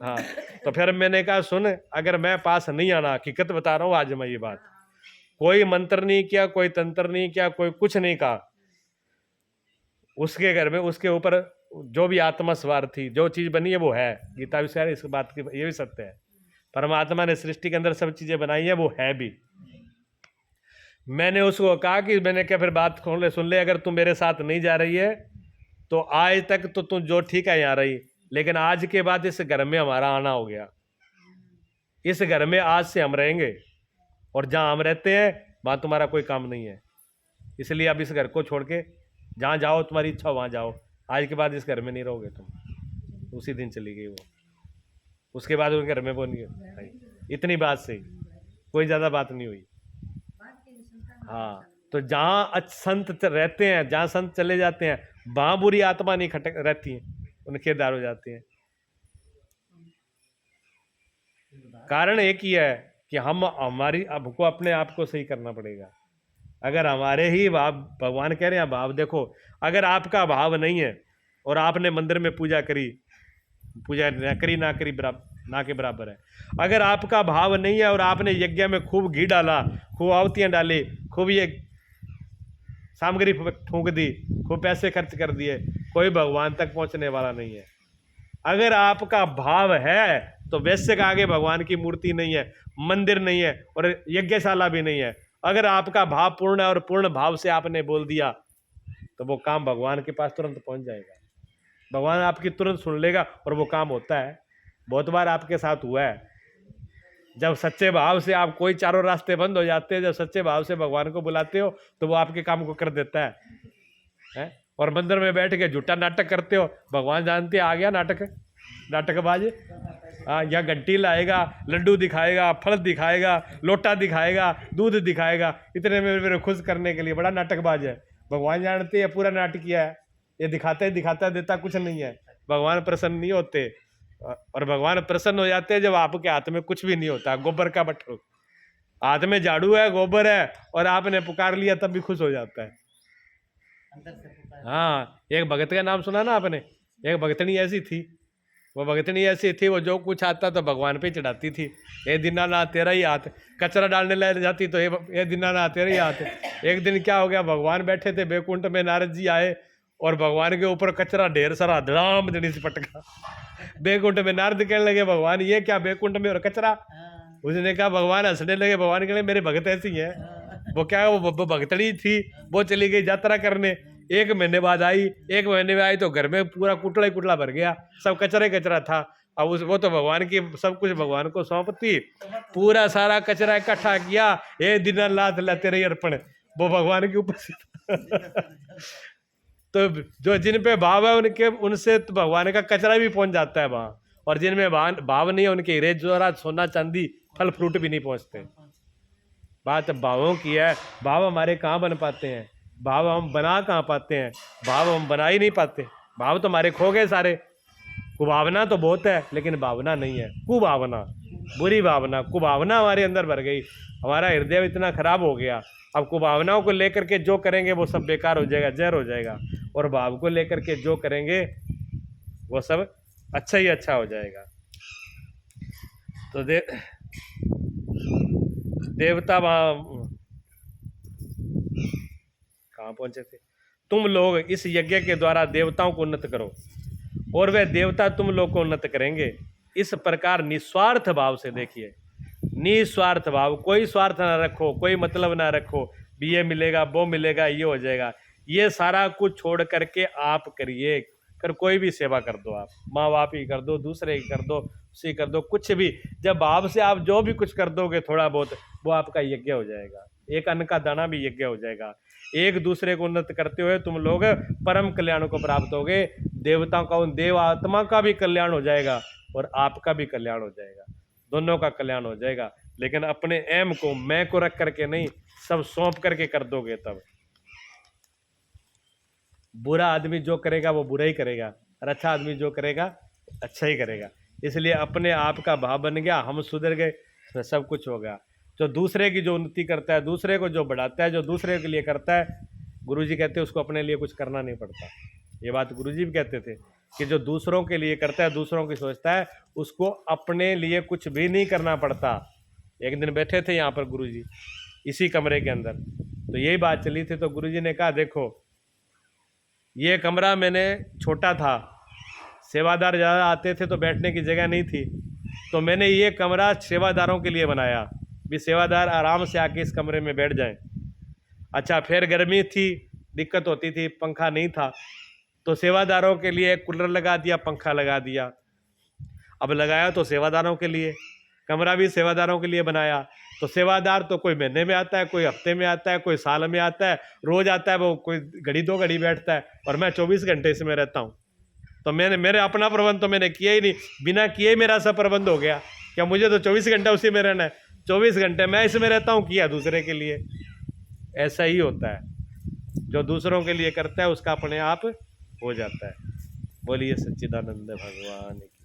हाँ, तो फिर मैंने कहा सुन, अगर मैं पास नहीं आना, हकीकत बता रहा हूँ आज मैं ये बात, कोई मंत्र नहीं किया, कोई तंत्र नहीं किया, कोई कुछ नहीं कहा, उसके घर में उसके ऊपर जो भी आत्मा सवार थी, जो चीज बनी है वो है। गीता विषय इस बात की ये भी सत्य है, परमात्मा ने सृष्टि के अंदर सब चीजें बनाई है, वो है भी। मैंने उसको कहा कि मैंने क्या, फिर बात सुन ले, अगर तू मेरे साथ नहीं जा रही है तो आज तक तो तू जो ठीक है यहाँ रही, लेकिन आज के बाद इस घर में हमारा आना हो गया। इस घर में आज से हम रहेंगे, और जहाँ हम रहते हैं वहाँ तुम्हारा कोई काम नहीं है, इसलिए अब इस घर को छोड़ के जहाँ जाओ, तुम्हारी इच्छा वहाँ जाओ, आज के बाद इस घर में नहीं रहोगे तुम। उसी दिन चली गई वो। उसके बाद उनके घर में वो नहीं आई। इतनी बात सही, कोई ज़्यादा बात नहीं हुई। हाँ, तो जहाँ संत रहते हैं, जहाँ संत चले जाते हैं, वहाँ बुरी आत्मा नहीं खटक रहती हैं, उनके दार हो जाते हैं। कारण एक ही है कि हमारी हमको अपने आप को सही करना पड़ेगा। अगर हमारे ही भाव, भगवान कह रहे हैं भाव देखो, अगर आपका भाव नहीं है और आपने मंदिर में पूजा करी, पूजा ना करी ना के बराबर है। अगर आपका भाव नहीं है और आपने यज्ञ में खूब घी डाला, खूब आहुतियाँ डाली, खूब ये सामग्री फूंक दी, खूब पैसे खर्च कर दिए, कोई भगवान तक पहुंचने वाला नहीं है। अगर आपका भाव है तो वैसे का आगे भगवान की मूर्ति नहीं है, मंदिर नहीं है और यज्ञशाला भी नहीं है। अगर आपका भाव पूर्ण है और पूर्ण भाव से आपने बोल दिया तो वो काम भगवान के पास तुरंत पहुंच जाएगा, भगवान आपकी तुरंत सुन लेगा और वो काम होता है। बहुत बार आपके साथ हुआ है, जब सच्चे भाव से आप, कोई चारों रास्ते बंद हो जाते हैं, जब सच्चे भाव से भगवान को बुलाते हो तो वो आपके काम को कर देता है? और मंदिर में बैठ के झूठा नाटक करते हो, भगवान जानते हैं आ गया नाटकबाज। हाँ, या घंटी लाएगा, लड्डू दिखाएगा, फल दिखाएगा, लोटा दिखाएगा, दूध दिखाएगा, इतने में मेरे खुश करने के लिए बड़ा नाटकबाज है। भगवान जानते हैं पूरा नाटक किया है, ये दिखाता देता कुछ नहीं है। भगवान प्रसन्न नहीं होते, और भगवान प्रसन्न हो जाते हैं जब आपके हाथ में कुछ भी नहीं होता, गोबर का बट्टू, हाथ में झाड़ू है, गोबर है, और आपने पुकार लिया तब भी खुश हो जाता है। हाँ, एक भगत का नाम सुना ना आपने? एक भगतनी ऐसी थी, वो भगतनी ऐसी थी, वो जो कुछ आता तो भगवान पे चढ़ाती थी। ये दीनानाथ तेरा ही हाथ, कचरा डालने लग जाती तो ये दीनानाथ तेरा ही हाथ। एक दिन क्या हो गया, भगवान बैठे थे बैकुंठ में, नारद जी आए और भगवान के ऊपर कचरा ढेर सारा धड़ाम धड़ी से पटका। बैकुंठ में नारद कहने लगे भगवान ये क्या बैकुंठ में और कचरा? उसने कहा, भगवान हंसने लगे। भगवान कहने मेरे भगत ऐसी है। वो क्या, वो भगतड़ी थी, वो चली गई यात्रा करने, 1 महीने बाद आई, 1 महीने में आई तो घर में पूरा कुटला ही कुटला भर गया, सब कचरा था। अब वो तो भगवान की सब कुछ भगवान को सौंपती, पूरा सारा कचरा इकट्ठा किया, ये दीनानाथ ला तेरे अर्पण, वो भगवान के ऊपर। तो जो जिन पे भाव है उनसे तो भगवान का कचरा भी पहुंच जाता है वहाँ, और जिनमें भाव नहीं है उनके हीरे जवाहरात सोना चांदी फल फ्रूट भी नहीं पहुंचते। बात भावों की है। भाव हमारे कहाँ बन पाते हैं? भाव हम बना कहाँ पाते हैं? भाव हम बना ही नहीं पाते। भाव तो हमारे खो गए सारे। कुभावना तो बहुत है लेकिन भावना नहीं है, कुभावना, बुरी भावना, कुभावना हमारे अंदर भर गई। हमारा हृदय इतना खराब हो गया, अब कुभावनाओं को लेकर के जो करेंगे वो सब बेकार हो जाएगा, जहर हो जाएगा, और भाव को लेकर के जो करेंगे वो सब अच्छा ही अच्छा हो जाएगा। तो देवता वहाँ कहाँ पहुंचे थे? तुम लोग इस यज्ञ के द्वारा देवताओं को उन्नत करो और वे देवता तुम लोग को उन्नत करेंगे। इस प्रकार निस्वार्थ भाव से, देखिए निस्वार्थ भाव, कोई स्वार्थ ना रखो, कोई मतलब ना रखो, भी ये मिलेगा वो मिलेगा ये हो जाएगा, ये सारा कुछ छोड़ करके आप करिए। कर कोई भी सेवा कर दो, आप माँ बाप की कर दो, दूसरे की कर दो, उसी कर दो, कुछ भी, जब भाव से आप जो भी कुछ कर दोगे थोड़ा बहुत, वो आपका यज्ञ हो जाएगा। एक अन्न का दाना भी यज्ञ हो जाएगा। एक दूसरे को उन्नत करते हुए तुम लोग परम कल्याण को प्राप्त होगे। देवताओं का, उन देव आत्मा का भी कल्याण हो जाएगा और आपका भी कल्याण हो जाएगा, दोनों का कल्याण हो जाएगा। लेकिन अपने एम को, मैं को रख करके नहीं, सब सौंप करके कर दोगे तब। बुरा आदमी जो करेगा वो बुरा ही करेगा और अच्छा आदमी जो करेगा अच्छा ही करेगा। इसलिए अपने आप का भाव बन गया, हम सुधर गए, तो सब कुछ हो गया। जो दूसरे की जो उन्नति करता है, दूसरे को जो बढ़ाता है, जो दूसरे के लिए करता है, गुरुजी कहते हैं उसको अपने लिए कुछ करना नहीं पड़ता। ये बात गुरुजी भी कहते थे कि जो दूसरों के लिए करता है, दूसरों की सोचता है, उसको अपने लिए कुछ भी नहीं करना पड़ता। एक दिन बैठे थे यहाँ पर गुरुजी इसी कमरे के अंदर, तो यही बात चली थी। तो गुरुजी ने कहा देखो ये कमरा मैंने छोटा था, सेवादार ज़्यादा आते थे तो बैठने की जगह नहीं थी, तो मैंने ये कमरा सेवादारों के लिए बनाया, भी सेवादार आराम से आके इस कमरे में बैठ जाएं। अच्छा, फिर गर्मी थी, दिक्कत होती थी, पंखा नहीं था, तो सेवादारों के लिए कूलर लगा दिया, पंखा लगा दिया। अब लगाया तो सेवादारों के लिए, कमरा भी सेवादारों के लिए बनाया। तो सेवादार तो कोई महीने में आता है, कोई हफ्ते में आता है, कोई साल में आता है, रोज आता है, वो कोई घड़ी दो घड़ी बैठता है, और मैं 24 घंटे इसमें रहता हूँ। तो मेरे अपना प्रबंध तो मैंने किया ही नहीं, बिना किए मेरा सब प्रबंध हो गया। क्या मुझे तो 24 घंटा उसी में रहना है? 24 घंटे मैं इसमें रहता हूँ, किया दूसरे के लिए। ऐसा ही होता है, जो दूसरों के लिए करता है उसका अपने आप हो जाता है। बोलिए सच्चिदानंद भगवान की।